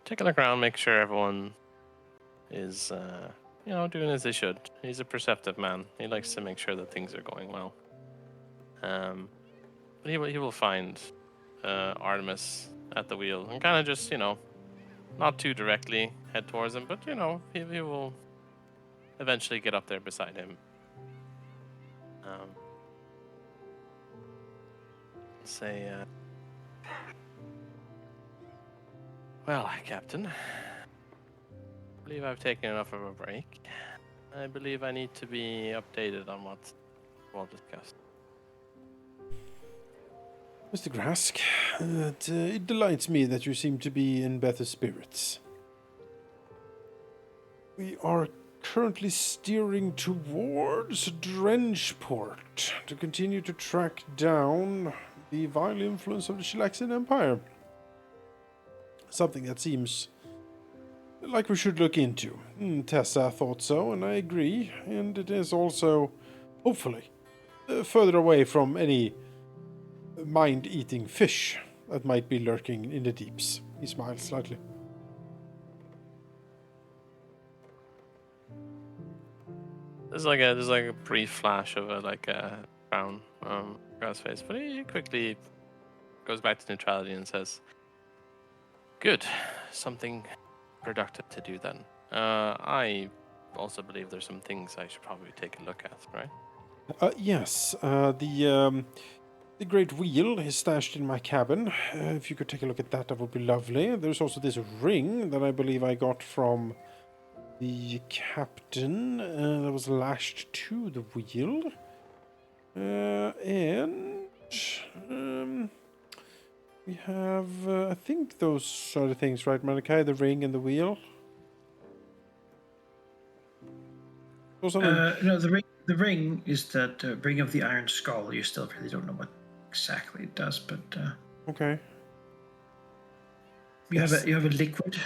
take a look around, make sure everyone is, doing as they should. He's a perceptive man. He likes to make sure that things are going well. But he will find Artemis at the wheel and kind of just, not too directly head towards him, but he will eventually get up there beside him. Say, well, Captain, I believe I've taken enough of a break. I believe I need to be updated on what we'll discuss. Mr. Grask, it delights me that you seem to be in better spirits. We are currently steering towards Drenchport to continue to track down the vile influence of the Shalaxian Empire. Something that seems like we should look into. Tessa thought so, and I agree. And it is also, hopefully, further away from any mind-eating fish that might be lurking in the deeps. He smiled slightly. There's like a brief flash of a frown across his face, but he quickly goes back to neutrality and says, "Good, something productive to do then. I also believe there's some things I should probably take a look at, right?" Yes, the great wheel is stashed in my cabin. If you could take a look at that, that would be lovely. There's also this ring that I believe I got from the captain that was lashed to the wheel. And we have, I think those are the things, right, Malachi? The ring and the wheel. Those are No, the ring is that ring of the Iron Skull. You still really don't know what exactly it does, but okay. you Yes. have a liquid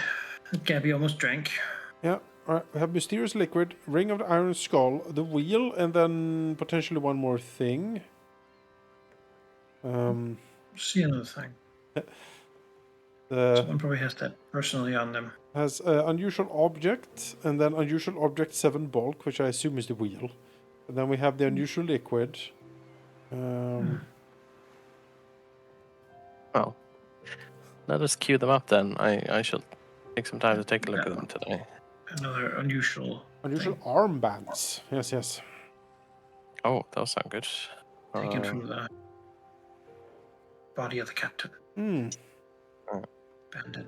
that Gabby almost drank. Yeah. All right. We have mysterious liquid, ring of the Iron Skull, the wheel, and then potentially one more thing. See another thing. The Someone probably has that personally on them. has unusual object, and then unusual object 7 bulk, which I assume is the wheel. And then we have the unusual liquid. Well, let us queue them up then. I shall take some time to take a look at them today. Another unusual Unusual thing armbands. Yes, yes. Oh, those sound good. taken from the body of the captain, banded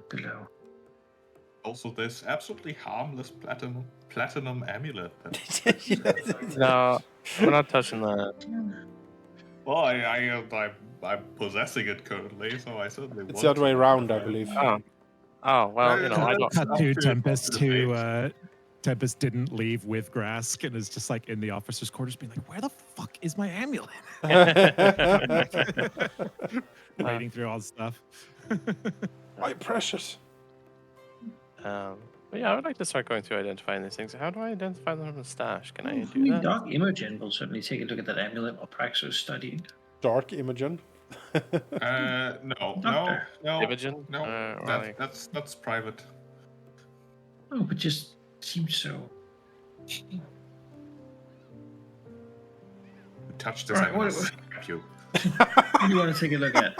below. Also, this absolutely harmless platinum amulet. No, we're not touching that. Well, I'm possessing it currently, so I certainly. It's the other way around, I believe. Oh well, I don't. Cut to Tempest, who Tempest didn't leave with Grask and is just like in the officer's quarters being like, where the fuck is my amulet? Wading through all the stuff. My precious. But yeah, I would like to start going through identifying these things. How do I identify them from the stash? Can I I do mean, that? Doc Imogen will certainly take a look at that amulet while Praxo is studying. Dark Imogen. No. Imogen? That's private. Oh, but just seems so. Touch this, Alright, I'm gonna what- slap you. What do you want to take a look at?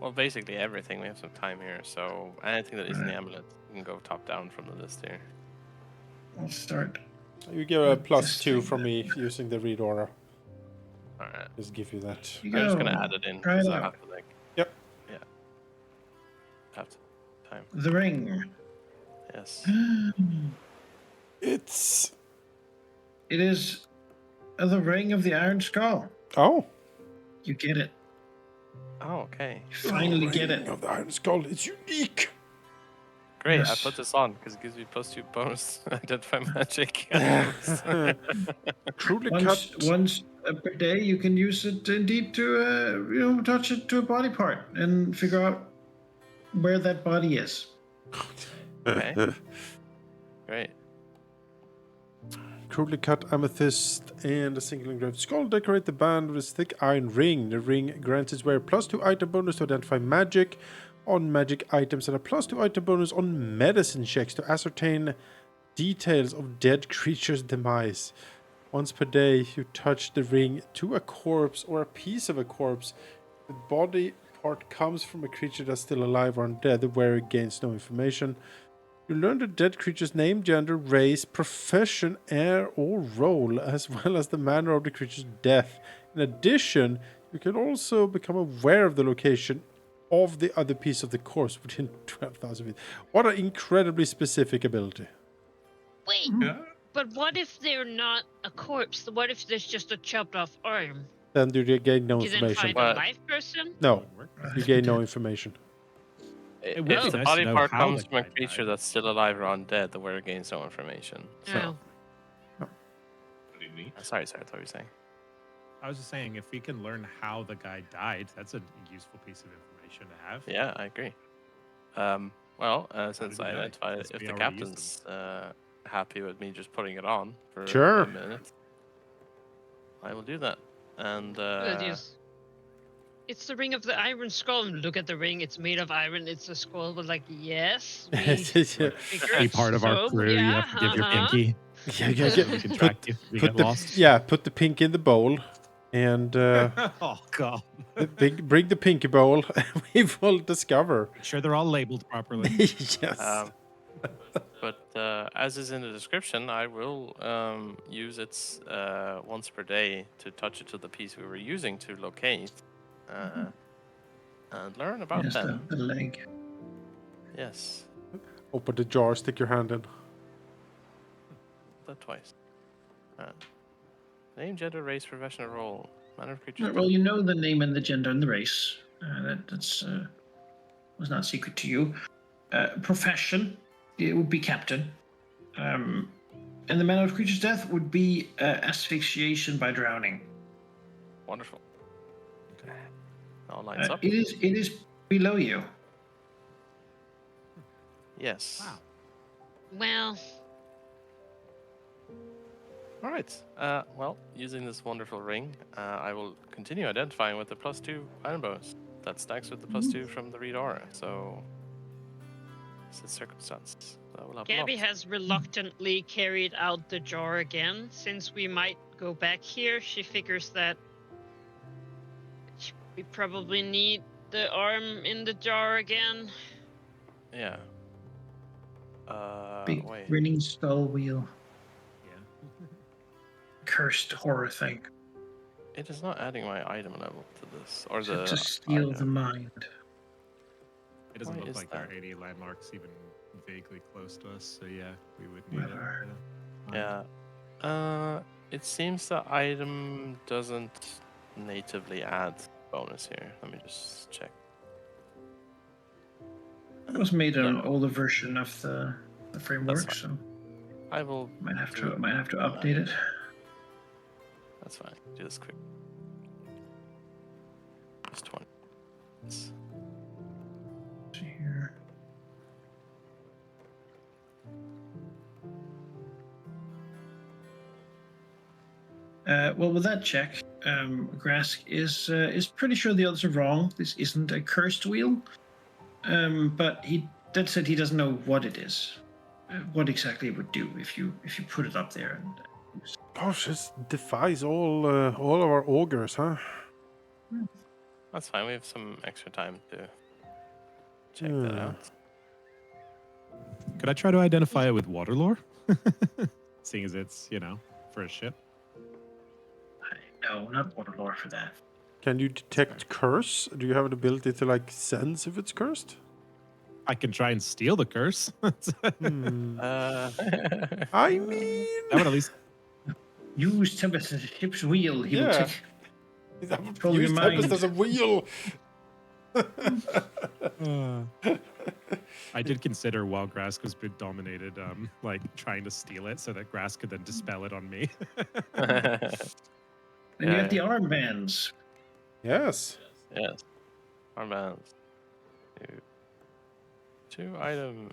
Well, basically everything. We have some time here, so anything that isn't the amulet, you can go top down from the list here. I'll start. You get a This +2 thing from me using the read aura. All right. Just give you that. You I'm just go. gonna add it in Try it because I out. have to Yep. have to time. The ring. Yes. It's... It is the ring of the Iron Skull. Oh. You get it. Oh, okay. You finally The get ring it. of the Iron Skull. It's unique. Great. I Yes. put this on because it gives me +2 bonus to identify magic. Truly Once cut. per day, you can use it indeed to touch it to a body part and figure out where that body is. Okay. Great. Crudely cut amethyst and a single engraved skull decorate the band with a thick iron ring. The ring grants its wearer +2 item bonus to identify magic on magic items and a +2 item bonus on medicine checks to ascertain details of dead creatures' demise. Once per day, you touch the ring to a corpse or a piece of a corpse. The body part comes from a creature that's still alive or undead. The wearer gains no information. You learn the dead creature's name, gender, race, profession, heir, or role, as well as the manner of the creature's death. In addition, you can also become aware of the location of the other piece of the corpse within 12,000 feet. What an incredibly specific ability. Wait, Yeah. but what if they're not a corpse? What if there's just a chopped off arm? Then you gain no You then information. find What? a live person? No, Right, you gain no dead. information. It would If be the nice to body know part how comes the from a guy creature died. that's still alive or undead, the wearer gains no information. So, Oh. Pretty neat. sorry, I thought you were saying. I was just saying, if we can learn how the guy died, that's a useful piece of information to have. Yeah, I agree. Since did he I die? identified it, Because if we the already used captain's happy with me just putting it on for Sure. a minute, I will do that. And Well, it's the ring of the Iron Skull. Look at the ring. It's made of iron. It's a skull. But like, yes, we figured Be part of our so, crew. You yeah, have to give your uh-huh. pinky. Yeah, So we can track you. if We get lost. put the pink in the bowl, and Oh god! bring the pinky bowl, and we will discover. Make sure they're all labeled properly. Yes. As is in the description, I will use it once per day to touch it to the piece we were using to locate and learn about Yes, them. the leg. Yes, Open the jar, stick your hand in. that twice. Name, gender, race, profession, or role. Manner of creature. Well, you know the name and the gender and the race. That's was not secret to you. Profession, it would be captain. And the manner of creature's death would be asphyxiation by drowning. Wonderful. All lines up. It is below you. Yes. Wow. Well, All right. Using this wonderful ring, I will continue identifying with the +2 iron bonus that stacks with the +2 from the read aura. So, it's a circumstance. So we'll have Gabby lots. has reluctantly carried out the jar again. Since we might go back here, she figures that we probably need the arm in the jar again. Yeah. Big Wait. grinning skull wheel. Yeah. Cursed horror thing. It is not adding my item level to this, or So the to steal the item. mind. It doesn't Why look is like there are that? any landmarks even vaguely close to us. So yeah, we would need it. Whatever. Yeah. It seems the item doesn't natively add bonus here. Let me just check. It was made on an No. older version of the framework, fine. so I will. might have do to update it. That's fine. Do this quick. Just 20. Let's see here. Well, with that check, Grask is pretty sure the others are wrong. This isn't a cursed wheel, but that said he doesn't know what it is, what exactly it would do if you put it up there. And Gosh, this defies all of our augurs, huh? That's fine. We have some extra time to check that Hmm. out. Could I try to identify it with water lore? Seeing as it's, for a ship. no, not water lore for that. Can you detect curse? Do you have an ability to sense if it's cursed? I can try and steal the curse. That Hmm. I mean, would at least. Use Tempest as a ship's wheel. He will Yeah. take I would control of use your Tempest mind. as a wheel. I did consider while Grask was been dominated, like trying to steal it so that Grask could then dispel it on me. And you got the armbands. Yes. Yes. Armbands. Two item.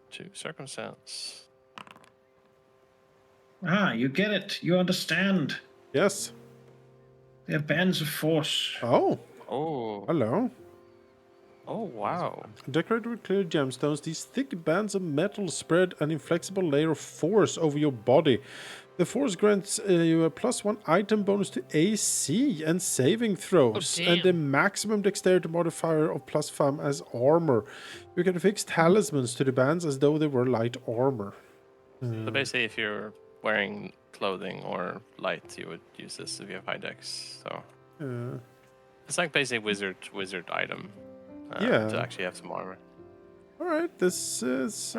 Two circumstance. Ah, you get it. You understand. Yes. They have bands of force. Oh, Oh. hello. Oh wow. Decorated with clear gemstones, these thick bands of metal spread an inflexible layer of force over your body. The force grants you a +1 item bonus to AC and saving throws, and a damn. maximum dexterity modifier of +5 as armor. You can fix talismans to the bands as though they were light armor. So basically, if you're wearing clothing or light, you would use this if you have high dex. So it's like basically wizard item. Yeah. To actually have some armor. All right, this is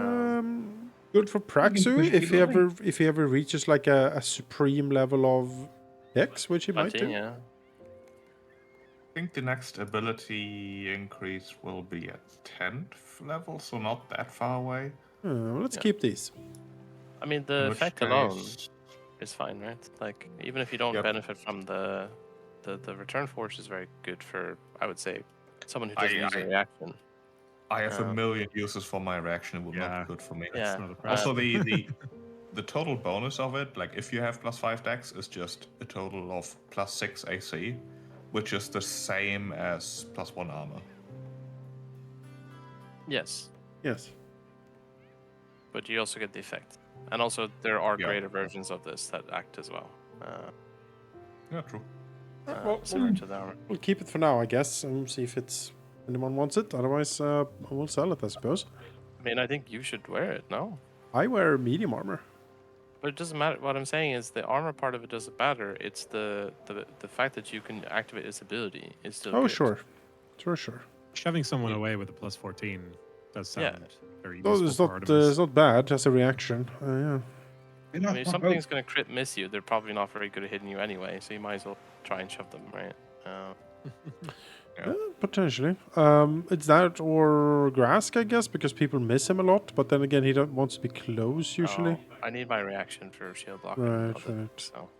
good for Praxu push people if he ever reaches like a supreme level of dex, which he might 20, do. yeah. I think the next ability increase will be at 10th level, so not that far away. Well, let's Yeah. keep these. I mean, the In which effect alone case- is fine, right? Like even if you don't Yep. benefit from the return force is very good for, I would say, someone who doesn't use a I- reaction. I have a Um, million uses for my reaction. It would not Yeah. be good for me. Yeah. not a problem. Also, the total bonus of it, like if you have +5 dex, is just a total of +6 AC, which is the same as +1 armor. Yes, Yes. but you also get the effect, and also there are Yeah. greater versions of this that act as well. Yeah, true. Well, Similar to the armor. We'll keep it for now, I guess, and see if anyone wants it. Otherwise, I will sell it, I suppose. I mean, I think you should wear it. No. I wear medium armor. But it doesn't matter. What I'm saying is the armor part of it doesn't matter. It's the fact that you can activate this ability is still Oh, good. sure. Sure. Shoving someone Yeah. away with a +14 does Yeah. sound very No, useful it's for not. Artemis. It's not bad as a reaction. Yeah. You're I not mean, if something's going to crit miss you, they're probably not very good at hitting you anyway, so you might as well try and shove them, right? Yeah, potentially. It's that or Grask, I guess, because people miss him a lot. But then again, he don't wants to be close usually. Oh, I need my reaction for shield blocking. Right, of it, right. So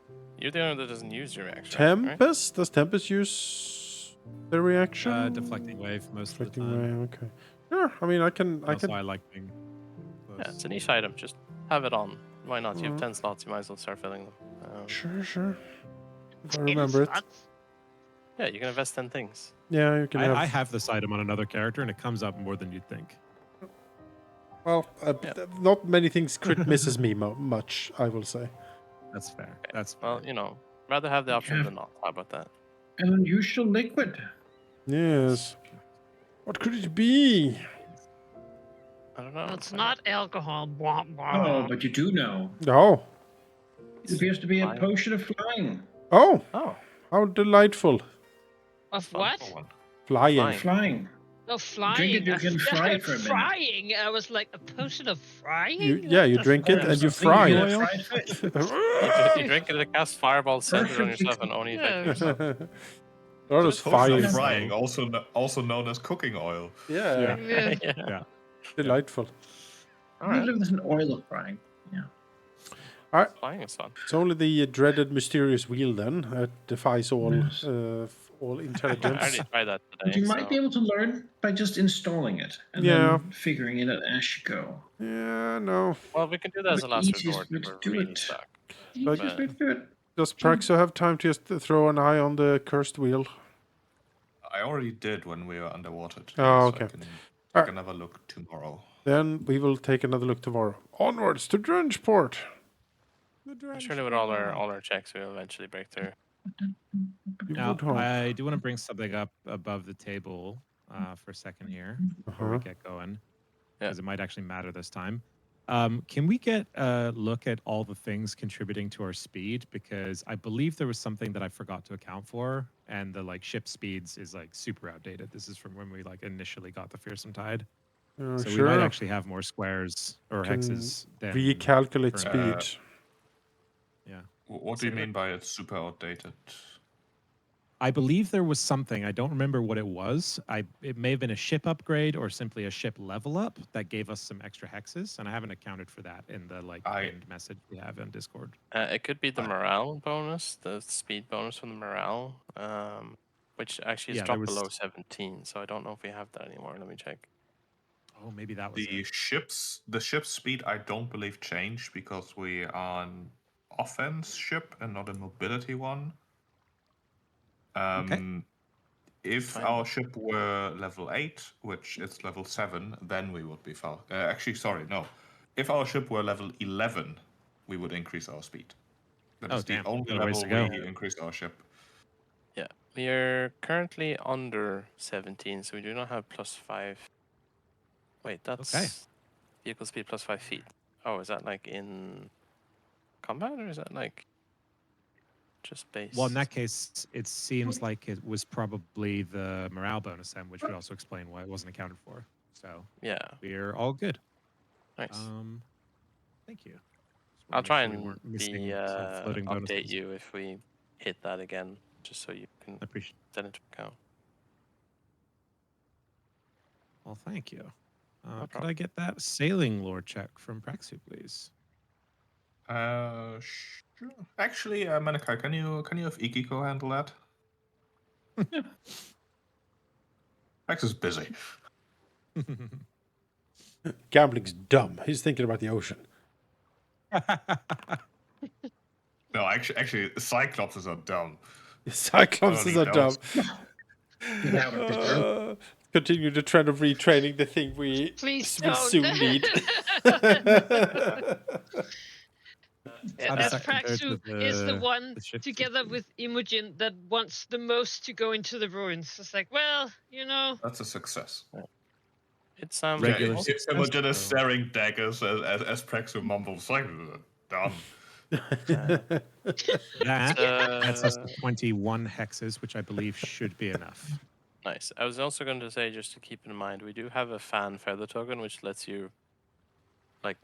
you're the one that doesn't use your reaction. Right? Tempest? Does Tempest use the reaction? Deflecting wave most of the Deflecting time. ray. Okay. Sure. I mean, I can. Also, I like being close. Yeah, it's a niche item. Just have it on. Why not? You have Mhm. 10 slots. You might as well start filling them. Sure. If I remember it. Yeah, you can invest 10 things. Yeah, you can I have this item on another character, and it comes up more than you'd think. Well, not many things crit misses me much, I will say. That's fair. Okay. That's fair. Well, you know, rather have the option Yeah. than not. How about that? an unusual liquid. Yes. What could it be? I don't know. It's not alcohol. Blah, blah. Oh, but you do know. Oh. It appears to be a Flying. potion of flying. Oh, Oh, how delightful. Of fun what? for one. Flying. Flying. Flying. Oh, flying. Drink it, you can fry for a minute. Frying. I was like, a potion of frying? You drink it and you Something fry you it. get fried fish. You drink it to cast fireball centered on Perfectly yourself and only affect Yeah. yourself. There was Potion fire. of frying, also known as cooking oil. Yeah, Yeah. Yeah. delightful. All You right. live with an oil of frying. Yeah. Flying is fun. It's only the dreaded mysterious wheel then that defies all Yes. all I intelligence. already tried that But today. you might so- be able to learn by just installing it and Yeah. then figuring it out as you go. Yeah, no. Well, we can do that as a The last easiest resort way if to we're do really it. stuck. Like- Easiest way to do it. Does Praxo have time to just throw an eye on the cursed wheel? I already did when we were underwater today, Oh, so okay. I can take Alright. another look tomorrow. Then we will take another look tomorrow. Onwards to Drengeport. Surely with all our checks, we'll eventually break through. You Now, would hope. I do want to bring something up above the table for a second here before we Uh-huh. get going, Yeah. because it might actually matter this time. Can we get a look at all the things contributing to our speed? Because I believe there was something that I forgot to account for, and the ship speeds is super outdated. This is from when we initially got the Fearsome Tide. So we sure. might actually have more squares or Can hexes than recalculate currently. speed. Yeah. What do you mean by it's super outdated? I believe there was something. I don't remember what it was. It may have been a ship upgrade or simply a ship level up that gave us some extra hexes, and I haven't accounted for that in the pinned message we have on Discord. It could be the morale bonus, the speed bonus from the morale, which actually is Yeah, there dropped below was. 17. So I don't know if we have that anymore. Let me check. Oh, maybe that was The it. ship's speed I don't believe changed because we are an offense ship and not a mobility one. Okay. If Fine. our ship were level 8, which is level 7, then we would be fast. Actually, sorry, no. If our ship were level 11, we would increase our speed. That Oh, is the damn. only Got a ways level to go. we increase our ship. Yeah, we are currently under 17, so we do not have +5. Wait, that's vehicle speed +5 feet. Oh, is that like in combat or is that like just base? Well, in that case, it seems like it was probably the morale bonus then, which would also explain why it wasn't accounted for. So yeah, we're all good. nice. Thank you. Just I'll wanted to make try sure we and weren't missing some floating update bonuses. you if we hit that again, just so you can I appreciate. take into account. Well, thank you. Could problem. I get that sailing lore check from Praxu, please? Sure. Actually, Manakai, can you have Ikiko handle that? Max is busy. Gambling's dumb. He's thinking about the ocean. No, actually, Cyclopses are dumb. Cyclopses are dumb. Get out of this room. Continue the trend of retraining, the thing we Please will don't. soon need. How does As that compare to Praxu is the one the ship together system? with Imogen that wants the most to go into the ruins. It's like, well, That's a success. It's Regular Yeah, success, Imogen is so- staring daggers as Praxu mumbles, like, dumb. That gets us to uh, 21 hexes, which I believe should be enough. nice. I was also going to say, just to keep in mind, we do have a fan feather token, which lets you like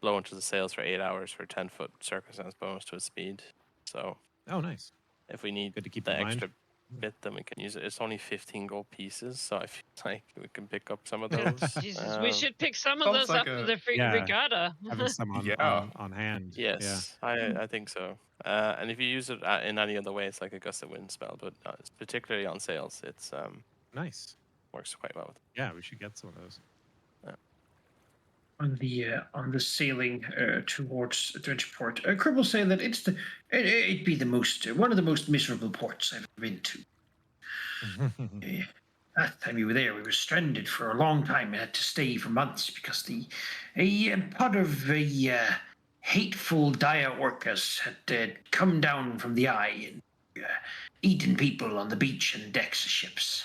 blow into the sails for 8 hours for 10-foot circumstance bonus to its speed. So Oh, nice. if we need Good to keep the in mind. extra bit, then we can use it. It's only 15 gold pieces, so I feel like we can pick up some of those. Jesus, we should pick some of sounds those like up for a- the Yeah. regatta. Having some on, Yeah. on hand. Yes, I think so. And if you use it in any other way, it's like a gust of wind spell, but particularly on sails, it's Yeah. Nice. works quite well. Yeah, we should get some of those. On the sailing towards Dredgeport, Crib will say that it'd be the most one of the most miserable ports I've ever been to. Last time you were there, we were stranded for a long time and had to stay for months because a pod of hateful Daya workers had come down from the eye and eaten people on the beach and decks of ships.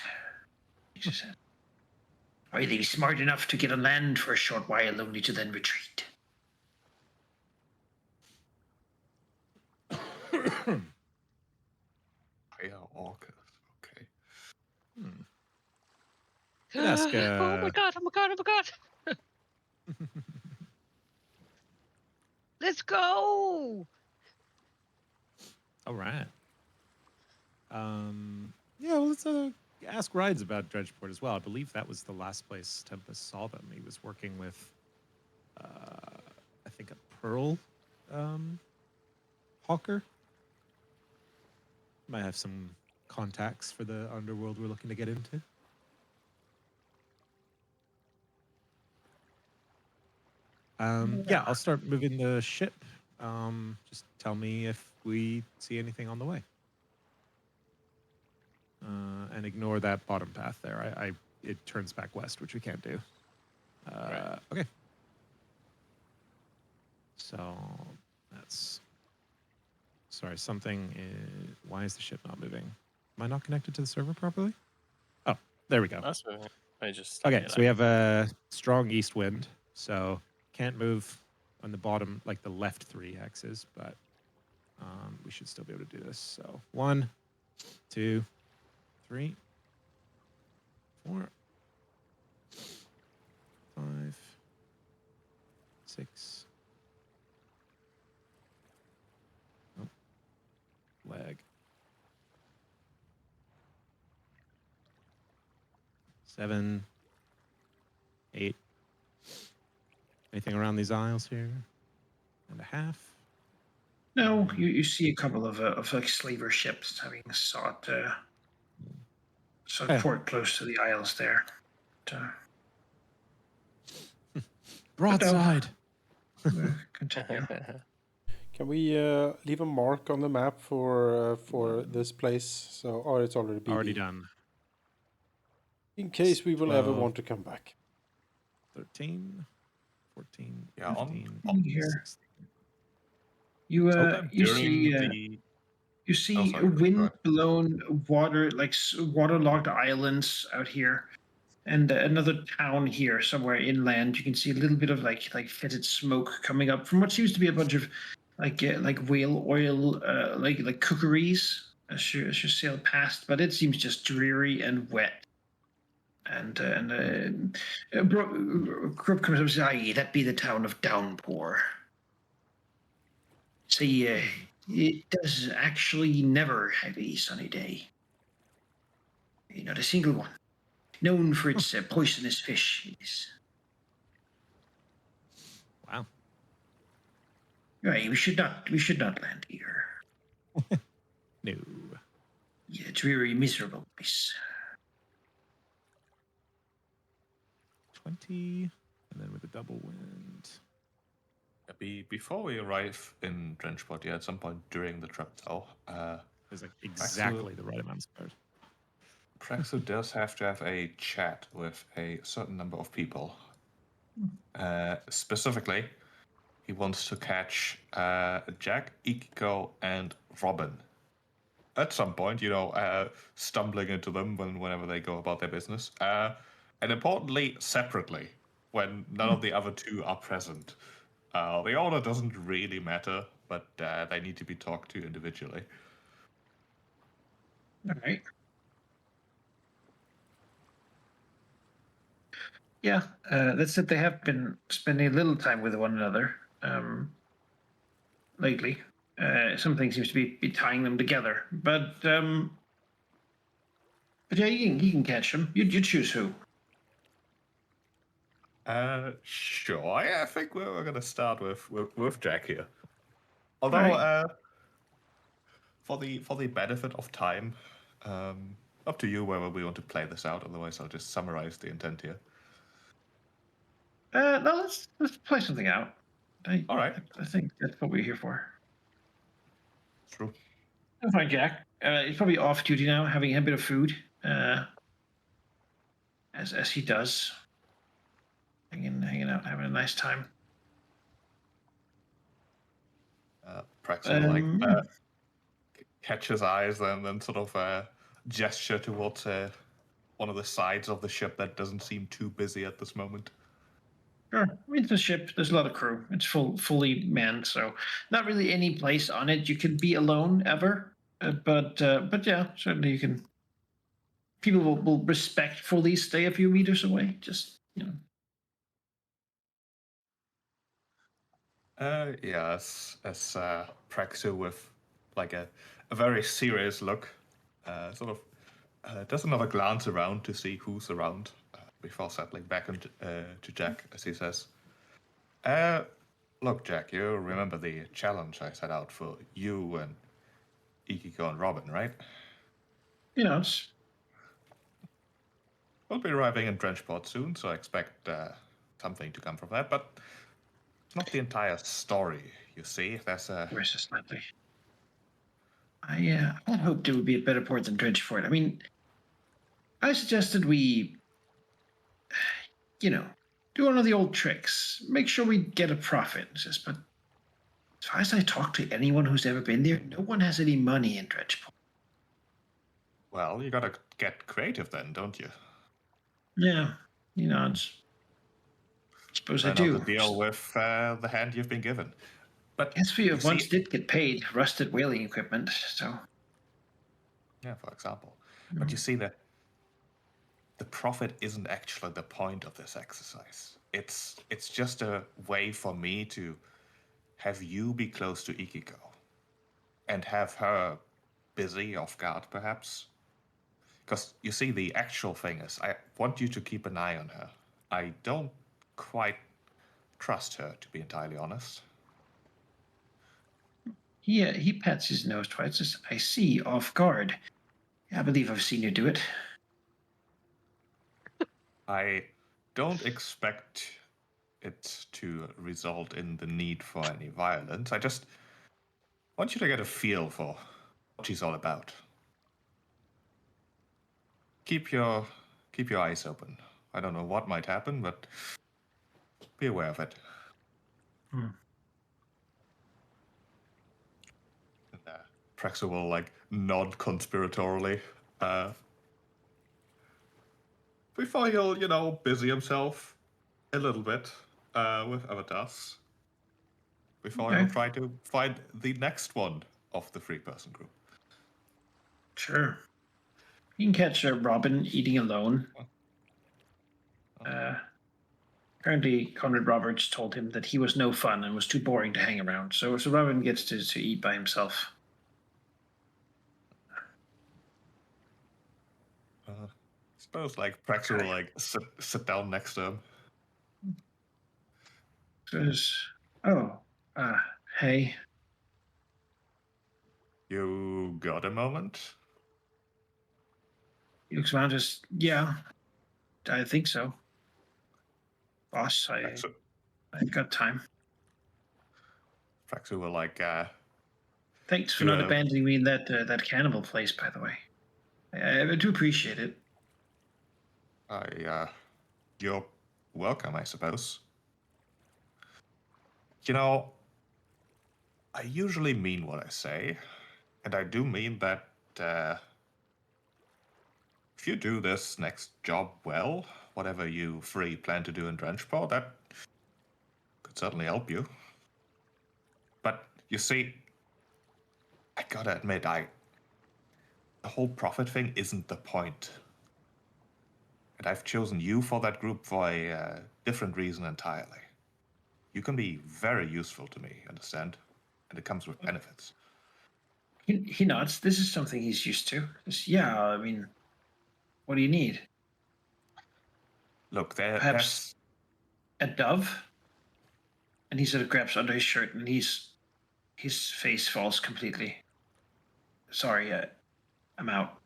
Are they smart enough to get on land for a short while, only to then retreat? Yeah, orcas. Okay. Could ask, Oh my god! Oh my god! Oh my god! Let's go! All right. Yeah, well, let's ask Rides about Dredgeport as well. I believe that was the last place Tempest saw them. He was working with, I think, a Pearl hawker. Might have some contacts for the underworld we're looking to get into. Yeah, I'll start moving the ship. Just tell me if we see anything on the way. And ignore that bottom path there. It turns back west, which we can't do. Right. Okay. So that's. Sorry, something is. Why is the ship not moving? Am I not connected to the server properly? Oh, there we go. That's moving. I just Okay, so we have a strong east wind, so can't move on the bottom, like the left 3 hexes, but we should still be able to do this. So 1, 2, 3, 4, 6. Oh, lag. 7, 8. Anything around these aisles here? And a half. No, you see a couple of like slaver ships having sought Yeah. port close to the aisles there. Broadside. We'll continue. Can we leave a mark on the map for this place? So, or it's already BD. Already done. In case we will ever 12. want to come back. 13, 14, Yeah, 15, Here. 16. sometime You during see the you see sorry, go wind ahead. blown water, like waterlogged islands out here, and another town here somewhere inland. You can see a little bit of like fetid smoke coming up from what seems to be a bunch of like whale oil like cookeries as you sail past, but it seems just dreary and wet. And Krupp comes up and says, "Aye, that be the town of Downpour." See, it does actually never have a sunny day. Not a single one. Known for its poisonous fishes. Wow. Right, we should not land here. No. Yeah, dreary, miserable place. 20. And then with a double wind. Before we arrive in Drenchport, yeah, at some point during the trip, though, There's like exactly the right amount of spares. Praxu does have to have a chat with a certain number of people. Specifically, he wants to catch Jack, Ikiko, and Robin. At some point, stumbling into them whenever they go about their business. And importantly, separately, when none of the other two are present. The order doesn't really matter, but they need to be talked to individually. All right. Yeah, that's it. They have been spending a little time with one another lately. Something seems to be tying them together, but yeah, you can catch them. You choose who. Sure. I think we're going to start with Jack here. Although, Right. for the benefit of time, up to you whether we want to play this out. Otherwise, I'll just summarize the intent here. No, let's play something out. All right. I think that's what we're here for. True. I'll find Jack. He's probably off duty now, having a bit of food, as he does, hanging out, having a nice time. Praxu catch his eyes and then sort of gesture towards one of the sides of the ship that doesn't seem too busy at this moment. Sure. I mean, it's a ship. There's a lot of crew. It's fully manned, so not really any place on it you can be alone ever. But yeah, certainly you can. People will respectfully stay a few meters away. Just Yeah, as Praxu with like a very serious look, sort of does another glance around to see who's around before settling back into, to Jack as he says, "Look, Jack, you remember the challenge I set out for you and Ikiko and Robin, right? it's We'll be arriving in Drenchport soon, so I expect something to come from that, but it's not the entire story, you see. There's a... Where's this slightly? I had hoped it would be a better port than Dredgeford. I mean, I suggested we, do one of the old tricks. Make sure we get a profit. But as far as I talk to anyone who's ever been there, no one has any money in Dredgeport. Well, you gotta get creative then, don't you? Yeah, it's. I suppose I Learn how do. to deal with the hand you've been given. But Guess we you once see, did get paid rusted whaling equipment, so. yeah, for example. But you see, the the profit isn't actually the point of this exercise. It's just a way for me to have you be close to Ikiko and have her busy off guard, perhaps. Because you see, the actual thing is, I want you to keep an eye on her. I don't quite trust her, to be entirely honest. He pats his nose twice. Says, I see, off guard. I believe I've seen you do it. I don't expect it to result in the need for any violence. I just want you to get a feel for what she's all about. Keep your eyes open. I don't know what might happen, but be aware of it. Hmm. And, Praxo will like nod conspiratorially. Before he'll, busy himself a little bit with other tasks. Before he'll Okay. try to find the next one of the three-person group. Sure. You can catch Robin eating alone. Apparently, Conrad Roberts told him that he was no fun and was too boring to hang around. So Robin gets to eat by himself. Suppose like Praxo will like sit down next to him. Says, "Oh, hey, You got a moment? he looks around. Just yeah, I think so, boss. I've got time. Praxo will like Thanks for do not a abandoning me in that cannibal place, by the way. I do appreciate it. you're welcome, I suppose. You know, I usually mean what I say, and I do mean that if you do this next job well, whatever you three plan to do in Drenchpaw, that could certainly help you. But you see, I gotta admit, the whole profit thing isn't the point. And I've chosen you for that group for a different reason entirely. You can be very useful to me, understand? And it comes with benefits. He nods. This is something he's used to. Just, yeah, I mean, what do you need? Look, Perhaps a dove? And he sort of grabs under his shirt, and his face falls completely. Sorry, I'm out.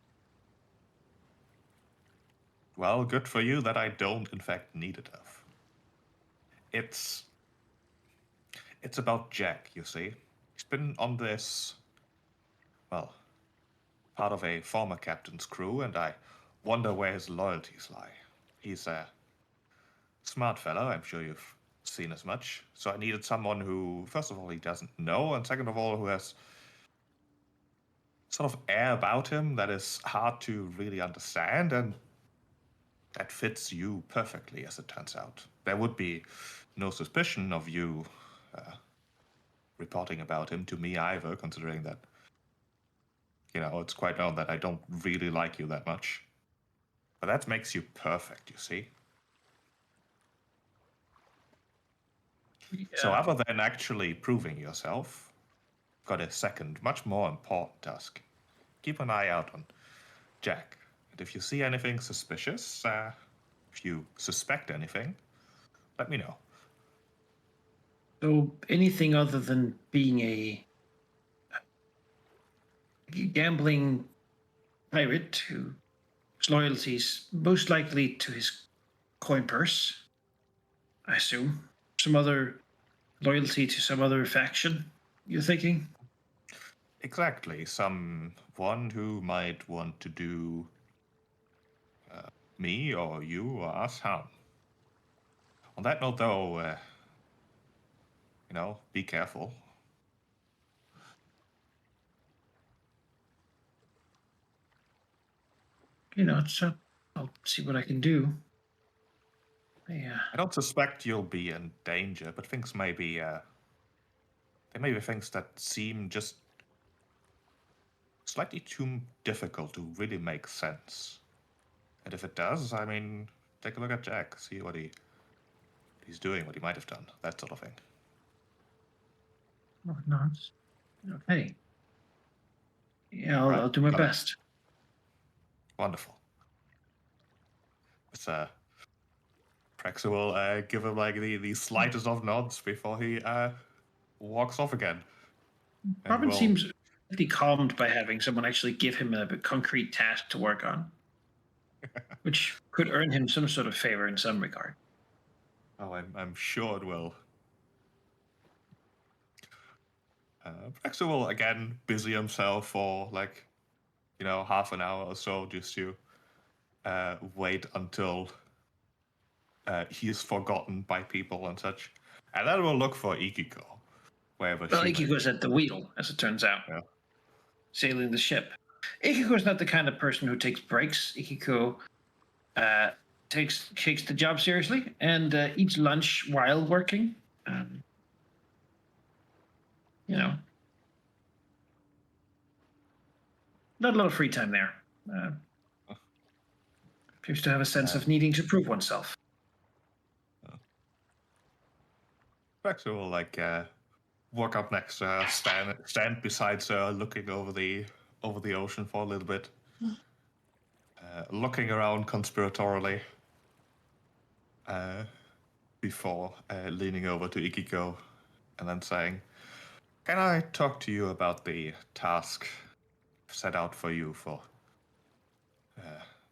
well, good for you that I don't, in fact, need a dove. It's about Jack, you see. He's been on this, well, part of a former captain's crew, and I wonder where his loyalties lie. He's a smart fellow, I'm sure you've seen as much. So I needed someone who, first of all, he doesn't know, and second of all, who has sort of air about him that is hard to really understand, and that fits you perfectly, as it turns out. There would be no suspicion of you reporting about him to me either, considering that, it's quite known that I don't really like you that much. But that makes you perfect, you see? So other than actually proving yourself, got a second, much more important task. Keep an eye out on Jack. And if you see anything suspicious, if you suspect anything, let me know. So anything other than being a gambling pirate whose loyalties most likely to his coin purse, I assume. Some other loyalty to some other faction, you're thinking? Exactly. Someone who might want to do me or you or us harm. On that note, though, be careful. I'll see what I can do. Yeah. I don't suspect you'll be in danger, but things may be, there may be things that seem just slightly too difficult to really make sense. And if it does, I mean, take a look at Jack, see what he's doing, what he might have done, that sort of thing. Oh, no. Okay. Yeah, Right, I'll do my got it. best. Wonderful. It's Prexer will give him like the slightest of nods before he walks off again. And Robin will seems really calmed by having someone actually give him a concrete task to work on, which could earn him some sort of favor in some regard. Oh, I'm sure it will. Prexer will again busy himself for like, half an hour or so just to wait until he is forgotten by people and such. And then we'll look for Ikiko, wherever Well, she might Ikiko's at the wheel, as it turns out, Yeah. sailing the ship. Ikiko's not the kind of person who takes breaks. Ikiko takes the job seriously and eats lunch while working. You know, not a lot of free time there. Appears to have a sense of needing to prove oneself. Prexer will like walk up next to her, stand beside her, looking over the ocean for a little bit, looking around conspiratorially, before leaning over to Ikiko, and then saying, "Can I talk to you about the task set out for you for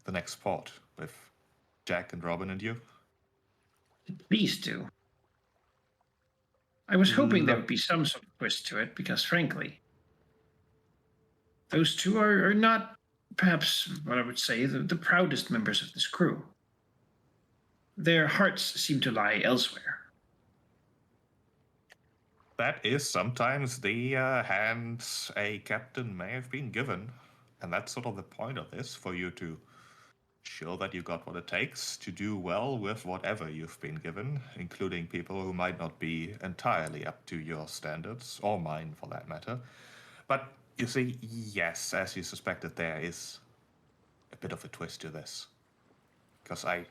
the next port with Jack and Robin and you?" Please do. I was hoping there Look, would be some sort of twist to it because, frankly, those two are not, perhaps what I would say, the proudest members of this crew. Their hearts seem to lie elsewhere. that is sometimes the hands a captain may have been given, and that's sort of the point of this, for you to show that you got what it takes to do well with whatever you've been given, including people who might not be entirely up to your standards, or mine for that matter. But you see, yes, as you suspected, there is a bit of a twist to this. Because I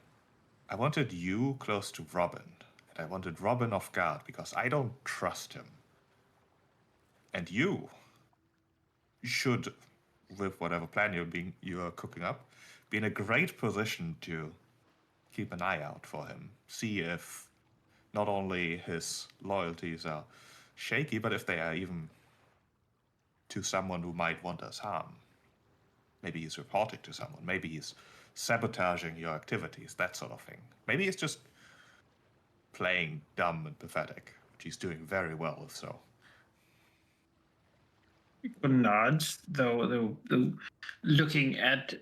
wanted you close to Robin, and I wanted Robin off guard because I don't trust him. And you should, with whatever plan you're cooking up, be in a great position to keep an eye out for him. See if not only his loyalties are shaky, but if they are even to someone who might want us harm. Maybe he's reporting to someone. Maybe he's sabotaging your activities, that sort of thing. Maybe he's just playing dumb and pathetic, which he's doing very well with, so. Nods, though looking at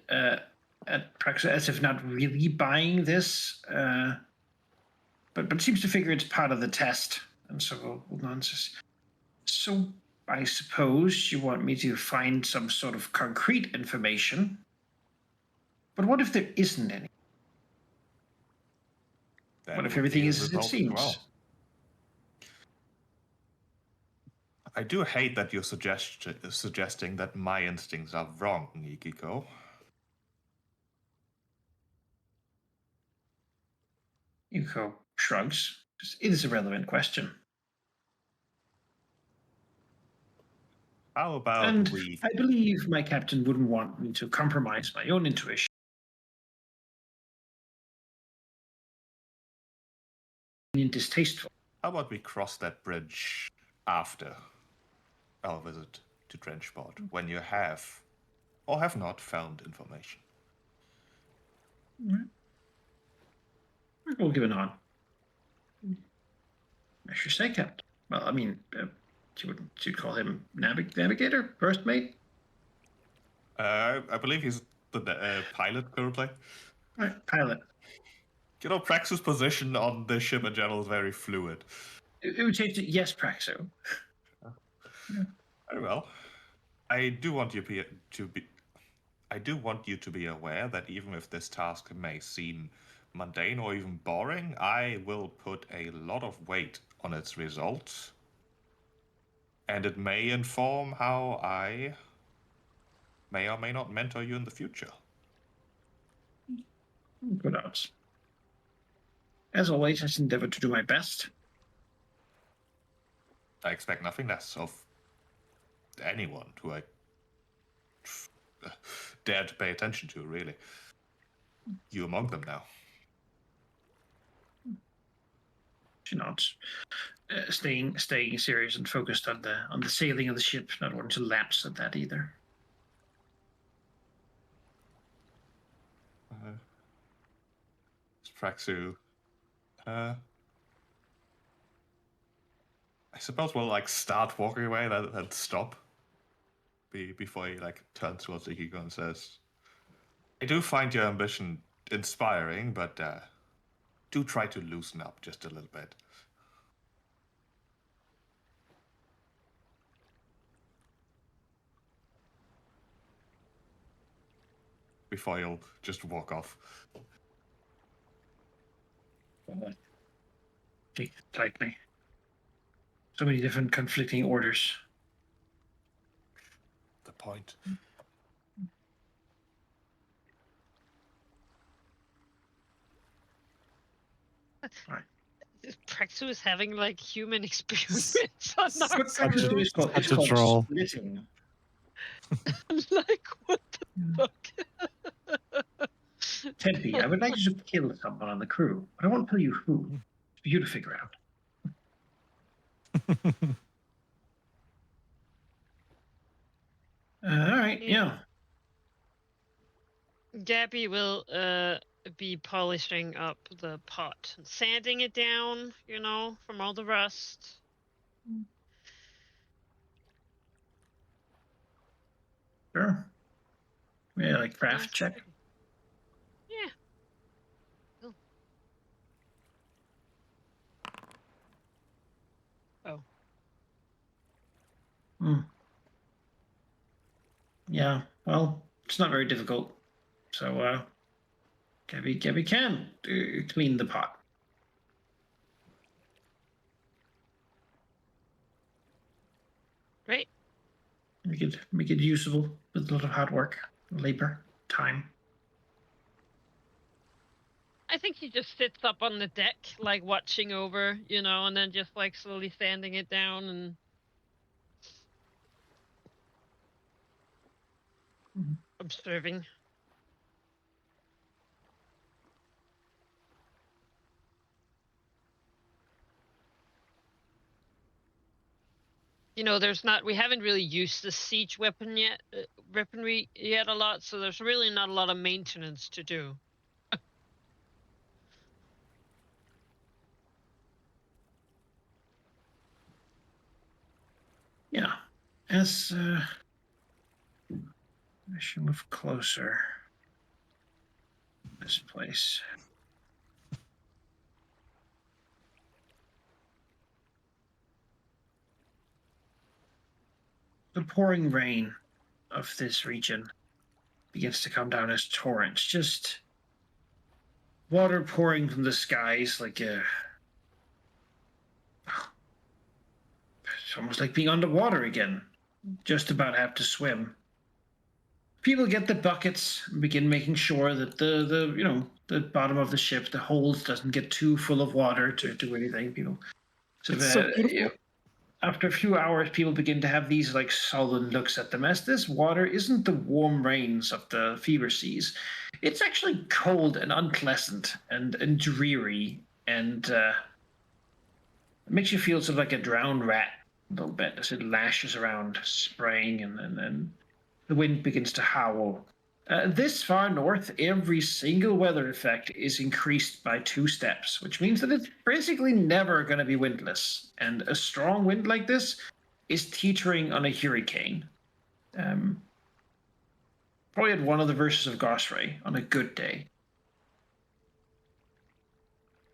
Praxis as if not really buying this, but seems to figure it's part of the test, and so will nonsense. So I suppose you want me to find some sort of concrete information, but what if there isn't any? That What if would everything be a is as it result as seems? well. I do hate that you're suggesting that my instincts are wrong, Ikiko. Yuko shrugs. It is a relevant question. How about And we... I believe my captain wouldn't want me to compromise my own intuition. Distasteful. How about we cross that bridge after our visit to Trenchport, when you have, or have not, found information? We'll give a nod. I should say, Captain. Well, I mean, she'd call him navigator, first mate. I believe he's the pilot currently. Right, pilot. Prax's position on the ship in general is very fluid. It would change to yes, Praxo. Very well. I do want you to be aware that even if this task may seem mundane or even boring, I will put a lot of weight on its results, and it may inform how I may or may not mentor you in the future. Good odds. As always, I endeavor to do my best. I expect nothing less of anyone who I dare to pay attention to, really. You among them now. She nods, staying serious and focused on the sailing of the ship, not wanting to lapse at that either. Praxu. I suppose we'll like start walking away and stop. Before he like turns towards the Hugo and says, I do find your ambition inspiring, but do try to loosen up just a little bit. Before you'll just walk off. Take it tightly. So many different conflicting orders. The point. Right. Praxu is having like human experience on What our Praxu crew. is called, it's Such a called troll. splitting. Like what the fuck? Tempe, I would like you to kill someone on the crew. I don't want to tell you who. It's for you to figure out. All right, yeah. Gabby will be polishing up the pot, sanding it down, you know, from all the rust. Sure. Yeah, like craft Nice. check. Yeah. Cool. Oh. Hmm. Yeah, well, it's not very difficult. So, Gabby can clean the pot. Great. Make it usable with a lot of hard work, labor, time. I think he just sits up on the deck, like watching over, you know, and then just like slowly sanding it down and observing. You know, we haven't really used the siege weaponry yet a lot, so there's really not a lot of maintenance to do. Yeah. As I should move closer. This place. The pouring rain of this region begins to come down as torrents, just water pouring from the skies like a. It's almost like being underwater again. Just about have to swim. People get the buckets and begin making sure that the bottom of the ship, the hold, doesn't get too full of water to do anything. People. So, after a few hours, people begin to have these like sullen looks at them, as this water isn't the warm rains of the fever seas. It's actually cold and unpleasant and dreary, and it makes you feel sort of like a drowned rat a little bit as it lashes around, spraying, and the wind begins to howl. This far north, every single weather effect is increased by 2 steps, which means that it's basically never going to be windless. And a strong wind like this is teetering on a hurricane. Probably at one of the verses of Gosray on a good day.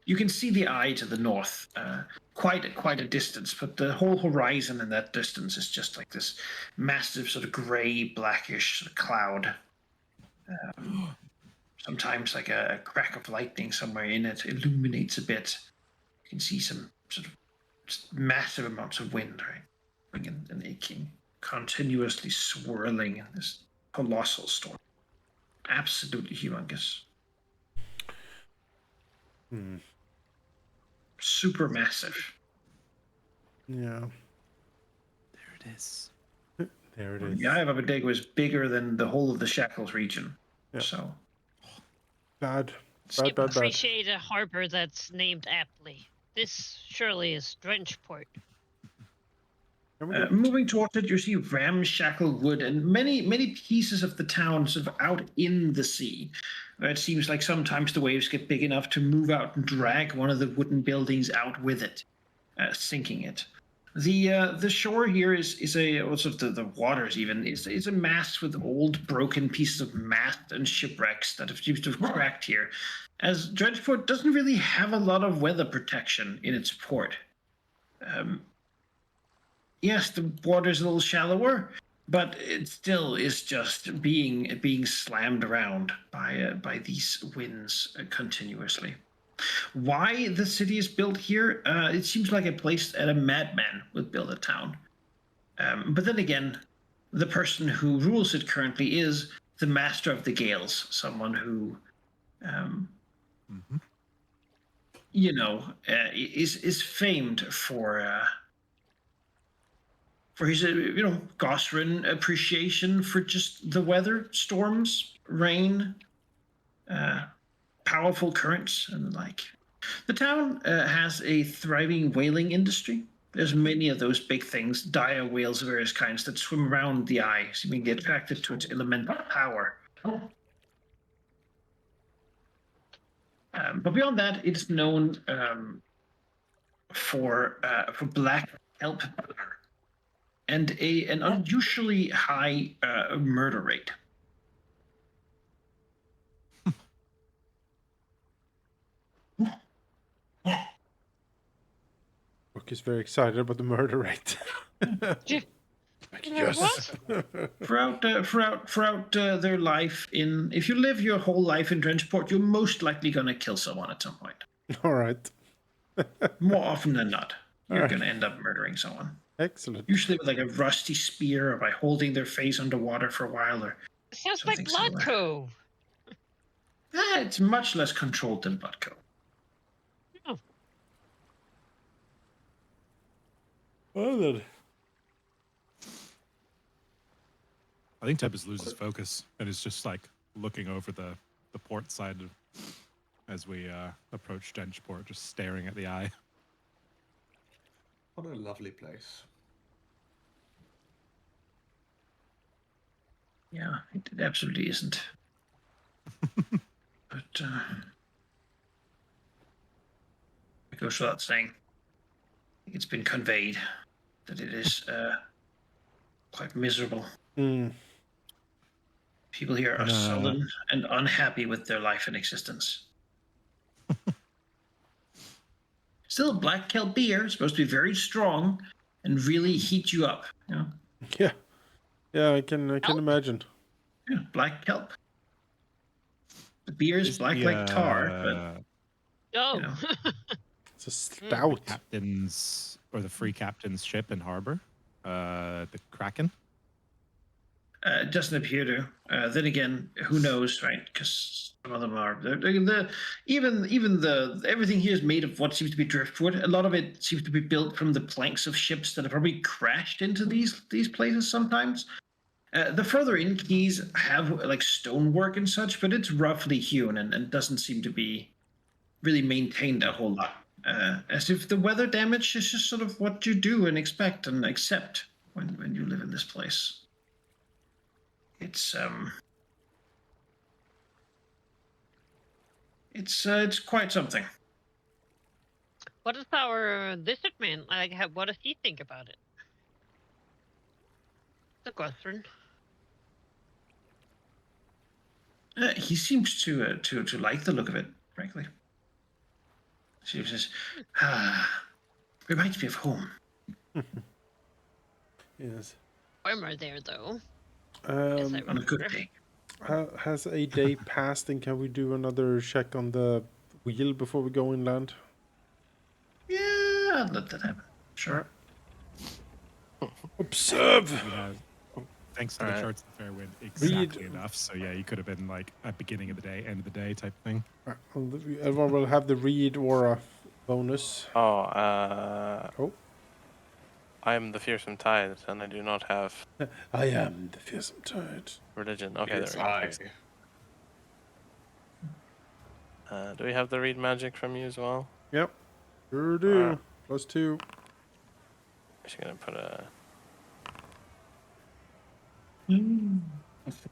You can see the eye to the north, quite a distance, but the whole horizon in that distance is just like this massive sort of gray, blackish sort of cloud. Sometimes like a crack of lightning somewhere in it illuminates a bit. You can see some sort of just massive amounts of wind, right? And aching, continuously swirling in this colossal storm. Absolutely humongous. Hmm. Super massive. Yeah. There it is. There it is. The Eye of Abednego is bigger than the whole of the Shackles region. Yeah. So Bad. Skip Bad. appreciate a harbor that's named aptly. This surely is Drenchport. Can we go? moving towards it, you see ramshackle wood and many pieces of the town sort of out in the sea. It seems like sometimes the waves get big enough to move out and drag one of the wooden buildings out with it, sinking it. The shore here is a also the waters even is a mass with old broken pieces of mast and shipwrecks that have seems to have cracked here, as Dredgeport doesn't really have a lot of weather protection in its port. Yes, the water's a little shallower, but it still is just being slammed around by these winds continuously. Why the city is built here? It seems like a place that a madman would build a town. But then again, the person who rules it currently is the master of the Gales, someone who, you know, is famed for his, Gosrin appreciation for just the weather, storms, rain, powerful currents, and the like. The town has a thriving whaling industry. There's many of those big things, dire whales of various kinds, that swim around the eye, seeming to get attracted to its elemental power. But beyond that, it's known for black kelp and an unusually high murder rate. Rook is very excited about the murder rate. Yes. Throughout their life if you live your whole life in Drenchport, you're most likely going to kill someone at some point. All right. More often than not, you're Alright. going to end up murdering someone. Excellent. Usually with like a rusty spear, or by holding their face underwater for a while, or Sounds like something Blood similar. Cove. It's much less controlled than Butco. Oh, Well then. I think Tempest loses focus and is just like looking over the port side as we approach Denchport, just staring at the eye. What a lovely place. Yeah, it absolutely isn't. But it goes without saying. I think it's been conveyed that it is quite miserable. Mm. People here are sullen and unhappy with their life and existence. Still, black kelp beer is supposed to be very strong and really heat you up. You know? Yeah. Yeah, I can imagine. Yeah, black kelp. The beer is black like tar, but oh. you know. It's a stout. Captain's or the free captain's ship in harbor, the Kraken. Doesn't appear to. Then again, who knows, right? Because some of them are. Even everything here is made of what seems to be driftwood. A lot of it seems to be built from the planks of ships that have probably crashed into these places sometimes. The further in keys have like stonework and such, but it's roughly hewn and doesn't seem to be really maintained a whole lot. As if the weather damage is just sort of what you do and expect and accept when you live in this place. It's quite something. What does our lizard man like? What does he think about it? The Guthrin. He seems to like the look of it, frankly. She says, reminds me of home. Yes. Warmer there though. Yes, I On a good remember. day. Has a day passed, and can we do another check on the wheel before we go inland? Yeah, I'd let that happen. Sure. Observe. thanks to the Alright. charts of fair wind exactly enough. So yeah, you could have been like at beginning of the day, end of the day type thing. Everyone will have the read aura bonus. Oh, Oh, I am the fearsome tide, and I do not have I am the fearsome tide. religion. Okay, Yes, there we go. I. Excellent. Do we have the read magic from you as well? Yep, sure do. Alright. +2. I'm just gonna put a.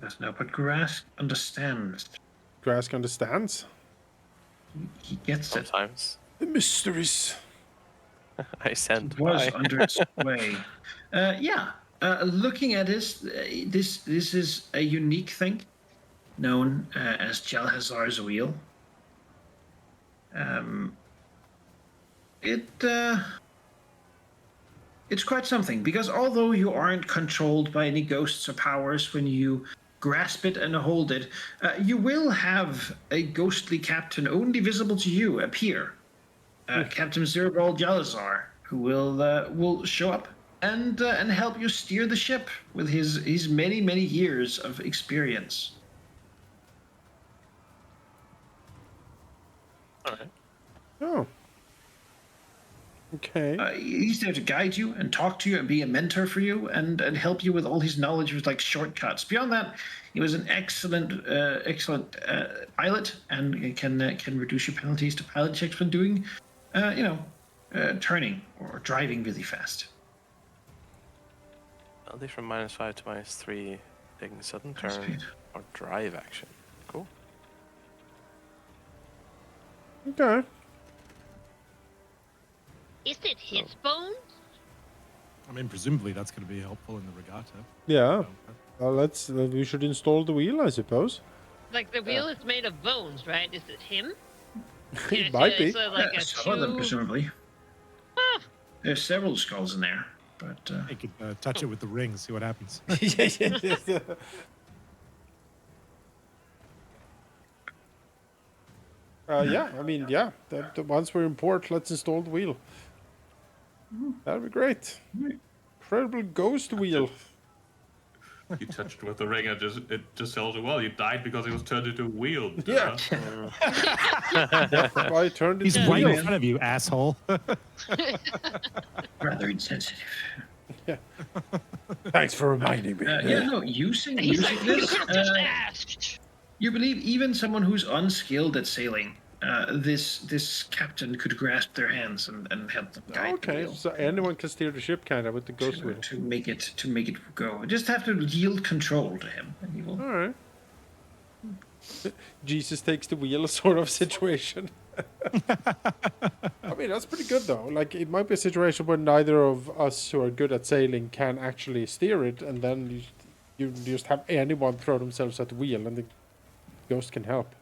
That's no, but Grass understands. Grask understands He gets it. Sometimes the mysteries. I send It was by. under its sway. Yeah. Looking at this, this is a unique thing known as Jalhazar's Wheel. It's quite something, because although you aren't controlled by any ghosts or powers when you grasp it and hold it, you will have a ghostly captain only visible to you appear. Captain Zerubal Jalazar, who will show up and help you steer the ship with his many years of experience. Alright. Oh. Okay. He's there to guide you and talk to you and be a mentor for you and help you with all his knowledge with like shortcuts. Beyond that, he was an excellent pilot and can reduce your penalties to pilot checks when doing, turning or driving really fast. Penalty from -5 to -3, taking sudden Top turn speed. or drive action. Cool. Okay. Is it his bones? I mean, presumably that's going to be helpful in the regatta. Yeah. So, We should install the wheel, I suppose. Like the wheel is made of bones, right? Is it him? It might be. So like a Some of them, two. presumably. Ah, There's several skulls in there, but you could touch it with the ring, see what happens. yeah. Yeah, I mean, yeah. Once we're in port, let's install the wheel. That'd be great. Incredible ghost wheel. You touched with the ring and it just tells you, well, you died because it was turned into a wheel. Yeah. I turned He's into right wheel. in front of you, asshole. rather insensitive. Thanks for reminding me. Using he's like, you this. could have just asked. You believe even someone who's unskilled at sailing, this captain could grasp their hands and help them guide the Okay, wheel so anyone can steer the ship, kind of, with the ghost wheel. to make it go. You just have to yield control to him, and he will. All right. Jesus takes the wheel, sort of situation. I mean, that's pretty good though. Like, it might be a situation where neither of us who are good at sailing can actually steer it, and then you just have anyone throw themselves at the wheel, and the ghost can help.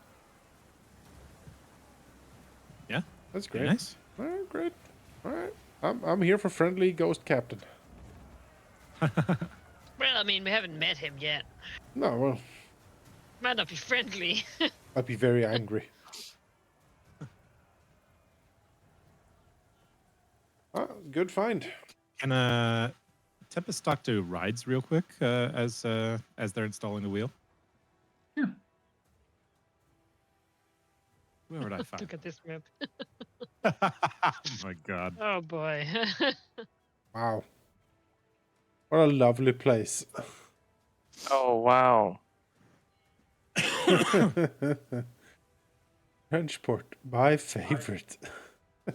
Yeah, That's very great. nice. All right, great. All right, I'm here for friendly ghost captain. Well, I mean, we haven't met him yet. No, well, Might not be friendly. I'd be very angry. Good find. Can Tempest talk to Rides real quick as they're installing the wheel? Yeah. Where would I find? Look at this map. Oh my god. Oh boy. Wow. What a lovely place. Oh wow. Frenchport, my favorite. I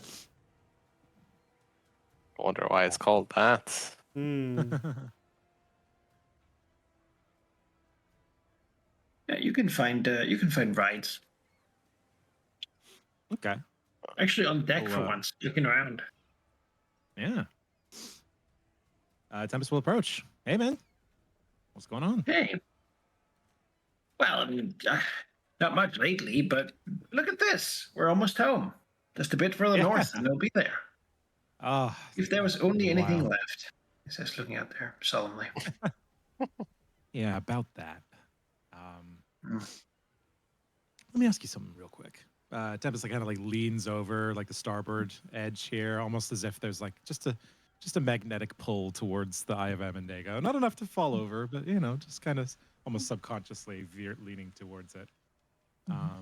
wonder why it's called that. Hmm. Yeah, you can find rides Okay. actually on deck Oh, for once, looking around. Yeah. Tempest will approach. Hey, man. What's going on? Hey. Well, I mean, not much lately, but look at this. We're almost home. Just a bit further north, and they'll be there. Oh, If there was only anything wow. left, he says, looking out there solemnly. Yeah, about that. Mm. Let me ask you something real quick. Tempest kind of like leans over like the starboard edge here, almost as if there's like just a just a magnetic pull towards the Eye of Amendago. Not enough to fall over, but just kind of almost subconsciously leaning towards it. I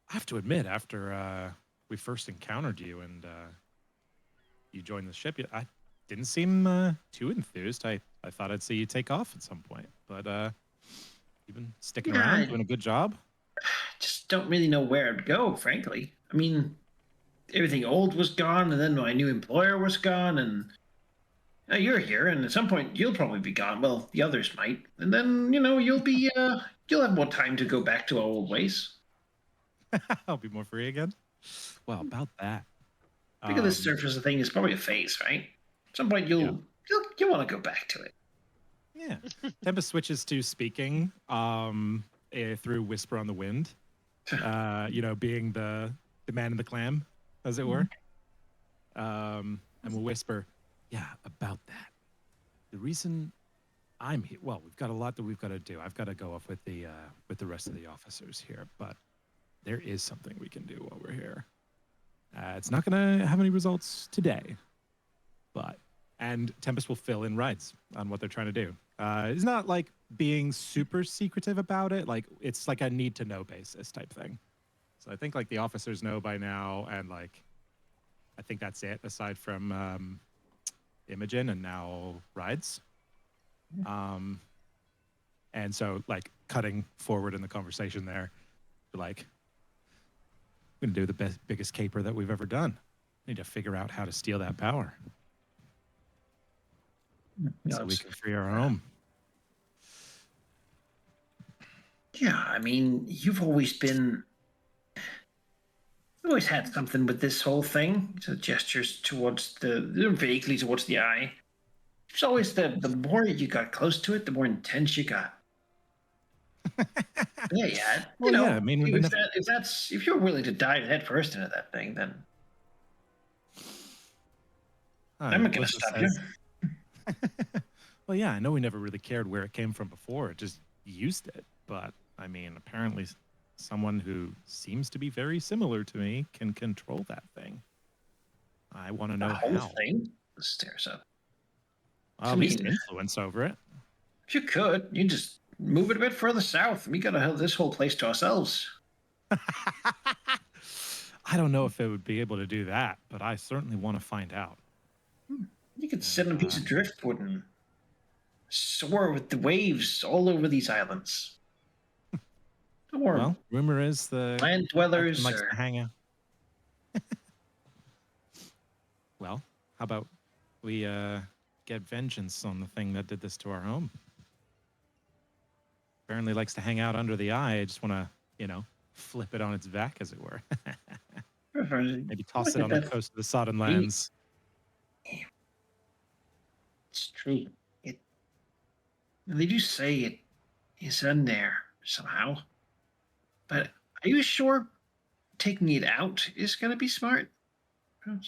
have to admit, after we first encountered you and you joined the ship, I didn't seem too enthused. I thought I'd see you take off at some point, but you've been sticking Yeah, around, I- doing a good job. Just don't really know where to go, frankly. I mean, everything old was gone, and then my new employer was gone, and you're here, and at some point you'll probably be gone. Well, the others might, and then you'll have more time to go back to our old ways. I'll be more free again. Well, about that. Think of this surface thing is probably a phase, right? At some point you'll want to go back to it. Yeah. Tempest switches to speaking through Whisper on the Wind. Being the man in the clam, as it were. And we'll whisper, yeah, about that. The reason I'm here, well, we've got a lot that we've got to do. I've got to go off with the rest of the officers here, but there is something we can do while we're here. It's not going to have any results today, and Tempest will fill in rides on what they're trying to do. It's not like being super secretive about it. Like, it's like a need to know basis type thing. So I think like the officers know by now, and like, I think that's it aside from Imogen and now rides. And so like cutting forward in the conversation there, like, we're going to do the biggest caper that we've ever done. We need to figure out how to steal that power. So we can free our home. Yeah, I mean, you've always had something with this whole thing. So gestures towards vaguely towards the eye. It's always the more you got close to it, the more intense you got. Yeah. Well, yeah, I mean, if you're willing to dive head first into that thing, then I'm not going to stop you. Well, yeah, I know we never really cared where it came from before. It just used it. But, I mean, apparently someone who seems to be very similar to me can control that thing. I want to know The whole how. thing? Stares up. Well, at least influence over it. If you could, you just move it a bit further south. We got to have this whole place to ourselves. I don't know if it would be able to do that, but I certainly want to find out. You could sit on a piece of driftwood and soar with the waves all over these islands. Or well, rumor is the land dwellers likes to hang out. Well, how about we get vengeance on the thing that did this to our home? Apparently likes to hang out under the eye. I just want to, flip it on its back, as it were. Maybe toss it on the coast of the Sodden Lands. It's true. They do say it is in there somehow. But are you sure taking it out is going to be smart? Well,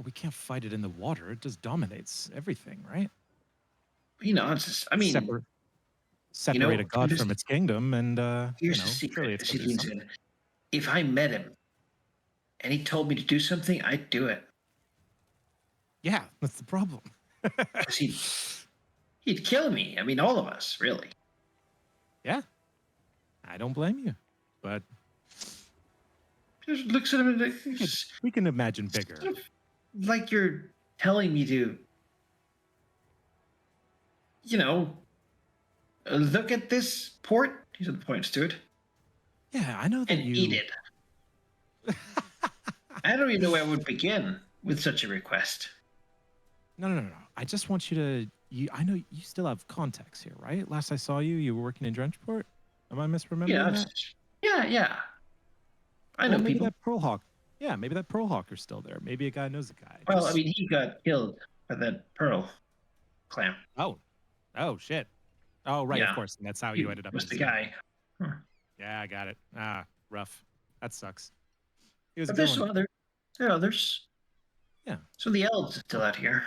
we can't fight it in the water. It just dominates everything, right? It's just, I mean... Separate a god from its kingdom, and, here's the secret. If I met him and he told me to do something, I'd do it. Yeah, that's the problem. He'd kill me. I mean, all of us, really. Yeah. I don't blame you, but... Just looks at him and... We can imagine bigger. Sort of like you're telling me to... look at this port. He points to it. Yeah, I know that and eat it. I don't even know where I would begin with such a request. No. I just want you to... I know you still have contacts here, right? Last I saw you, you were working in Drenchport. Am I misremembering that? Yeah. I know maybe people. That Pearl Hawk. Yeah, maybe that Pearl Hawker's still there. Maybe a guy knows a guy. Well, I mean, he got killed by that pearl clam. Oh, shit. Oh, right, Yeah. Of course. And that's how you ended up. Was the guy. Yeah, I got it. Rough. That sucks. He was But there's some other. There are others. Yeah. So the elves are still out here.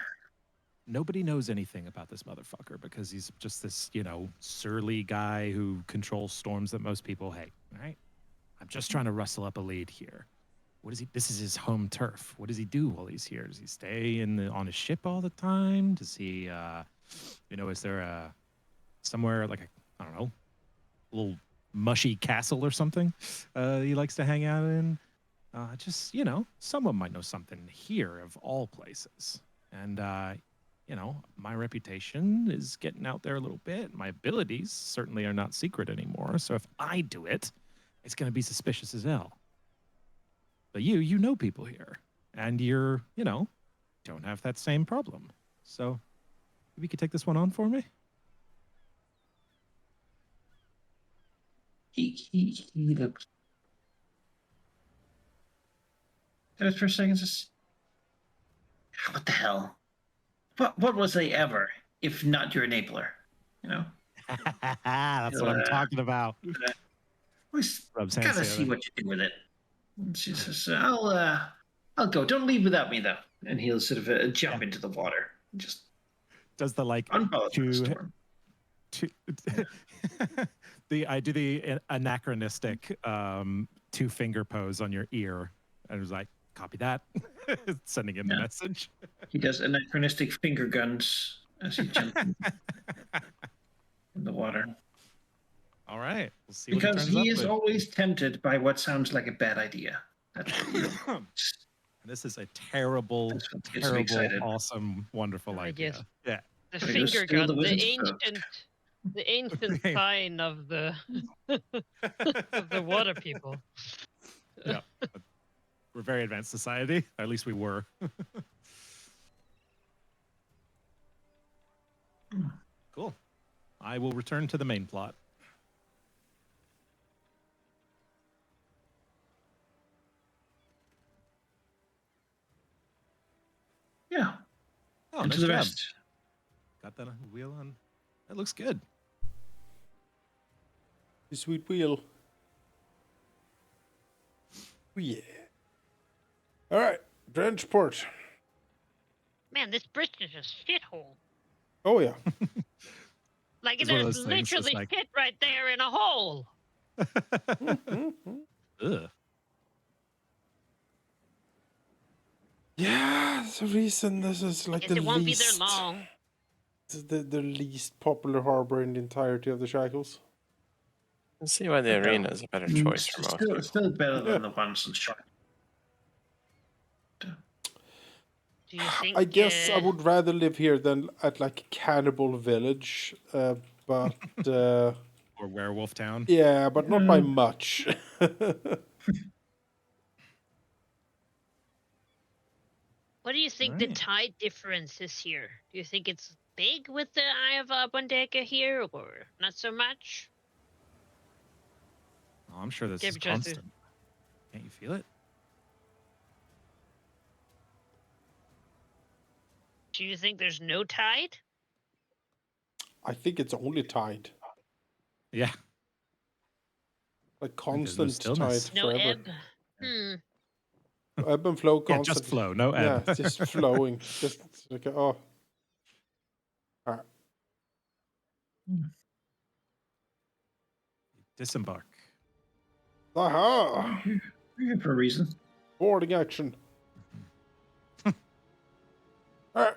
Nobody knows anything about this motherfucker because he's just this, surly guy who controls storms that most people hate, right? I'm just trying to rustle up a lead here. what is he? This is his home turf. What does he do while he's here? Does he stay on a ship all the time? Does he, is there somewhere like I don't know, a little mushy castle or something he likes to hang out in? Just, someone might know something here of all places. And, my reputation is getting out there a little bit. My abilities certainly are not secret anymore. So if I do it, it's going to be suspicious as hell. But you know people here. And you're, don't have that same problem. So maybe you could take this one on for me? He looked at it for a second. Just, what the hell? What was I ever, if not your enabler? That's what I'm talking about. Always Rubs hands gotta see together. what you do with it. And she says, I'll go. Don't leave without me, though. And he'll sort of jump into the water. Just does the like unfollow the storm. I do the anachronistic 2-finger pose on your ear, and it was like, copy that, sending him the message. He does anachronistic finger guns as he jumps in the water. All right, we'll see. Because what he is with. always tempted by what sounds like a bad idea. That's what This is a terrible, awesome, wonderful idea. Yes. Yeah. The But finger steal gun, the the ancient sign of the of the water people. Yeah. We're a very advanced society. Or at least we were. Cool. I will return to the main plot. Yeah. Oh, And nice to the job. rest. Got that wheel on. That looks good. The sweet wheel. Oh, yeah. All right, Drenchport. Man, this bridge is a shithole. Oh yeah. Like It's one of there's those things, it's literally like- shit right there in a hole. Ugh. Yeah, there's a reason this is like Guess the it won't be least, there long. the least popular harbor in the entirety of the Shackles. Let's see why the arena is a better choice for most people. Still better Yeah. than the ones in Shark. Do you think? I guess I would rather live here than at like Cannibal Village, but Or Werewolf Town. yeah, but not by much. What do you think the Right. tide difference is here? Do you think it's big with the Eye of Bondeka here, or not so much? Oh, I'm sure this Yeah, is because constant. Can't you feel it? Do you think there's no tide? I think it's only tide, Yeah. like there's no constant tide stillness. No forever. ebb? Hmm. Ebb and flow Yeah, constant. just flow, no ebb. Yeah, just flowing. Just like oh. Alright. Disembark. Aha! We're here for a reason. Boarding action. Alright,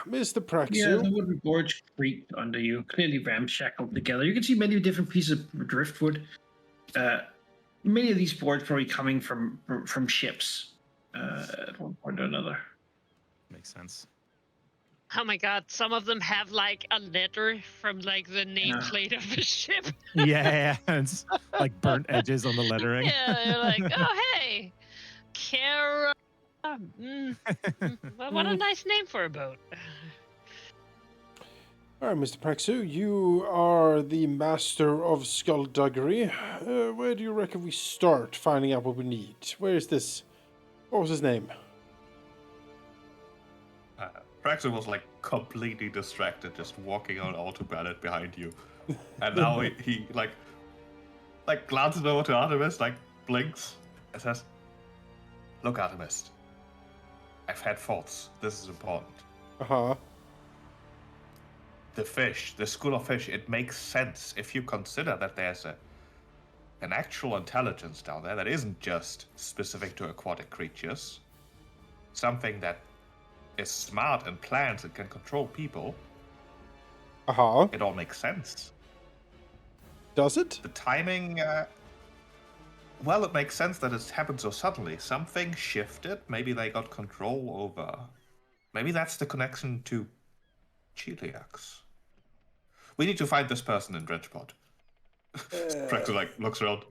Mr. Praxu. Yeah, the wooden boards creaked under you, clearly ramshackled together. You can see many different pieces of driftwood. Many of these boards probably coming from ships at one point or another. Makes sense. Oh my god, some of them have like a letter from like the nameplate of the ship. Yeah, it's like burnt edges on the lettering. Yeah, you're like, oh hey, Kara. Well, what a nice name for a boat. Alright, Mr. Praxu, you are the master of skullduggery. Where do you reckon we start finding out what we need? Where is this? What was his name? Praxo was like completely distracted, just walking on autopilot behind you, and now he like glances over to Artemis, like blinks, and says, "Look, Artemis, I've had thoughts. This is important. Uh-huh. The fish, the school of fish, it makes sense if you consider that there's an actual intelligence down there that isn't just specific to aquatic creatures. Something that is smart and plans and can control people. Uh-huh. It all makes sense. Does it? The timing, well, it makes sense that it happened so suddenly. Something shifted. Maybe they got control over. Maybe that's the connection to Cheliax. We need to find this person in Dredgepot. Praxis looks around.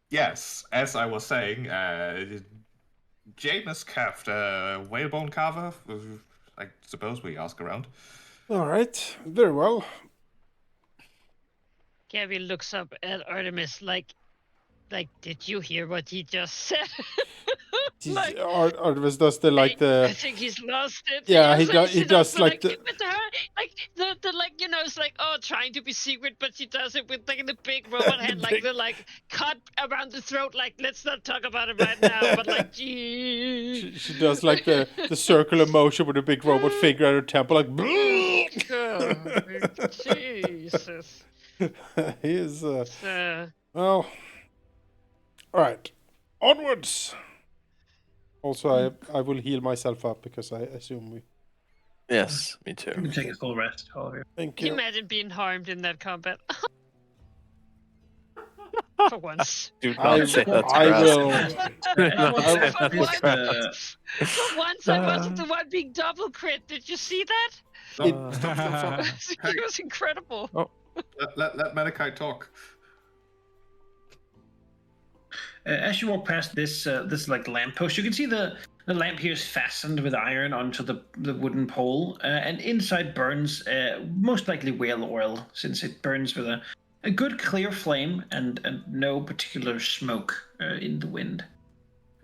Yes, as I was saying, Janus Caft, whalebone carver. I suppose we ask around. All right. Very well. Gabby looks up at Artemis like, did you hear what he just said? Like, Artemis does the I the think he's lost it. yeah, Yes, and he she does the, like the with her, the like, you know, it's like, oh, trying to be secret, but she does it with like the big robot hand, like big- the cut around the throat, like, let's not talk about it right now, but like, gee. she does like the circular motion with a big robot figure at her temple, like. God, Jesus. He is So, well. All right, onwards. Also, I will heal myself up because I assume we. Yes, me You too. can take a full rest, all of you. Thank can you you. imagine being harmed in that combat? For once. Do I- not say that to I Grass. will- Do not I- say For that to once. Grass. For once, I wasn't the one being double crit. Did you see that? No, stop. It was incredible. Let Medicaid talk. As you walk past this like lamppost, you can see the lamp here is fastened with iron onto the wooden pole, and inside burns most likely whale oil, since it burns with a good clear flame and no particular smoke in the wind.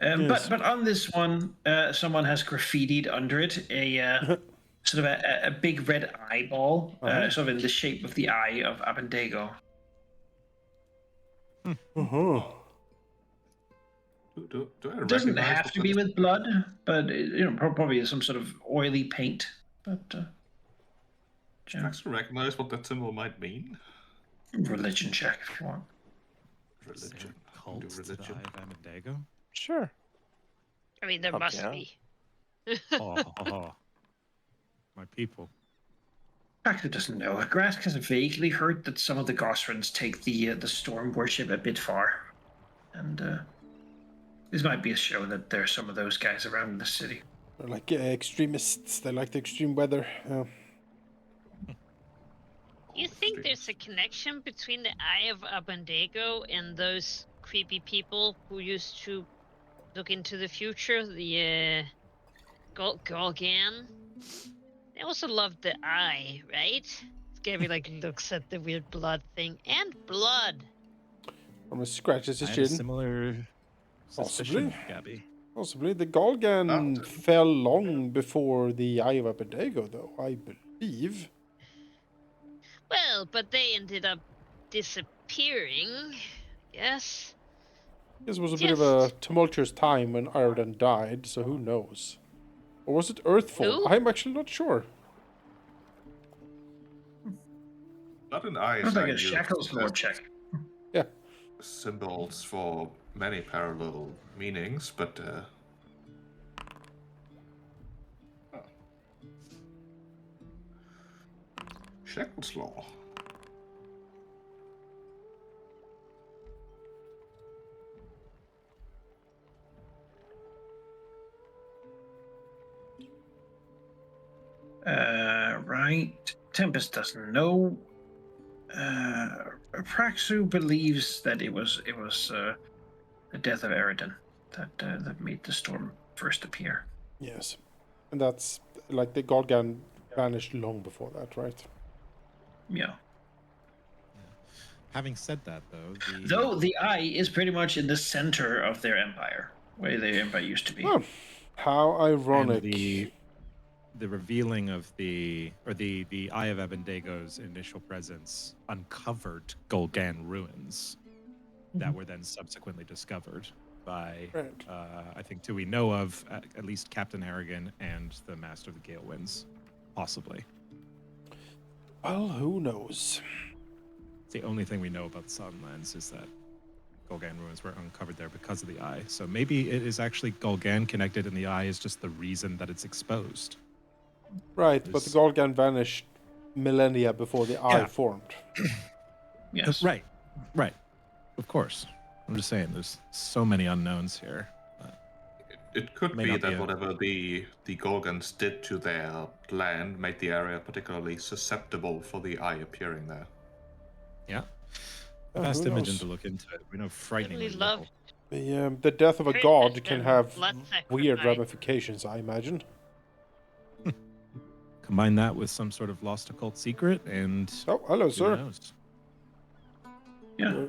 Yes. But on this one, someone has graffitied under it a sort of a big red eyeball, sort of in the shape of the eye of Abendego. Uh-huh. Do I It doesn't recognize have what to be that with blood, but probably some sort of oily paint. But is? yeah. Praxis recognize what that symbol might mean? Religion check if you want. Is there Religion. a cult Do to the religion. Eye of Amendago? Sure. I mean, there Fuck must yeah. be. Oh, my people. Praxis doesn't know. Grask has vaguely heard that some of the Gosrans take the storm worship a bit far, and this might be a show that there are some of those guys around the city. They're like extremists. They like the extreme weather. You think there's a connection between the Eye of Abendego and those creepy people who used to look into the future? The Golgan? They also loved the eye, right? Gabby looks at the weird blood thing. And blood! Almost scratches I his had a chin. similar suspicion, Possibly. Gabby. Possibly. The Golgan fell long before the Eye of Abednego, though, I believe. Well, but they ended up disappearing. Yes. This was a bit of a tumultuous time when Ireland died, so who knows? Or was it Earthfall? Who? I'm actually not sure. Blood and eyes Sounds like are a used Shackles lore as check. Yeah. symbols for many parallel meanings, but Shackles law. Right. Tempest doesn't know. Praxu believes that it was the death of Eridan that made the storm first appear. Yes. And that's like the Golgan vanished long before that, right? Yeah. Having said that, though, Though the eye is pretty much in the center of their empire, where their empire used to be. Oh, how ironic. and the revealing of the Eye of Abendego's initial presence uncovered Golgan ruins that were then subsequently discovered by Right. I think two we know of, at least Captain Harrigan and the Master of the Gale Winds, possibly. Well, who knows? It's the only thing we know about the Soddenlands is that Golgan ruins were uncovered there because of the eye. So maybe it is actually Golgan connected, and the eye is just the reason that it's exposed. Right, but the Golgan vanished millennia before the eye formed. Yes. Right. Of course. I'm just saying, there's so many unknowns here. It could May be not that be a- whatever the Gorgons did to their land made the area particularly susceptible for the eye appearing there. Yeah. Oh, I've asked who Imogen knows? to look into it. We know frighteningly Really love little. The death of a Great god mission, can have blood weird sacrifice. ramifications, I imagine. Combine that with some sort of lost occult secret, and Oh, hello, who sir. knows? Yeah.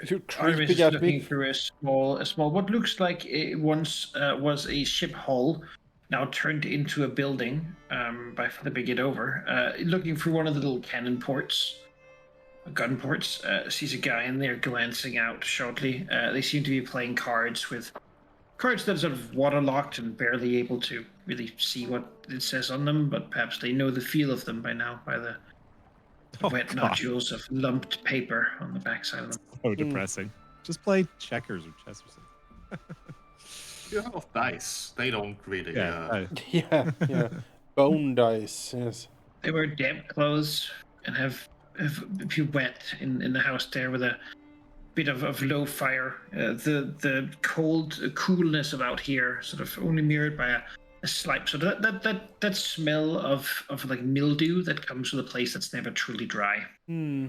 You're Artemis creeping is at looking me. through a small, what looks like it once was a ship hull, now turned into a building by flipping it over. Looking through one of the little cannon ports, gun ports, sees a guy in there glancing out shortly. They seem to be playing cards with cards that are sort of waterlocked and barely able to really see what it says on them, but perhaps they know the feel of them by now by the wet God, nodules of lumped paper on the backside of them. so depressing. Just play checkers or chess or something. You have dice. They don't really. Yeah. Bone dice, yes. They wear damp clothes and have been wet in the house there with a bit of low fire. The cold coolness of out here sort of only mirrored by a slight sort of that smell of like mildew that comes from a place that's never truly dry. Hmm.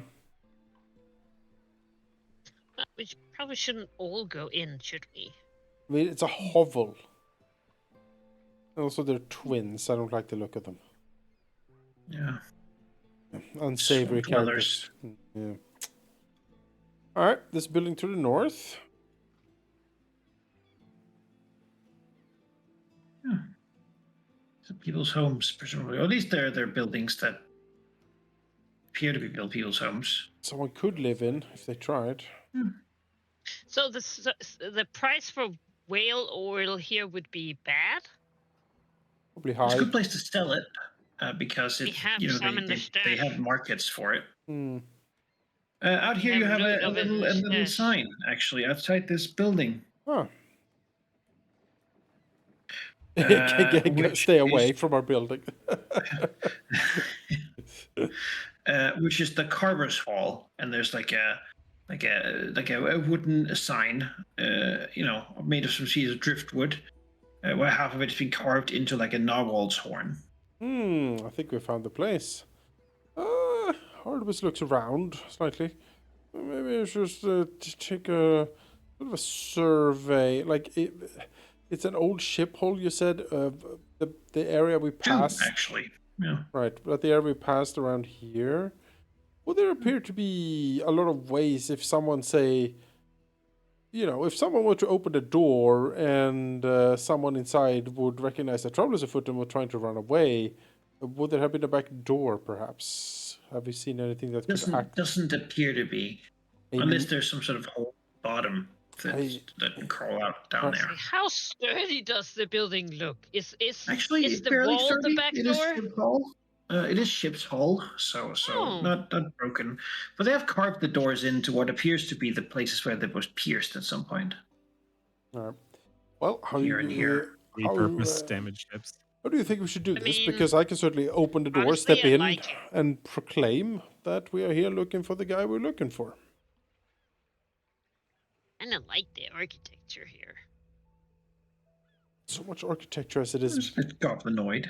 We probably shouldn't all go in, should we? I mean, it's a hovel. Also, they're twins. I don't like the look of them. Yeah. Unsavory Swamp dwellers. characters. Yeah. All right, this building to the north. So people's homes, presumably, or at least they're buildings that appear to be people's homes. Someone could live in if they tried. So the price for whale oil here would be bad? Probably It's a high. good place to sell it because We it's have some in the they stash. have markets for it. Hmm. Out here, you have have loot a of it in little the stash. sign actually outside this building. Huh. Which Stay away is- from our building. Which is the Carver's Hall, and there's like a wooden sign, made of some sheets of driftwood, where half of it's been carved into like a narwhal's horn. I think we found the place. Artemis looks around slightly. Maybe I should just take a bit of a survey. Like it's an old ship hull. You said the area we passed. Actually, yeah. Right, but the area we passed around here. Well, there appear to be a lot of ways if someone say, if someone were to open the door and someone inside would recognize that travelers afoot and were trying to run away, would there have been a back door, perhaps? Have you seen anything that could act? Doesn't appear to be, Maybe- unless there's some sort of hole bottom that can crawl out down there. How sturdy does the building look? Is Actually, is it's the fairly wall sturdy. the back It is door? ship's hull. It is ship's hull, so Oh. not broken. But they have carved the doors into what appears to be the places where they was pierced at some point. All right. Well, how Here and here. Repurposed damaged ships. How do you think we should do I this? mean, Because I can certainly open the door, honestly, step I in, like it. and proclaim that we are here looking for the guy we're looking for. I don't like the architecture here. So much architecture as it is. It's a bit goblinoid.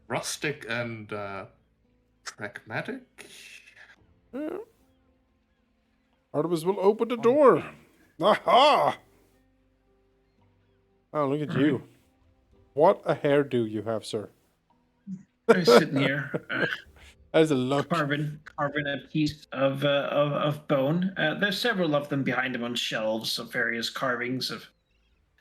Rustic and pragmatic. Yeah. Artemis will open the door. Aha! Oh, look at you. What a hairdo you have, sir. I'm sitting here, That is a look. carving a piece of bone. There's several of them behind him on shelves of various carvings of,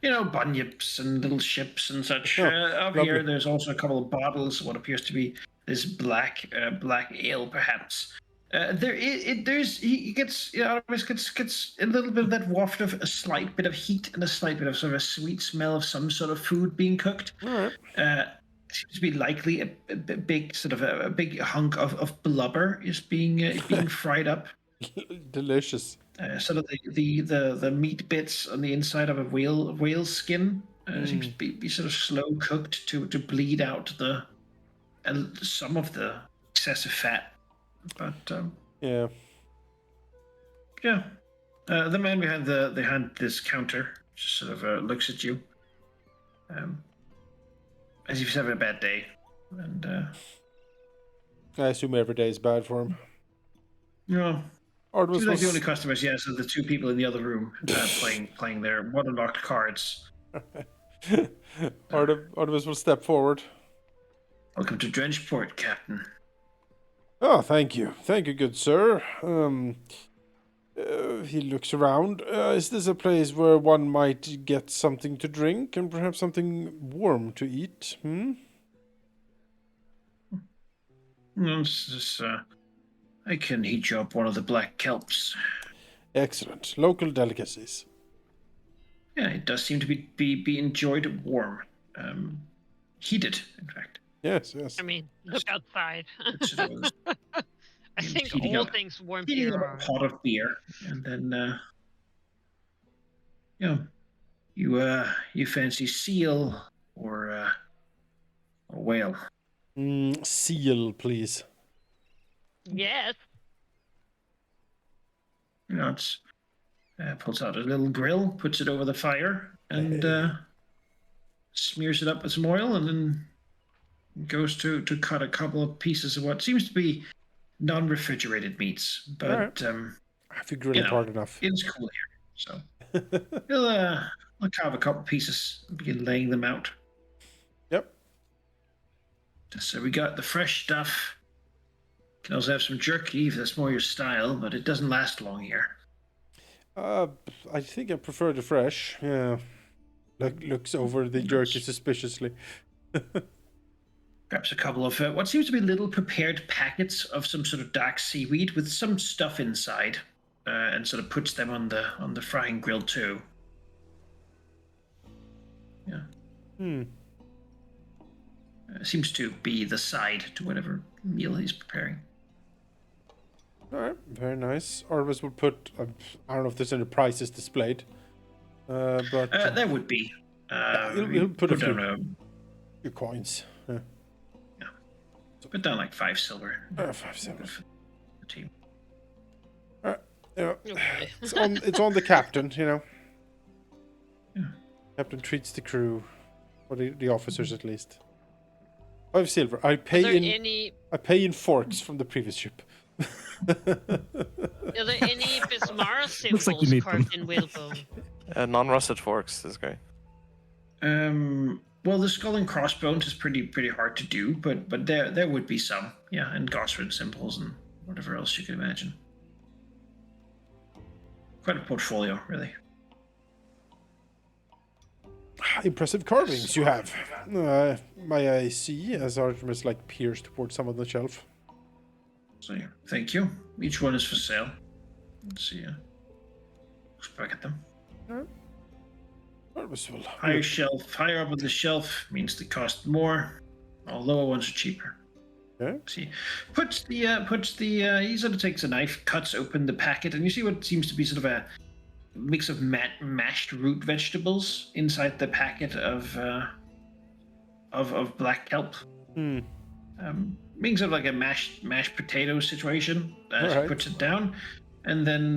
bunyips and little ships and such. Oh, Up lovely. here, there's also a couple of bottles, what appears to be this black ale, perhaps. He gets a little bit of that waft of a slight bit of heat and a slight bit of sort of a sweet smell of some sort of food being cooked. All right. seems to be likely a big sort of a big hunk of blubber is being fried up. Delicious. Sort of the meat bits on the inside of a whale's skin seems to be sort of slow cooked to bleed out some of the excessive fat. But Yeah. yeah, the man behind this counter just sort of looks at you, as if he's having a bad day, and I assume every day is bad for him. you know. Artemis Seems like the was... only customers, yes, are the two people in the other room playing their waterlocked cards. Artemis will step forward. Welcome to Drenchport, Captain. Oh, thank you. Thank you, good sir. He looks around. Is this a place where one might get something to drink and perhaps something warm to eat? No, it's just, I can heat you up one of the black kelps. Excellent. Local delicacies. Yeah, it does seem to be enjoyed warm. Heated, in fact. Yes, yes. I mean, look outside. It's sort of I think heating all up- things warm heating here up are. a pot of beer, and then you fancy seal or a whale. Seal, please. Yes. It's pulls out a little grill, puts it over the fire, and smears it up with some oil, and then goes to cut a couple of pieces of what seems to be non-refrigerated meats. But Alright. I feel really hard enough. it's cool here, so I'll carve a couple pieces and begin laying them out. Yep. So we got the fresh stuff. Can also have some jerky if that's more your style, but it doesn't last long here. I think I prefer the fresh. Yeah. Looks over the jerky suspiciously. Perhaps a couple of what seems to be little prepared packets of some sort of dark seaweed with some stuff inside, and sort of puts them on the frying grill too. Yeah. Seems to be the side to whatever meal he's preparing. Alright, very nice. Artemis will put... I don't know if there's any prices displayed. But... There would be. he'll put a few, down few coins. put down like 5 silver. 5 silver. For the team. Alright, yeah. Okay. It's on the captain, you know. Yeah. Captain treats the crew, or the officers at least. 5 silver. I Are pay there in. any? I pay in forks from the previous ship. Are there any Bismarck Looks like you symbols need carved in whalebone? Non-rusted forks is great. Well, the skull and crossbones is pretty hard to do, but there would be some, yeah, and Gosford symbols and whatever else you could imagine. Quite a portfolio, really. Impressive carvings you have. May I see as Artemis peers towards some on the shelf? So yeah, thank you. Each one is for sale. Let's see. Looks back at them. Artemis will. Higher up on the shelf means they cost more, while lower ones are cheaper. Okay. See, he sort of takes a knife, cuts open the packet, and you see what seems to be sort of a mix of mashed root vegetables inside the packet of black kelp. Being sort of like a mashed potato situation. She Alright. puts it down, and then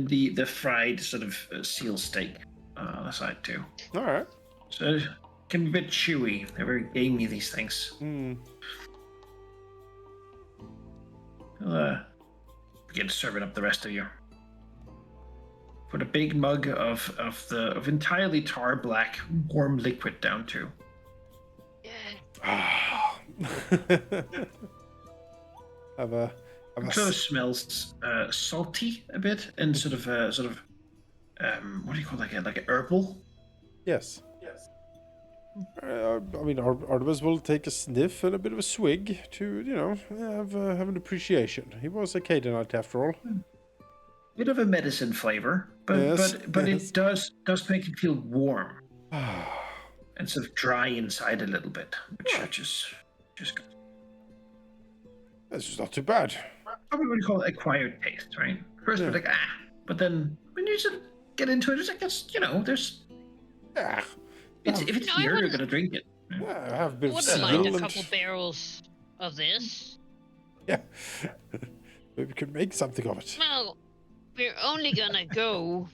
the fried sort of seal steak on the side too. All right. So it can be a bit chewy. They're very gamey, these things. I'll begin serving up the rest of you. Put a big mug of entirely tar black warm liquid down too. It sort of smells salty a bit and sort of what do you call it, like a herbal? Yes. I mean, Artemis will take a sniff and a bit of a swig to, have an appreciation. He was a Canaanite after all. Bit of a medicine flavor, but Yes, but yes. it does make it feel warm. and sort of dry inside a little bit, which is good. This is not too bad. Probably what you call acquired taste, right? First, Yeah. we're like, but then when you sort of get into it, it's like, there's. Yeah. If it's No, I here, you're wouldn't- gonna drink it. Yeah, I have a bit of Wouldn't mind a seal couple and barrels of this. yeah. Maybe we could make something of it. Well, we're only gonna go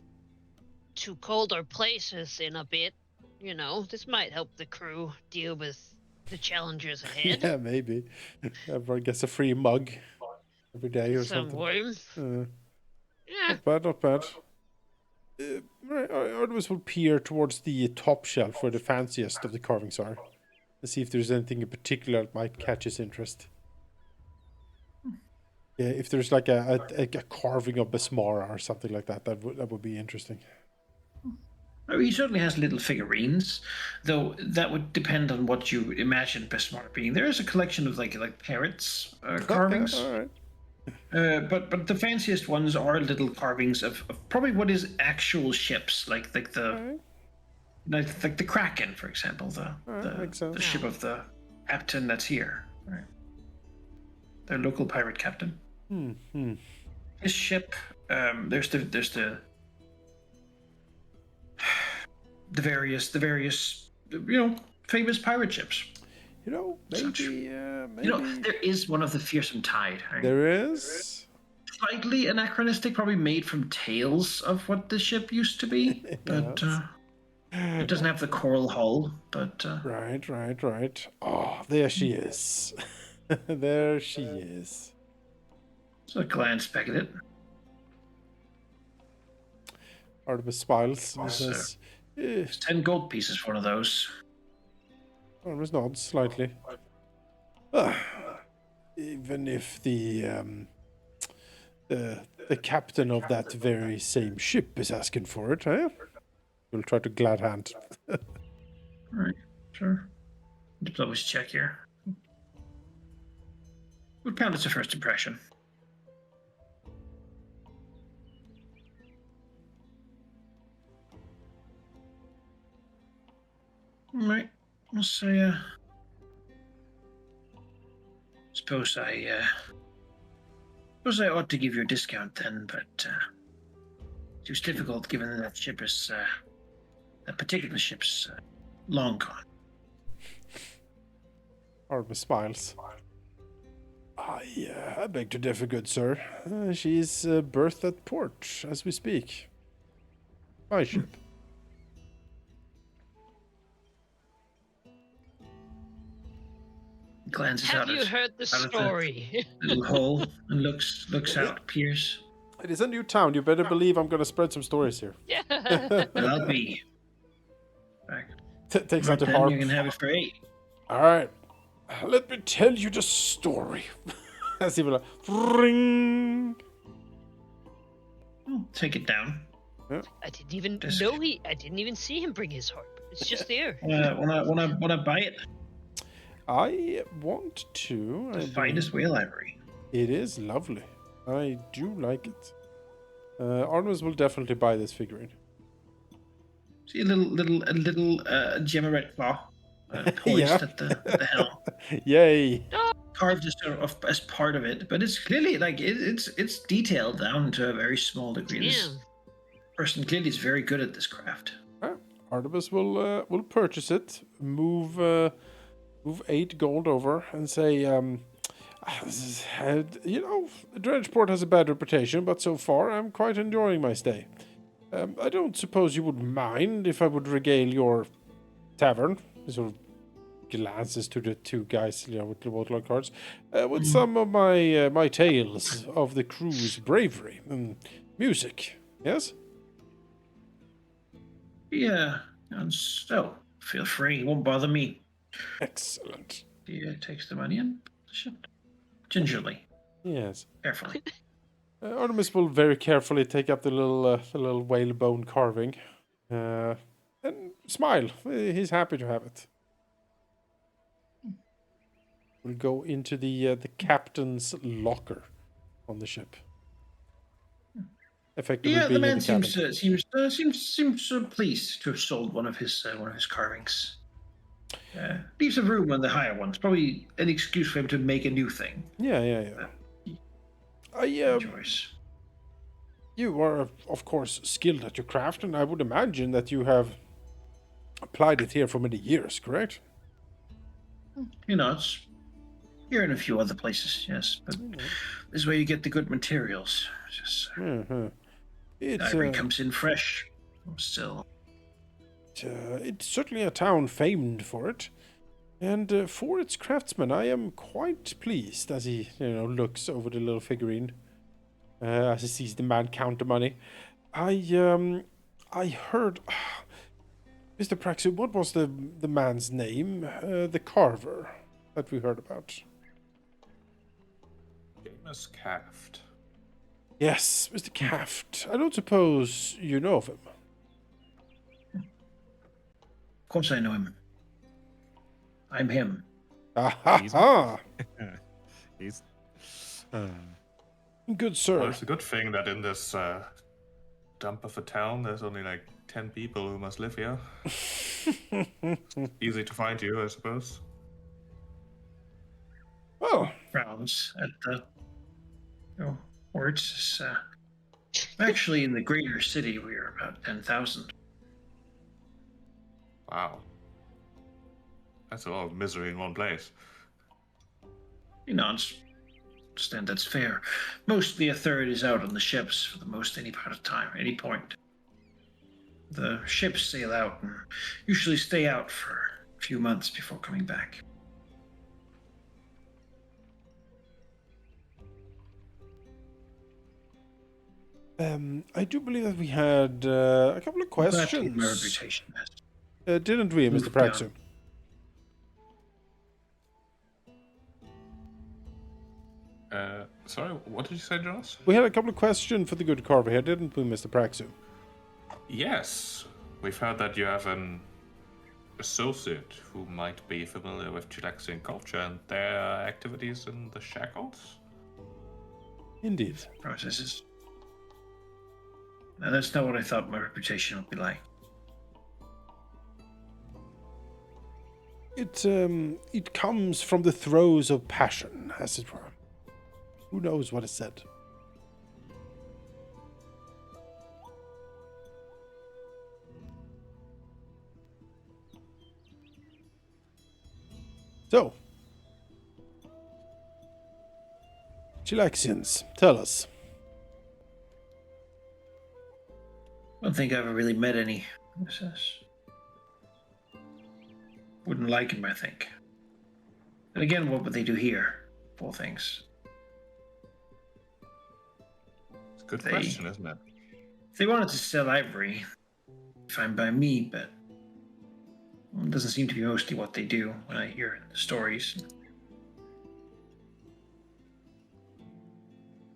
to colder places in a bit. This might help the crew deal with the challenges ahead. Yeah, maybe. Everyone gets a free mug every day or Some something. warmth. Yeah. Not bad, not bad. Artemis will peer towards the top shelf where the fanciest of the carvings are and see if there's anything in particular that might catch his interest. Yeah, if there's like a carving of Besmara or something like that, that would be interesting. He certainly has little figurines, though that would depend on what you imagine Besmar being. There is a collection of like parrots carvings. All right. But the fanciest ones are little carvings of probably what is actual ships, like the like the Kraken, for example, makes sense. the ship of the captain that's here, right? Their local pirate captain. His ship. There's the various famous pirate ships. Maybe. There is one of the Fearsome Tide. Right? There is. Slightly anachronistic, probably made from tales of what the ship used to be, but it doesn't have the coral hull. But Right. Oh, there she is. There she is. So I glanced back at it. Artemis smiles and says, It's 10 gold pieces for one of those. Artemis nods slightly. Even if the captain of that very same ship is asking for it, we'll try to glad hand. All right, sure. Let's always check here. Would count as a first impression. All right, I'll say. Suppose I ought to give you a discount then, but it was difficult given that that particular ship's long gone. Artemis smiles. I beg to differ, good sir. She's berthed at port as we speak. My ship. Glances Have out you at heard the story? the little hole and looks out, peers. It is a new town. You better believe I'm going to spread some stories here. Yeah. Well, I'll be back. Takes Right out the then, harp. you can have it for 8. All right. Let me tell you the story. As he will ring. Take it down. I didn't even Disc. know I didn't even see him bring his harp. It's just there. Wanna buy it? I want to. The finest whale ivory. It is lovely. I do like it. Artemis will definitely buy this figurine. See a little gemmerette claw poised Yeah. at the helm, Yay. carved as part of it. But it's clearly like it's detailed down to a very small degree. This Damn. person clearly is very good at this craft. Artemis will purchase it, move 8 gold over, and say, Dredgeport has a bad reputation, but so far I'm quite enjoying my stay. I don't suppose you would mind if I would regale your tavern. He sort of glances to the 2 guys, with the waterlogged cards, with some of my tales of the crew's bravery and music. Yes. Yeah, and so feel free. It won't bother me. Excellent. He takes the money and gingerly, Yes. carefully. Artemis will very carefully take up the little whalebone carving, and smile. He's happy to have it. We'll go into the captain's locker on the ship. Effectively, Yeah, the being in man the cabin. seems pleased to have sold one of his carvings. Leaves some room on the higher ones. Probably an excuse for him to make a new thing. Yeah. I Enjoys. You are, of course, skilled at your craft, and I would imagine that you have applied it here for many years, correct? It's here and a few other places, yes. But this is where you get the good materials. Just ivory comes in fresh. Still. It's certainly a town famed for it. And for its craftsmen, I am quite pleased as he, looks over the little figurine. As he sees the man count the money. I heard... Mr. Praxu, what was the man's name? The carver that we heard about. Famous Caft. Yes, Mr. Caft. I don't suppose you know of him. Of course I know him. I'm him. Ah, He's good sir. Well, it's a good thing that in this dump of a town, there's only like 10 people who must live here. Easy to find you, I suppose. Well, Frowns at the words. Actually, in the greater city, we are about 10,000. Wow. That's a lot of misery in one place. I understand that's fair. Mostly a third is out on the ships for the most any part of time, any point. The ships sail out and usually stay out for a few months before coming back. I do believe that we had a couple of questions. My reputation has Didn't we, Mr. moved Praxu? Sorry, what did you say, Jonas? We had a couple of questions for the good carver here, didn't we, Mr. Praxu? Yes. We've heard that you have an associate who might be familiar with Chilexian culture and their activities in the Shackles. Indeed. processes. Now, that's not what I thought my reputation would be like. It comes from the throes of passion, as it were. Who knows what is said? So, Chilexians, tell us. I don't think I ever really met any. Wouldn't like him, I think. And again, what would they do here? Poor things. It's a good question, isn't it? If they wanted to sell ivory, fine by me, but it doesn't seem to be mostly what they do when I hear the stories.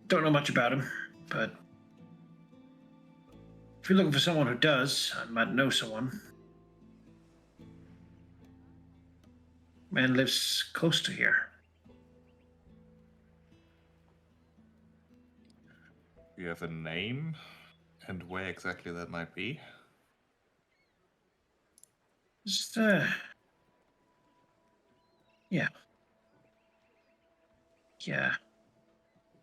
Don't know much about him, but if you're looking for someone who does, I might know someone. Man lives close to here. Do you have a name and where exactly that might be? Just, yeah.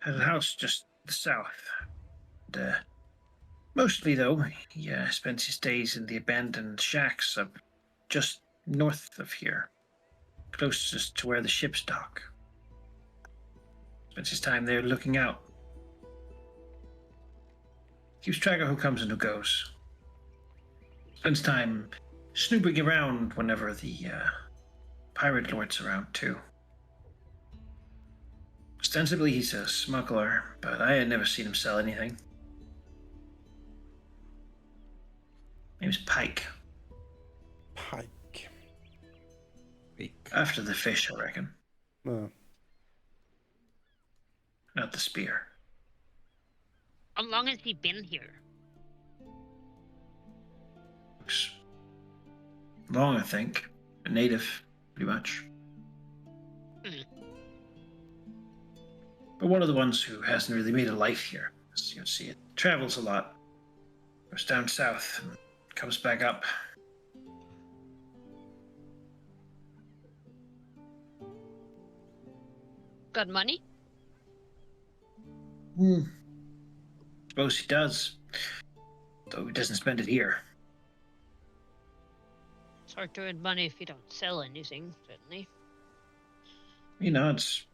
Had a house just to the south. And, mostly, though, he spent his days in the abandoned shacks up just north of here, closest to where the ships dock. Spends his time there looking out. Keeps track of who comes and who goes. Spends time snooping around whenever the pirate lord's around, too. Ostensibly, he's a smuggler, but I had never seen him sell anything. Name's Pike. Pike. After the fish, I reckon. Not the spear. How long has he been here? Looks long, I think. A native, pretty much. But one of the ones who hasn't really made a life here, as you'll see. It travels a lot. Goes down south and comes back up. Got money? Suppose he does. Though he doesn't spend it here. It's hard to earn money if you don't sell anything, certainly. You know, it's.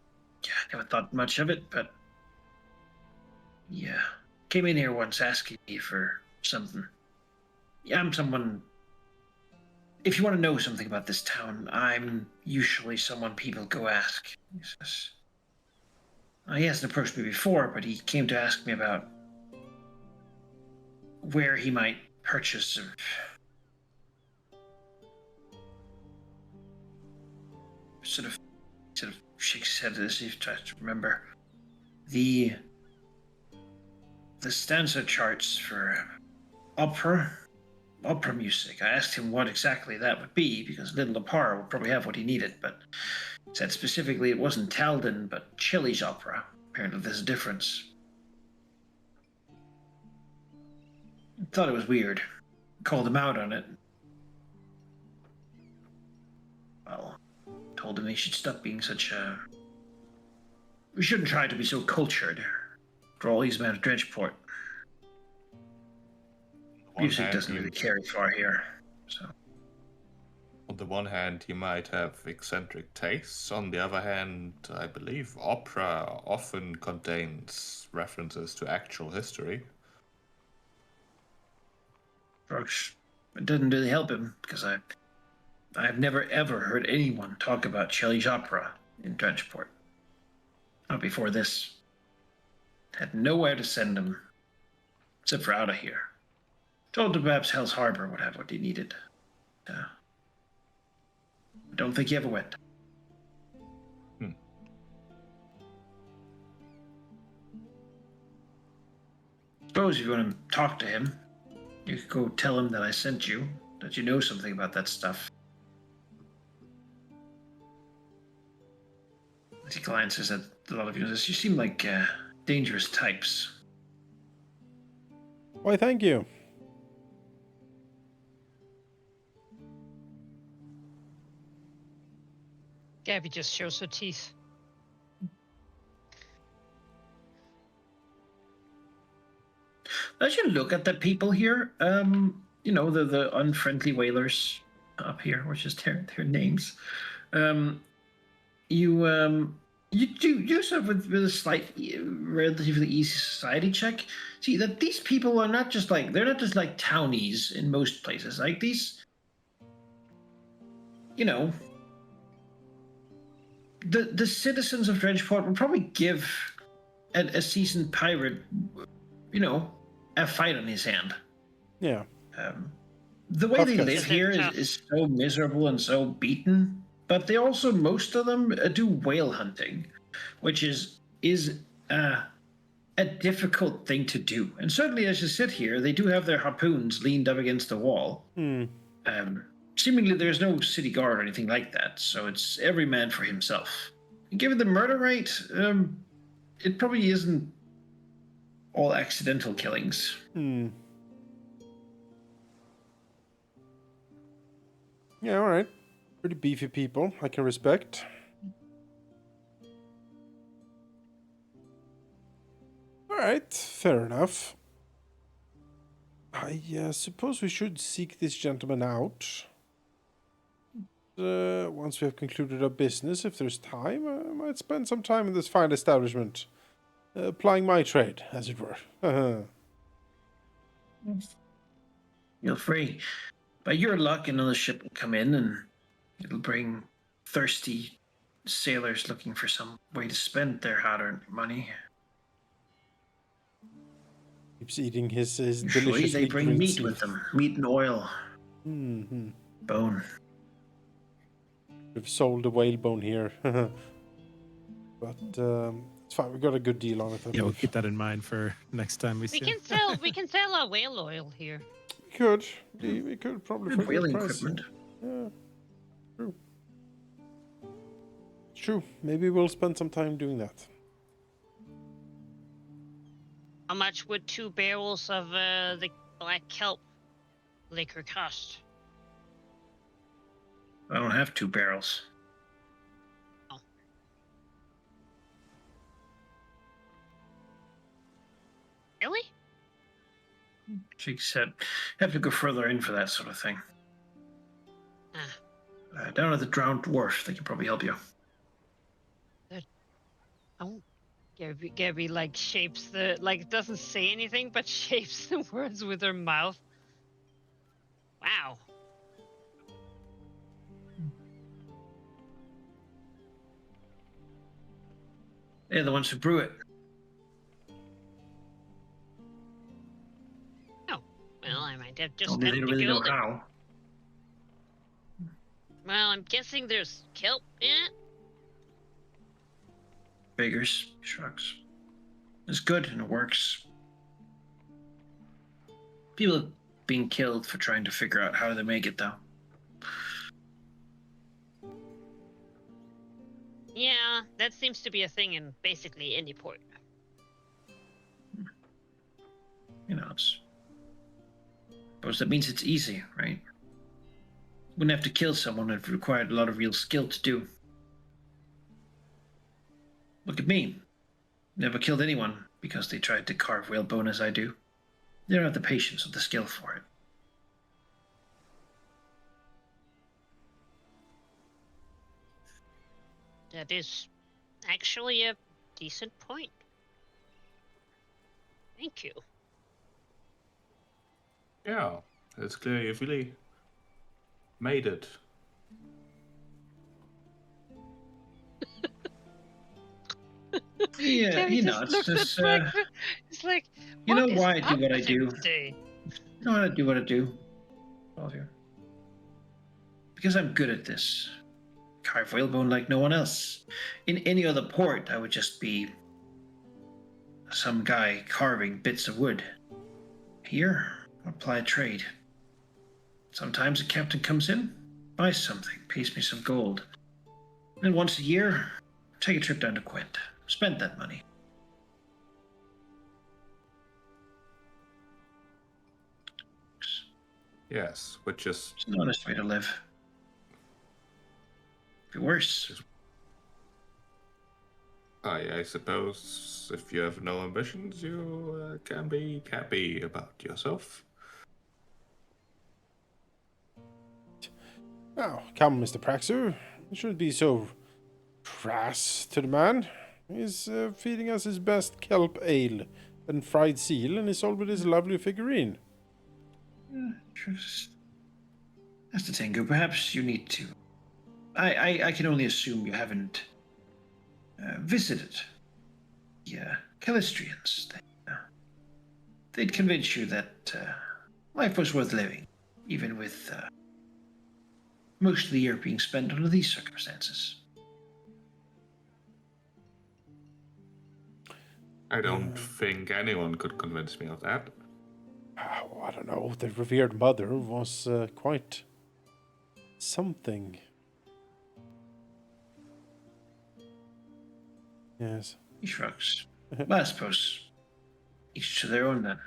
Yeah, I never thought much of it, but. Yeah. Came in here once asking me for something. Yeah, I'm someone. If you want to know something about this town, I'm usually someone people go ask. He says. He hasn't approached me before, but he came to ask me about where he might purchase. Sort of shakes his head as he tries to remember the stanza charts for opera music. I asked him what exactly that would be because Little Lepar would probably have what he needed, but he said specifically it wasn't Talden but Chili's opera. Apparently there's a difference. I thought it was weird. Called him out on it. Well, told him he should stop being such a... We shouldn't try to be so cultured. After all, he's a man of Dredgeport. Music doesn't really carry far here, so... On the one hand, he might have eccentric tastes. On the other hand, I believe opera often contains references to actual history. Folks, it didn't really help him, because I've never ever heard anyone talk about Shelley's opera in Dredgeport. Not before this. Had nowhere to send him, except for out of here. Told him perhaps Hell's Harbor would have what he needed. I don't think he ever went. Suppose if you want to talk to him, you could go tell him that I sent you, that you know something about that stuff. As he glances at a lot of you, says, you seem like dangerous types. Why, thank you. Gabby just shows her teeth. As you look at the people here, you know, the unfriendly whalers up here, which is their names. You do so with a slight, relatively easy society check. See that these people are not just like, they're not just like townies in most places. Like these, you know, the citizens of Dredgeport would probably give a seasoned pirate, you know, a fight on his hand. Yeah. The way Tough they guys. live here is so miserable and so beaten, but they also, most of them, do whale hunting, which is a difficult thing to do. And certainly as you sit here, they do have their harpoons leaned up against the wall. Seemingly there's no city guard or anything like that, so it's every man for himself. And given the murder rate, it probably isn't all accidental killings. Yeah, all right. Pretty beefy people, I can respect. All right, fair enough. I suppose we should seek this gentleman out. Once we have concluded our business, if there's time, I might spend some time in this fine establishment, plying my trade, as it were. Feel free. By your luck, another ship will come in and it'll bring thirsty sailors looking for some way to spend their hard-earned money. Keeps eating his Usually delicious they bring green meat sleeve. with them. Meat and oil. Bone. We've sold the whalebone here. But it's fine, we got a good deal on it. Yeah, we'll keep that in mind for next time we see him. We can sell our whale oil here. We could probably Good for a good whaling price. equipment. Yeah, true. True. Maybe we'll spend some time doing that. How much would 2 barrels of the black kelp liquor cost? I don't have 2 barrels. Oh. Really? She said, have to go further in for that sort of thing. Down at the Drowned Dwarf, they can probably help you. Oh, Gabby like shapes the doesn't say anything but shapes the words with her mouth. Wow. They're the ones who brew it. Oh, well, I might have just Only got they to really go know there. how. Well, I'm guessing there's kelp in it. Figures, shrugs. It's good and it works. People have been killed for trying to figure out how they make it, though. Yeah, that seems to be a thing in basically any port. You know, it's. Suppose that means it's easy, right? Wouldn't have to kill someone if it required a lot of real skill to do. Look at me. Never killed anyone because they tried to carve whalebone as I do. They don't have the patience or the skill for it. That is actually a decent point. Thank you. Yeah, it's clear you've really made it. Yeah, Gabby you know, just it's looks just. at Frankfurt. It's like, You know what is why I do up what I with him do? today? You know how to do what I do? All of you. Because I'm good at this. Carve whalebone like no one else. In any other port, I would just be some guy carving bits of wood. Here, I apply a trade. Sometimes a captain comes in, buys something, pays me some gold. And once a year, take a trip down to Quint. Spend that money. Yes, which is It's an honest way to live. Be worse. I suppose if you have no ambitions, you can be happy about yourself. Now, come, Mr. Praxu. You shouldn't be so crass to the man. He's feeding us his best kelp ale and fried seal, and he's sold with his lovely figurine. That's the thing, perhaps you need to. I can only assume you haven't visited the Calistrians. They'd convince you that life was worth living, even with most of the year being spent under these circumstances. I don't think anyone could convince me of that. Oh, I don't know. The revered mother was quite something. Yes. He shrugs. Well, I suppose each to their own then.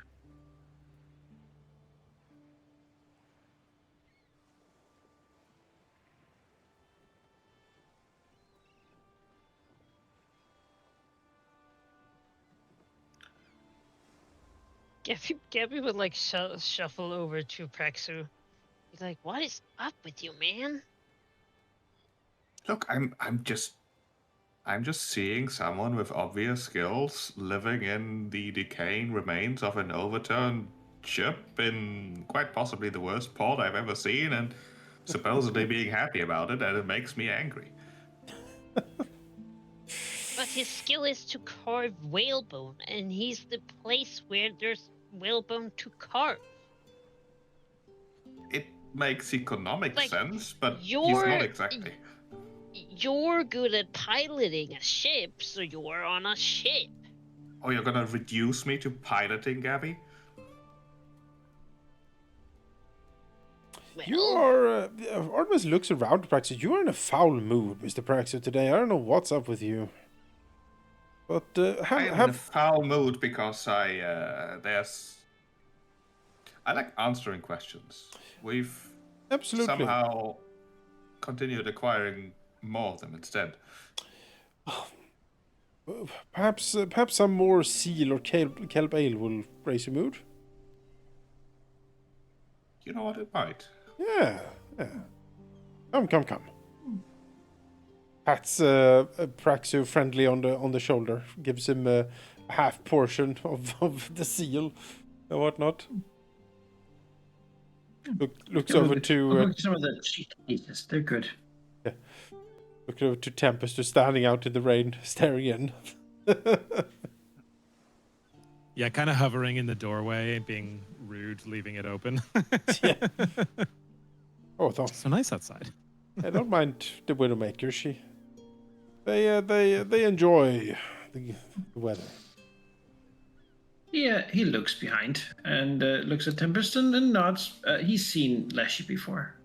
Gabby would like shuffle over to Praxu. He's like, what is up with you, man? Look, I'm just seeing someone with obvious skills living in the decaying remains of an overturned ship in quite possibly the worst port I've ever seen, and supposedly being happy about it, and it makes me angry. But his skill is to carve whalebone, and he's the place where there's whalebone to carve. It makes economic Like, sense, but he's you're- not exactly. You're good at piloting a ship, so you're on a ship. Oh, you're gonna reduce me to piloting, Gabby? Well, You are. Artemis looks around, Praxu. You are in a foul mood, Mr. Praxu, today. I don't know what's up with you. But I am in a foul mood because I like answering questions. We've absolutely. somehow continued acquiring more of them instead. Perhaps some more seal or kelp ale will raise your mood. You know what? It might. Yeah. Come. Pats Praxu friendly on the shoulder, gives him a half portion of the seal and whatnot. Looks over to some of the cheek pieces. They're good. looks over to Tempest, who's standing out in the rain, staring in. Yeah, kind of hovering in the doorway, being rude, leaving it open. Yeah. Oh, So nice outside. I don't mind the Widowmaker. They enjoy the weather. Yeah, he looks behind and looks at Tempest and nods. He's seen Leshy before.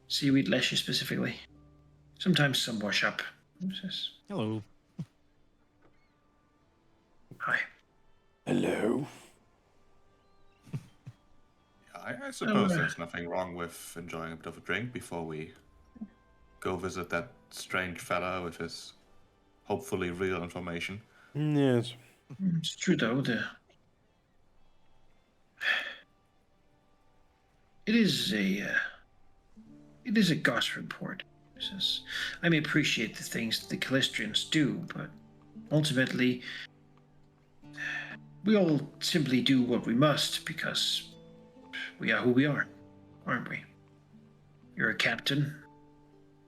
Seaweed Leshy specifically. Sometimes some wash up. He says, Hello. hi. Hello. I suppose there's nothing wrong with enjoying a bit of a drink before we go visit that strange fella with his hopefully real information. Yes. It's true though. It is a gossip report. He says, I may appreciate the things the Callistrians do, but ultimately, we all simply do what we must because we are who we are, aren't we? You're a captain.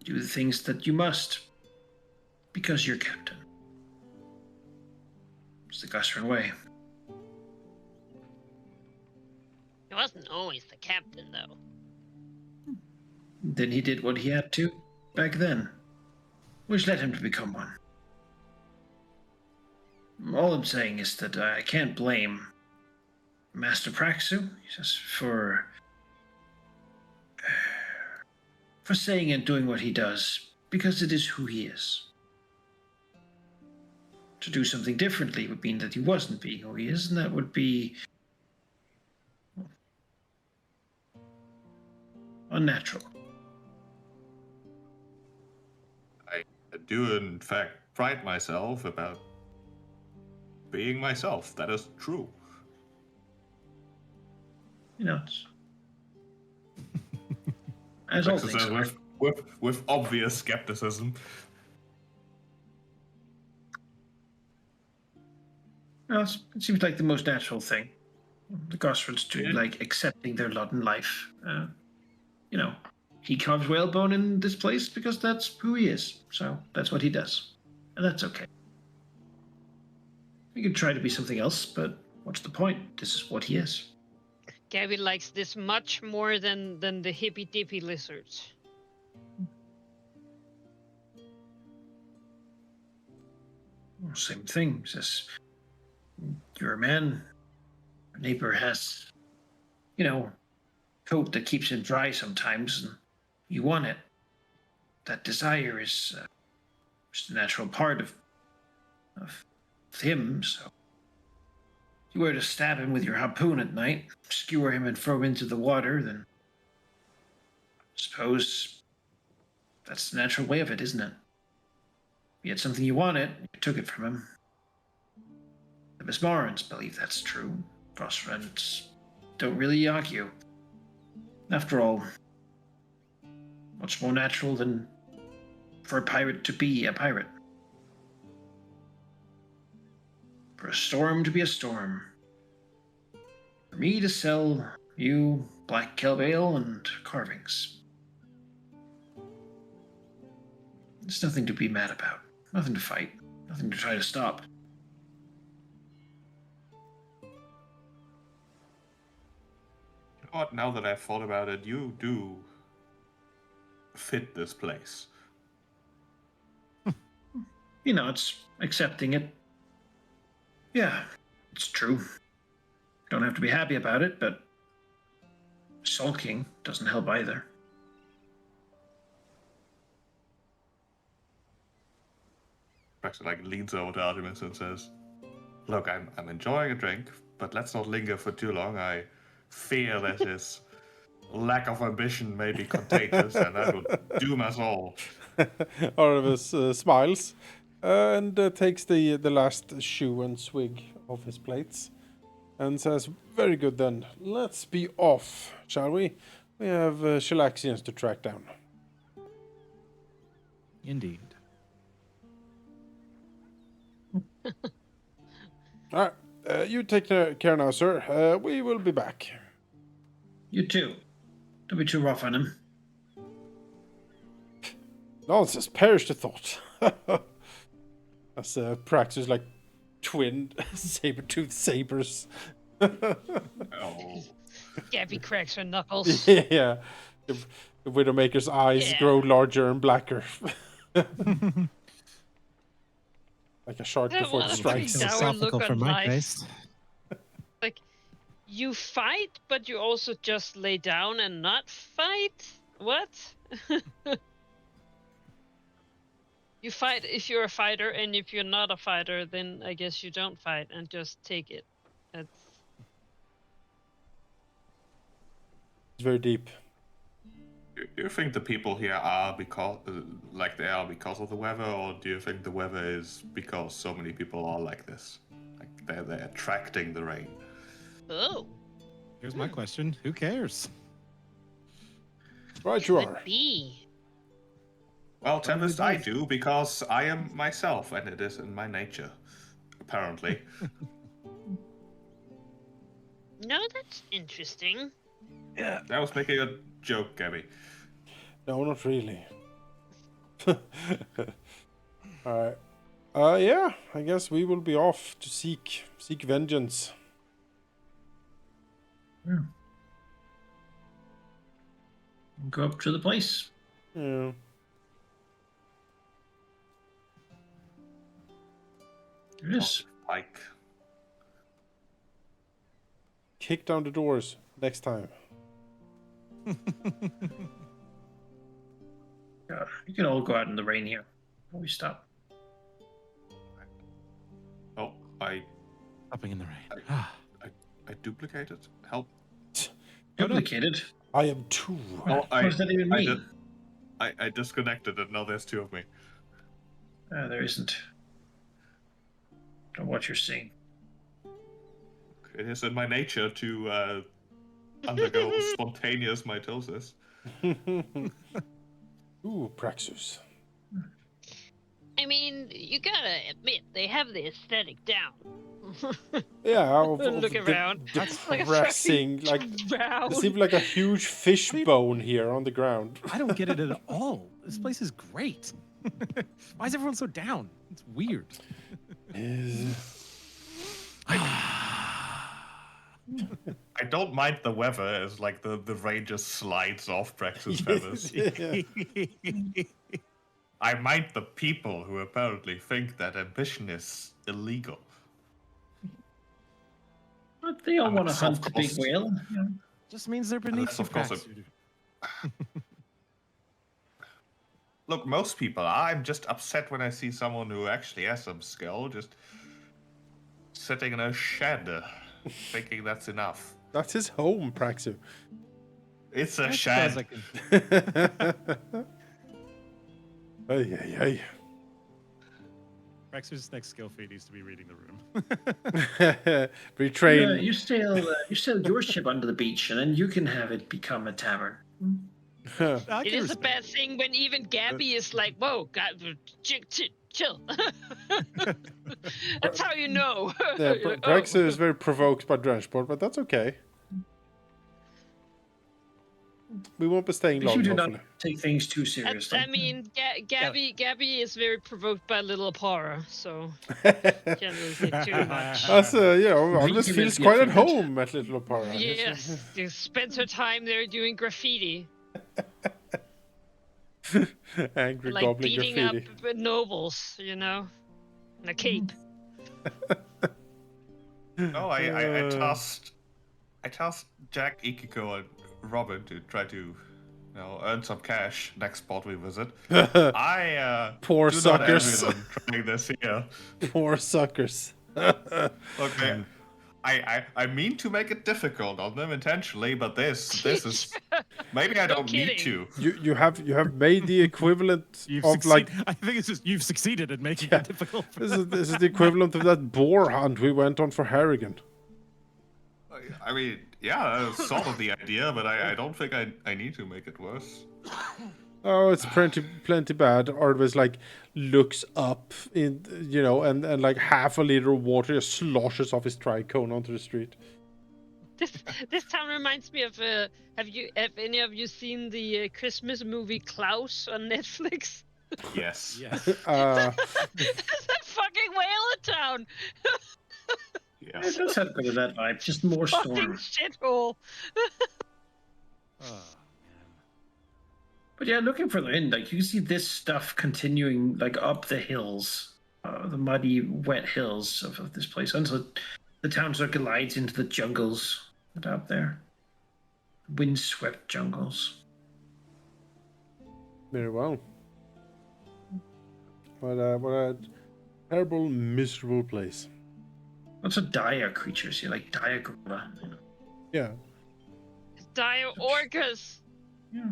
Do the things that you must because you're captain. It's the Gusran way. He wasn't always the captain, though. Then he did what he had to back then, which led him to become one. All I'm saying is that I can't blame Master Praxu for saying and doing what he does, because it is who he is. To do something differently would mean that he wasn't being who he is, and that would be unnatural. I do, in fact, pride myself about being myself. That is true. You know, as all things are. With obvious skepticism. Well, it seems like the most natural thing. The Gosfords do, like accepting their lot in life. He carves whalebone in this place because that's who he is. So that's what he does. And that's okay. He could try to be something else, but what's the point? This is what he is. Gabby likes this much more than the hippy-dippy lizards. Well, same thing. Says, you're a man. Your neighbor has, coat that keeps him dry sometimes, and you want it. That desire is just a natural part of him, so if you were to stab him with your harpoon at night, skewer him and throw him into the water, then I suppose that's the natural way of it, isn't it? You had something you wanted, you took it from him. The Bismarans believe that's true. Frostfriends don't really argue. After all, what's more natural than for a pirate to be a pirate? For a storm to be a storm. For me to sell you black kelp ale and carvings. There's nothing to be mad about. Nothing to fight. Nothing to try to stop. You know what? Now that I've thought about it, you do fit this place. It's accepting it. Yeah, it's true. Don't have to be happy about it, but sulking doesn't help either. Braxton leans over to Artemis and says, "Look, I'm enjoying a drink, but let's not linger for too long. I fear that his lack of ambition may be contagious, and that would doom us all." Artemis smiles. and takes the last shoe and swig of his plates, and says, "Very good then. Let's be off, shall we? We have Shellaxians to track down." Indeed. All right, you take care now, sir. We will be back. You too. Don't be too rough on him. Nonsense, perish the thought. As Praxis like twin saber-toothed sabers. Oh. Gabby cracks her knuckles. Yeah, the Widowmaker's eyes Yeah. grow larger and blacker. Like a shark That before it was strikes. pretty sour look Philosophical on from my life. case. Like, you fight, but you also just lay down and not fight? What? You fight if you're a fighter, and if you're not a fighter, then I guess you don't fight and just take it. That's It's very deep. Do you think the people here are because they are because of the weather, or do you think the weather is because so many people are like this? Like they're attracting the rain. oh, Here's my question: who cares? Right, you could are. be. Well, Tempest, I do because I am myself, and it is in my nature, apparently. No, that's interesting. I was making a joke, Gabby. No, not really. All right. Yeah, I guess we will be off to seek vengeance. Go up to the place. Yeah. There it is. Like, Kick down the doors next time. God, you can all go out in the rain here. Before we stop. oh, I Stopping in the rain. Ah, duplicated. Help. Duplicated. I am two. Oh, What does that even mean? I disconnected it. Now there's two of me. There isn't. Don't know what you're seeing. It is in my nature to undergo spontaneous mitosis. Ooh, Praxis. I mean, you gotta admit, they have the aesthetic down. Yeah, Look around. Like a depressing. Like Round. there's even like a huge fish bone here on the ground. I don't get it at all. This place is great. Why is everyone so down? It's weird. I don't mind the weather as like the rain just slides off Praxis feathers. Yeah. I mind the people who apparently think that ambition is illegal. But they all I'm want to a hunt the big self-cost. whale. You know. Just means they're beneath Unless, you, of course, Prax. Look, most people, I'm just upset when I see someone who actually has some skill just sitting in a shed thinking that's enough. That's his home, Praxis. It's a I shed. suppose I can- Ay, ay, ay. Praxis' next skill feat needs to be reading the room. Retrain. You sail your ship under the beach, and then you can have it become a tavern. I It can is a respect bad thing when even Gabby is like, "Whoa, God, chill." That's how you know. Yeah, You're like, Praxis "Oh." is very provoked by Drenchport, but that's okay. We won't be staying If long, you do not hopefully. take things too seriously. I mean, Gabby is very provoked by little Apara, so can't really say too much. That's, Alvis Really feels good quite at feedback. home at Little Opera. Yes, she spends her time there doing graffiti, Angry like goblin beating graffiti. up nobles, in a cape. No, I tasked Jack, Ikiko, and Robin to try to earn some cash next spot we visit. I Poor do suckers. not envy them trying this here. Poor suckers. Okay. I mean to make it difficult on them intentionally, but this is Maybe I No don't need kidding. to. You have made the equivalent You've of like I think it's just you've succeeded in making Yeah. it difficult. For this is the equivalent of that boar hunt we went on for Harrigan. I mean, yeah, that's sort of the idea, but I don't think I need to make it worse. Oh, it's plenty bad. Artemis like looks up in and like half a liter of water just sloshes off his tricone onto the street. This town reminds me of have any of you seen the Christmas movie Klaus on Netflix? Yes. yes. It's a fucking whale town. It Yes. does have a bit of that vibe, just more Fucking storm. shithole. Oh, But yeah, looking further in, like you can see this stuff continuing like up the hills, the muddy, wet hills of this place until the town sort of glides into the jungles that are up there, windswept jungles. Very well. What a terrible, miserable place. Lots of dire creatures here, like dire gorilla. You know? Yeah. Dire orcas. Yeah.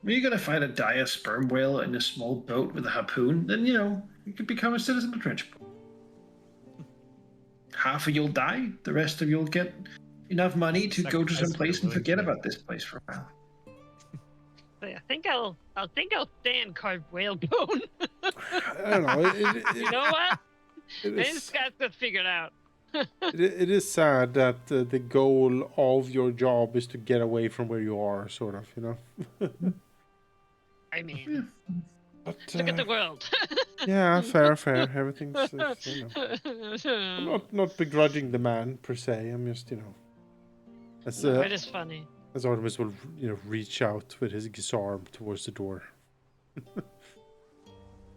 When you're gonna find a dire sperm whale in a small boat with a harpoon, then you could become a citizen of Trenchport. Half of you'll die, the rest of you'll get enough money to go to some place and forget about this place for a while. I think I'll stay in carved whale bone. I don't know. You know what? It This is, guy's got figured out. it is sad that the goal of your job is to get away from where you are, sort of, I mean, But, look at the world. yeah, fair. Everything's, I'm not begrudging the man per se. I'm just, as No, it is funny. as Artemis will, reach out with his arm towards the door.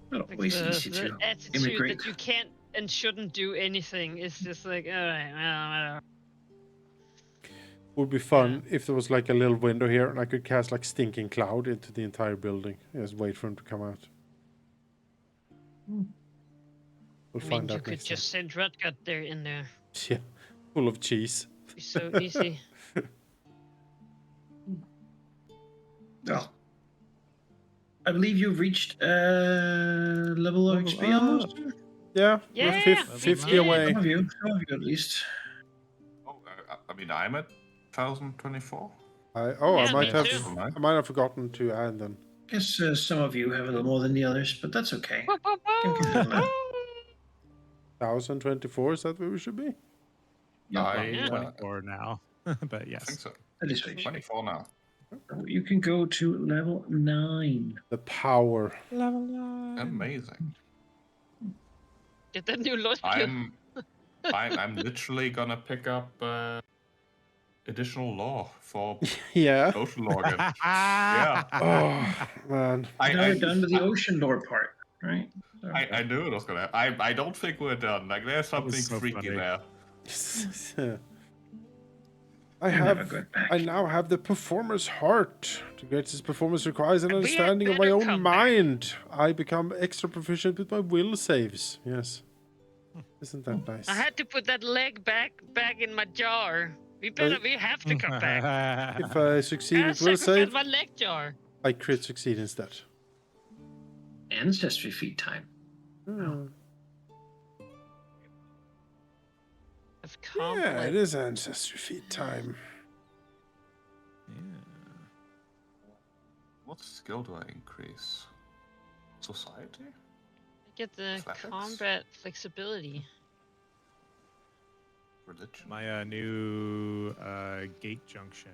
Not Like always easy the to attitude immigrate. that you can't and shouldn't do anything is just like, all right, well, whatever. Would be fun if there was like a little window here and I could cast like stinking cloud into the entire building. Just wait for him to come out. We'll I mean, find you out could next just send Rutgut there in there. time. Yeah, full of cheese. It'd be so easy. Well, I believe you've reached level of XP almost. Yeah, Yeah, we're we 50 did. away. Some of you at least. Oh, I mean, I'm at 1024. I Yeah, might me have too. I might have forgotten to add them. I guess some of you have a little more than the others, but that's okay. Can confirm that. 1024, is that where we should be? Yeah, I 24 now, but think yes. so. that is right. 24 now. You can go to level 9. The power. Amazing. Get that new lost skill. I'm literally gonna pick up additional law for Yeah. ocean law again. Yeah. Oh man. Now we're done with the ocean lore part, right? So, I knew it was gonna. I don't think we're done. Like there's That was something so freaky funny. there. I We're never going back. I now have the performer's heart. To get this performance requires an We had understanding of my better own come back. mind. I become extra proficient with my will saves. Yes. Isn't that nice? I had to put that leg back in my jar. We have to come back. If I succeed I with will sacrificed save, my leg jar. I crit succeed instead. Ancestry feed time. Oh. Of Yeah, complex. it is ancestry feed time. What skill do I increase? Society? Get the Athletics? combat flexibility. Religion? My new gate junction.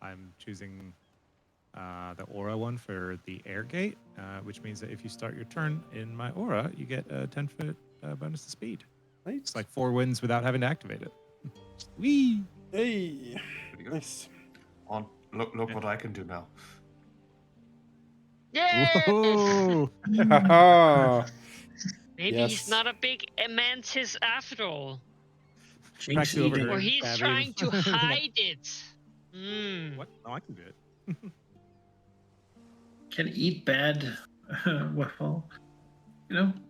I'm choosing the aura one for the air gate, which means that if you start your turn in my aura, you get a 10-foot bonus to speed. Right? It's like 4 wins without having to activate it. Whee! Hey, Pretty good. nice. On, look what I can do now. Yeah. Whoa! Haha. Maybe Yes. he's not a big mantis after all, Jinx Practically over eating. here. or he's Babby. trying to hide it. Hmm. What? No, I can do it. Can eat bad. Well,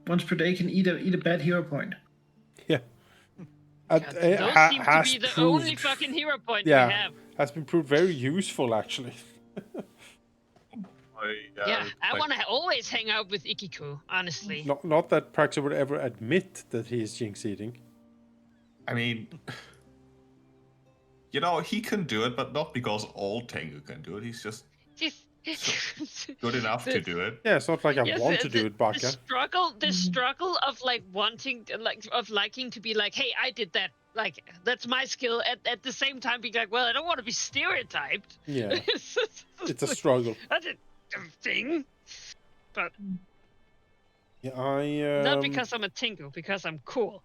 once per day can eat a bad hero point. Yeah. God, those seem to has be the only proved, fucking hero point yeah, we have. has been proved very useful actually. Yeah, I want to always hang out with Ikiku, honestly. Not that Praxo would ever admit that he is jinx eating. I mean, you know, he can do it, but not because all Tengu can do it. He's just good enough to do it. Yeah, it's not like I Yes, want to do it, Baka. the struggle of like wanting, of liking to be like, hey, I did that. Like that's my skill. At the same time, being like, well, I don't want to be stereotyped. Yeah, it's a struggle. That's a thing. But Yeah, I not because I'm a Tingu, because I'm cool.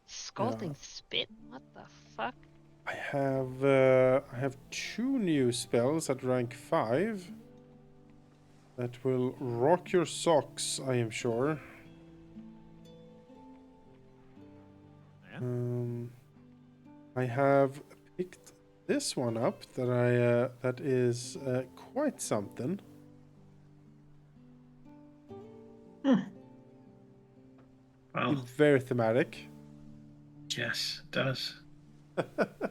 Scalding spit? What the fuck? I have 2 new spells at rank 5 that will rock your socks, I am sure. Yeah. I have picked this one up that is quite something. Well, Very thematic. yes, it does.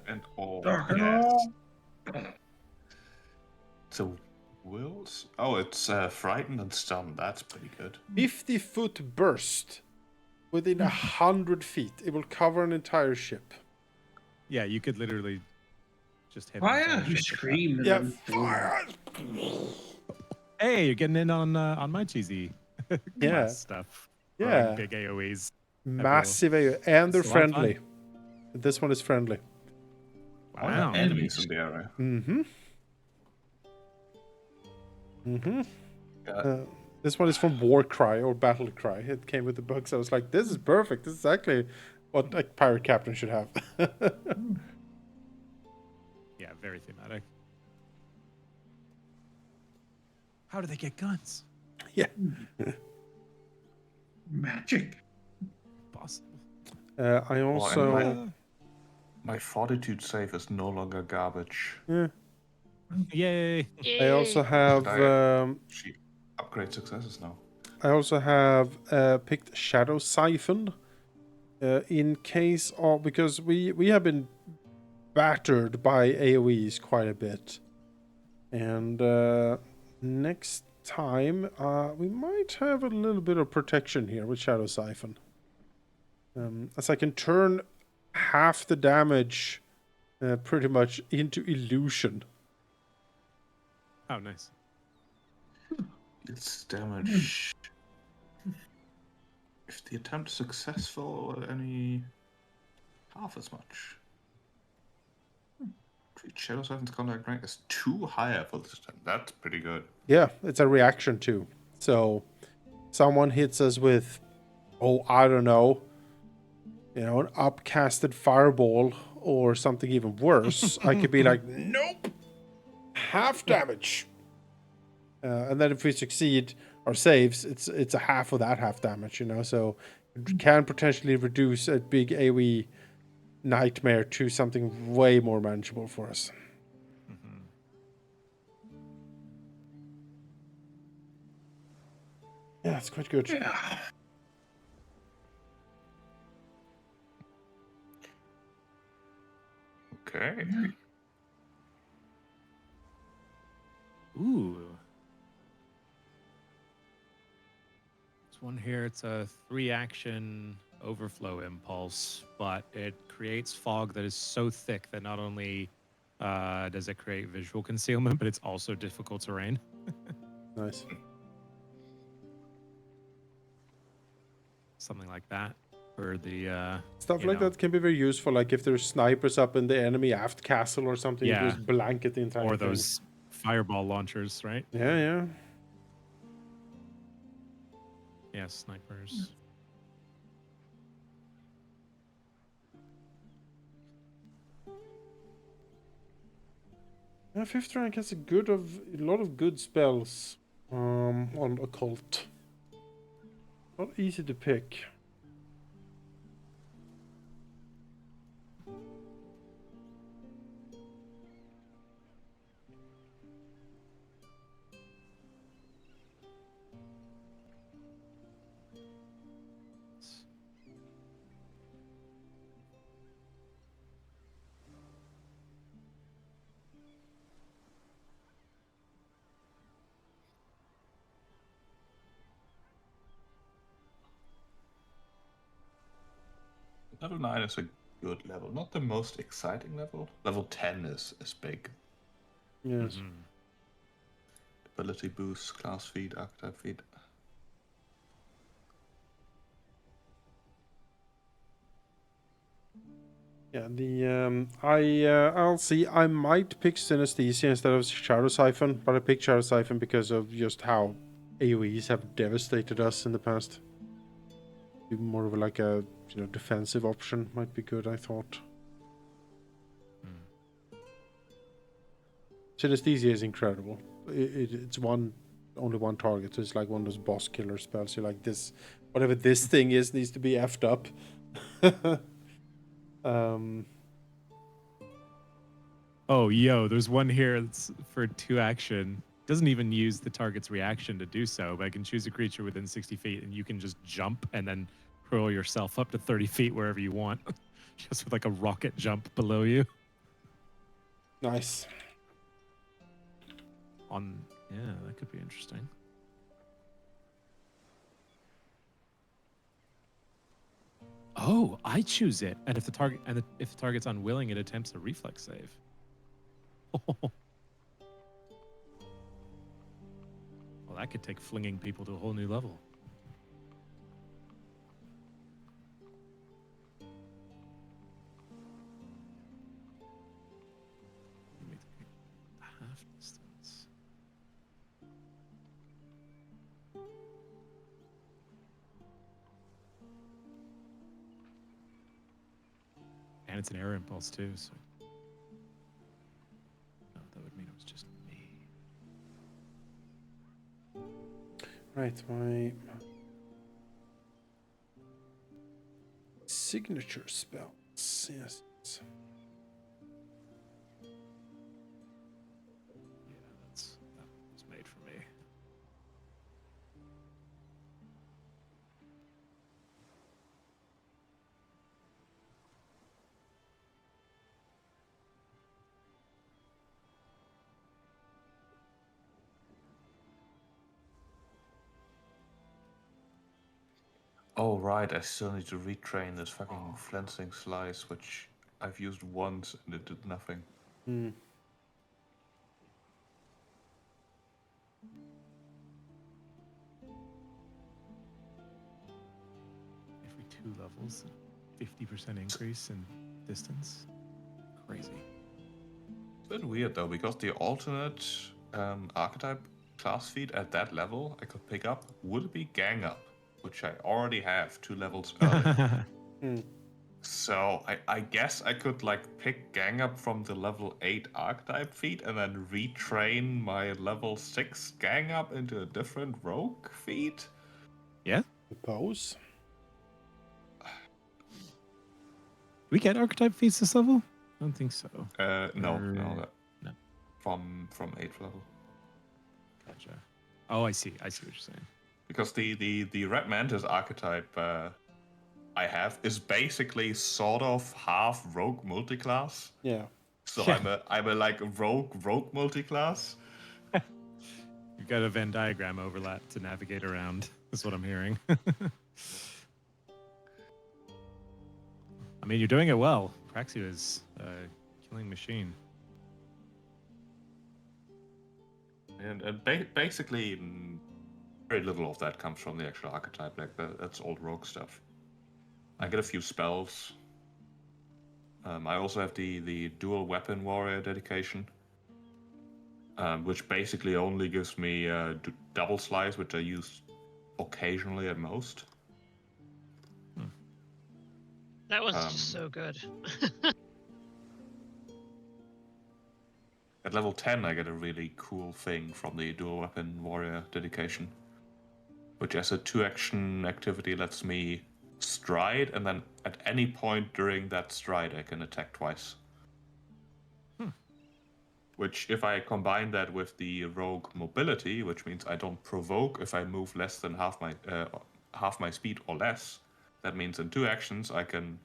And oh, Dark yes. So, wills? Oh, it's frightened and stunned. That's pretty good. 50-foot burst within 100 feet. It will cover an entire ship. Yeah, you could literally just hit. Why an entire are you ship with that. screaming? and Yeah, then- fire! Hey, you're getting in on my cheesy Yeah. class stuff. Yeah. Big AoEs. Massive AoE, and they're It's a lot of fun. friendly. This one is friendly. Oh, there are Wow. enemies in the area. Mm-hmm. Mm-hmm. Yeah. This one is from War Cry or Battle Cry. It came with the books. I was like, this is perfect. This is actually what a pirate captain should have. Yeah, very thematic. How do they get guns? Yeah. Magic. Possible. I also... and my fortitude save is no longer garbage. Yeah. Yay! I also have... She upgrade successes now. I also have picked Shadow Siphon in case of... Because we have been battered by AoEs quite a bit. And next time we might have a little bit of protection here with Shadow Siphon. As I can turn half the damage pretty much into illusion. Oh, nice. Its damage. If the attempt is successful, any half as much. Treat Shadow Siphon's contact rank is 2 higher for this attempt. That's pretty good. Yeah, it's a reaction too. So someone hits us with, oh, I don't know, an upcasted fireball or something even worse. I could be like, nope, half damage. And then if we succeed our saves, it's a half of that half damage, so it can potentially reduce a big AoE nightmare to something way more manageable for us. Yeah, it's quite good. Yeah. Okay. Ooh. This one here, it's a 3-action overflow impulse, but it creates fog that is so thick that not only does it create visual concealment, but it's also difficult terrain. Nice. Something like that. For the Stuff you like know, that can be very useful. Like if there's snipers up in the enemy aft castle or something, you Yeah. just blanket the entire or thing. those fireball launchers, right? Yeah. Yeah, snipers. Yeah, 5th rank has a lot of good spells on occult. Not easy to pick. Level 9 is a good level. Not the most exciting level. Level 10 is big. Yes. Mhm. Ability boost, class feed, archetype feed. Yeah, I'll see. I might pick Synesthesia instead of Shadow Siphon, but I picked Shadow Siphon because of just how AoEs have devastated us in the past. Be more of like a defensive option might be good, I thought. Synesthesia is incredible. It's only one target, so it's like one of those boss killer spells. You're like, this, whatever this thing is, needs to be effed up. Oh, yo, there's one here that's for 2 action. Doesn't even use the target's reaction to do so, but I can choose a creature within 60 feet, and you can just jump and then hurl yourself up to 30 feet wherever you want, just with like a rocket jump below you. Nice. Yeah, that could be interesting. Oh, I choose it, and if the target's unwilling, it attempts a reflex save. Well, that could take flinging people to a whole new level. Half distance. And it's an air impulse too, so. No, that would mean it was just me. Right, my signature spells. Yes. Yeah, that was made for me. Oh right, I still need to retrain this fucking flensing slice, which I've used once and it did nothing. Hmm. Every 2 levels, 50% increase in distance. Crazy. It's a bit weird though, because the alternate archetype class feat at that level I could pick up would be Gang Up, which I already have 2 levels earlier. So I guess I could like pick Gang Up from the level 8 archetype feat and then retrain my level 6 Gang Up into a different rogue feat. Yeah? Suppose. We get archetype feats this level? I don't think so. No, No. from 8th level. Gotcha. Oh, I see. I see what you're saying. Because the Red Mantis archetype I have is basically sort of half rogue multiclass. Yeah. So Yeah. I'm a like rogue multiclass. You've got a Venn diagram overlap to navigate around. That's what I'm hearing. I mean, you're doing it well. Praxia is a killing machine. And basically very little of that comes from the actual archetype. Like that's old rogue stuff. I get a few spells. I also have the dual weapon warrior dedication, which basically only gives me double slice, which I use occasionally at most. That was just so good. At level 10, I get a really cool thing from the dual weapon warrior dedication, which as a 2-action activity lets me stride, and then at any point during that stride, I can attack twice. Which, if I combine that with the rogue mobility, which means I don't provoke if I move less than half my speed or less, that means in 2 actions I can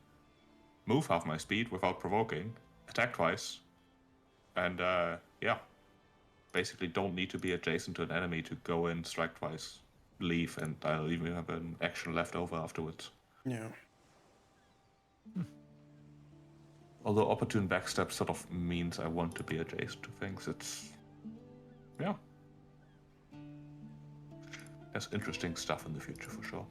move half my speed without provoking, attack twice, and yeah, basically don't need to be adjacent to an enemy to go in, strike twice, leave, and I'll even have an action left over afterwards. Yeah. Although opportune backstep sort of means I want to be adjacent to things, yeah. There's interesting stuff in the future for sure.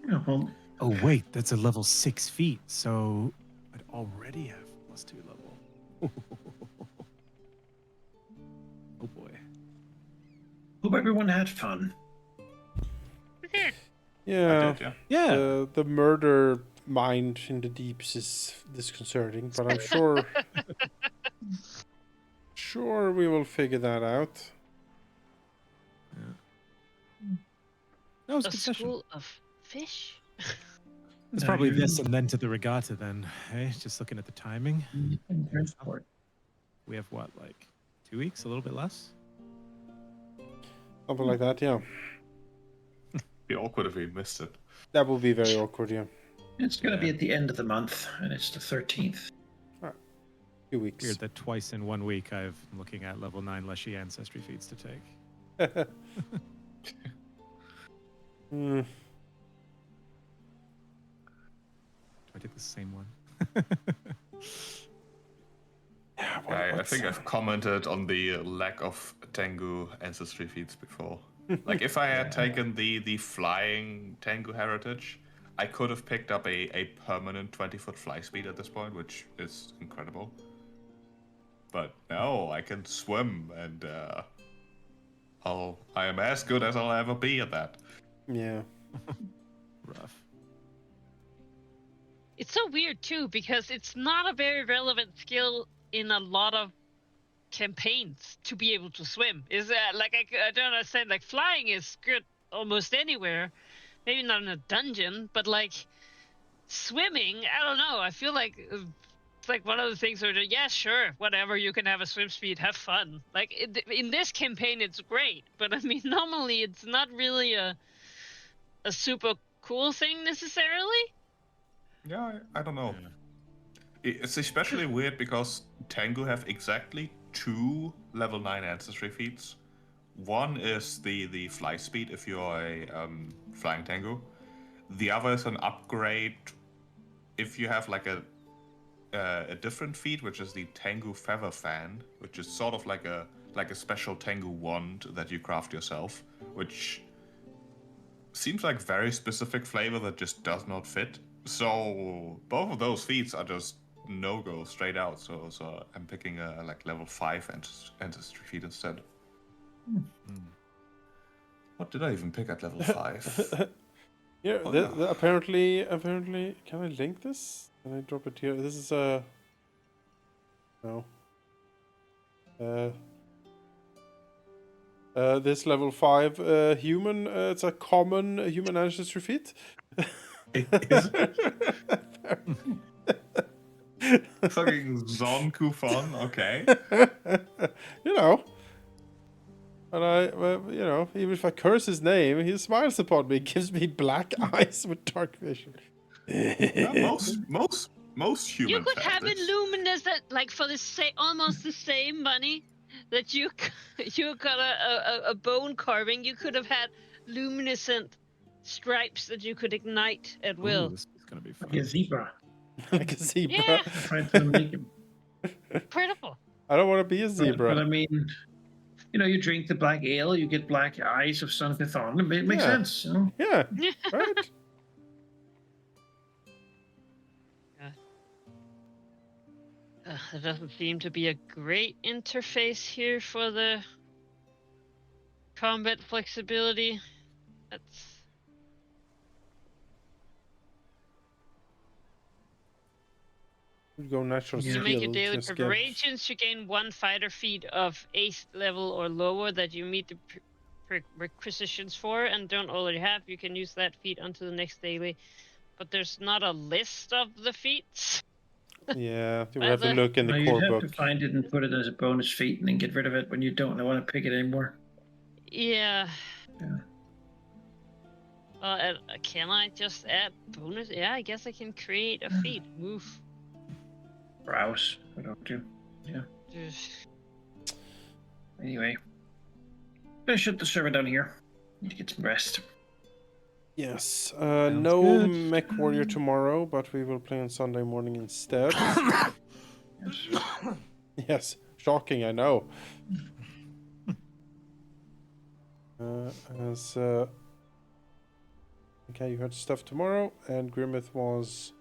Yeah, well, Oh wait, that's a level 6 feat, so I'd already have +2 level. Oh boy. hope everyone had fun. Yeah. I did, yeah. Yeah. The murder mind in the deeps is disconcerting, but I'm sure we will figure that out. That was a A good session. school of fish? It's No, probably you- this and then to the regatta then. Hey, just looking at the timing. in transport. We have what, like 2 weeks, a little bit less? Something like that, yeah. Be awkward if we missed it. That will be very awkward, yeah. It's going to be Yeah. at the end of the month, and it's the 13th. 2 weeks. Weird that twice in 1 week I'm looking at level 9 Leshy ancestry feats to take. Hmm. Do I take the same one? I think I've commented on the lack of Tengu ancestry feats before. Like, if I had taken the flying Tengu heritage, I could have picked up a permanent 20-foot fly speed at this point, which is incredible. But no, I can swim, and I am as good as I'll ever be at that. Yeah. Rough. It's so weird too because it's not a very relevant skill in a lot of campaigns to be able to swim. Is that like I don't understand? Like flying is good almost anywhere, maybe not in a dungeon, but like swimming, I don't know. I feel like it's like one of the things where yeah, sure, whatever, you can have a swim speed, have fun. Like in this campaign, it's great, but I mean normally it's not really a super cool thing necessarily. Yeah, I don't know. It's especially weird because Tengu have exactly 2 level 9 ancestry feats. One is the fly speed if you're a flying Tengu. The other is an upgrade if you have like a different feat, which is the Tengu Feather Fan, which is sort of like a special Tengu wand that you craft yourself, which seems like very specific flavor that just does not fit. So both of those feats are just no-go straight out. So I'm picking a like level 5 ancestry feat instead. What did I even pick at level 5? Yeah, Oh, the, apparently, can I link this? Can I drop it here? This is a... No. This level 5 human, it's a common human ancestry feat. Is it? Fucking Zon Kufon, okay. You know. And you know, even if I curse his name, he smiles upon me, gives me black eyes with dark vision. Well, most humans You could have this. Illuminous like for the almost the same money that you got a bone carving. You could have had luminescent stripes that you could ignite at Ooh, will. this is gonna be fun. Like a zebra. Like a zebra. Yeah, I'm trying to make him. incredible. I don't want to be a But zebra. I mean, you know, you drink the black ale, you get black eyes of Son Cathon. It makes Yeah. sense, you know? Yeah, right? There doesn't seem to be a great interface here for the combat flexibility. That's We go natural Yeah. you skill. make your daily just get- preparations. You gain 1 fighter feat of 8th level or lower that you meet the requisitions for and don't already have. You can use that feat until the next daily. But there's not a list of the feats. Yeah, you By have to the- look in the No, core you'd have book. to find it and put it as a bonus feat and then get rid of it when you don't want to pick it anymore. Yeah. Yeah. Can I just add bonus? Yeah, I guess I can create a feat. Woof. Browse. Why don't you? Yeah. Ugh. Anyway. gonna shut the server down here. Need to get some rest. Yes. Sounds No good. Mech Warrior tomorrow, but we will play on Sunday morning instead. Yes. Yes. Shocking, I know. As okay, you had stuff tomorrow, and Grimmeth was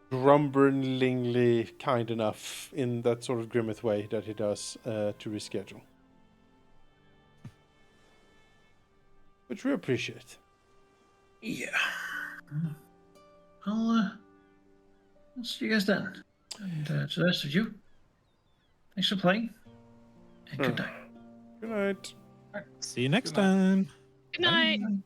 grumblingly kind enough in that sort of Grimmeth way that he does to reschedule, which we appreciate. Yeah. I'll see you guys then. And to the rest of you, thanks for playing. And good night. Good night. See you next Good night. time. Good night. Bye.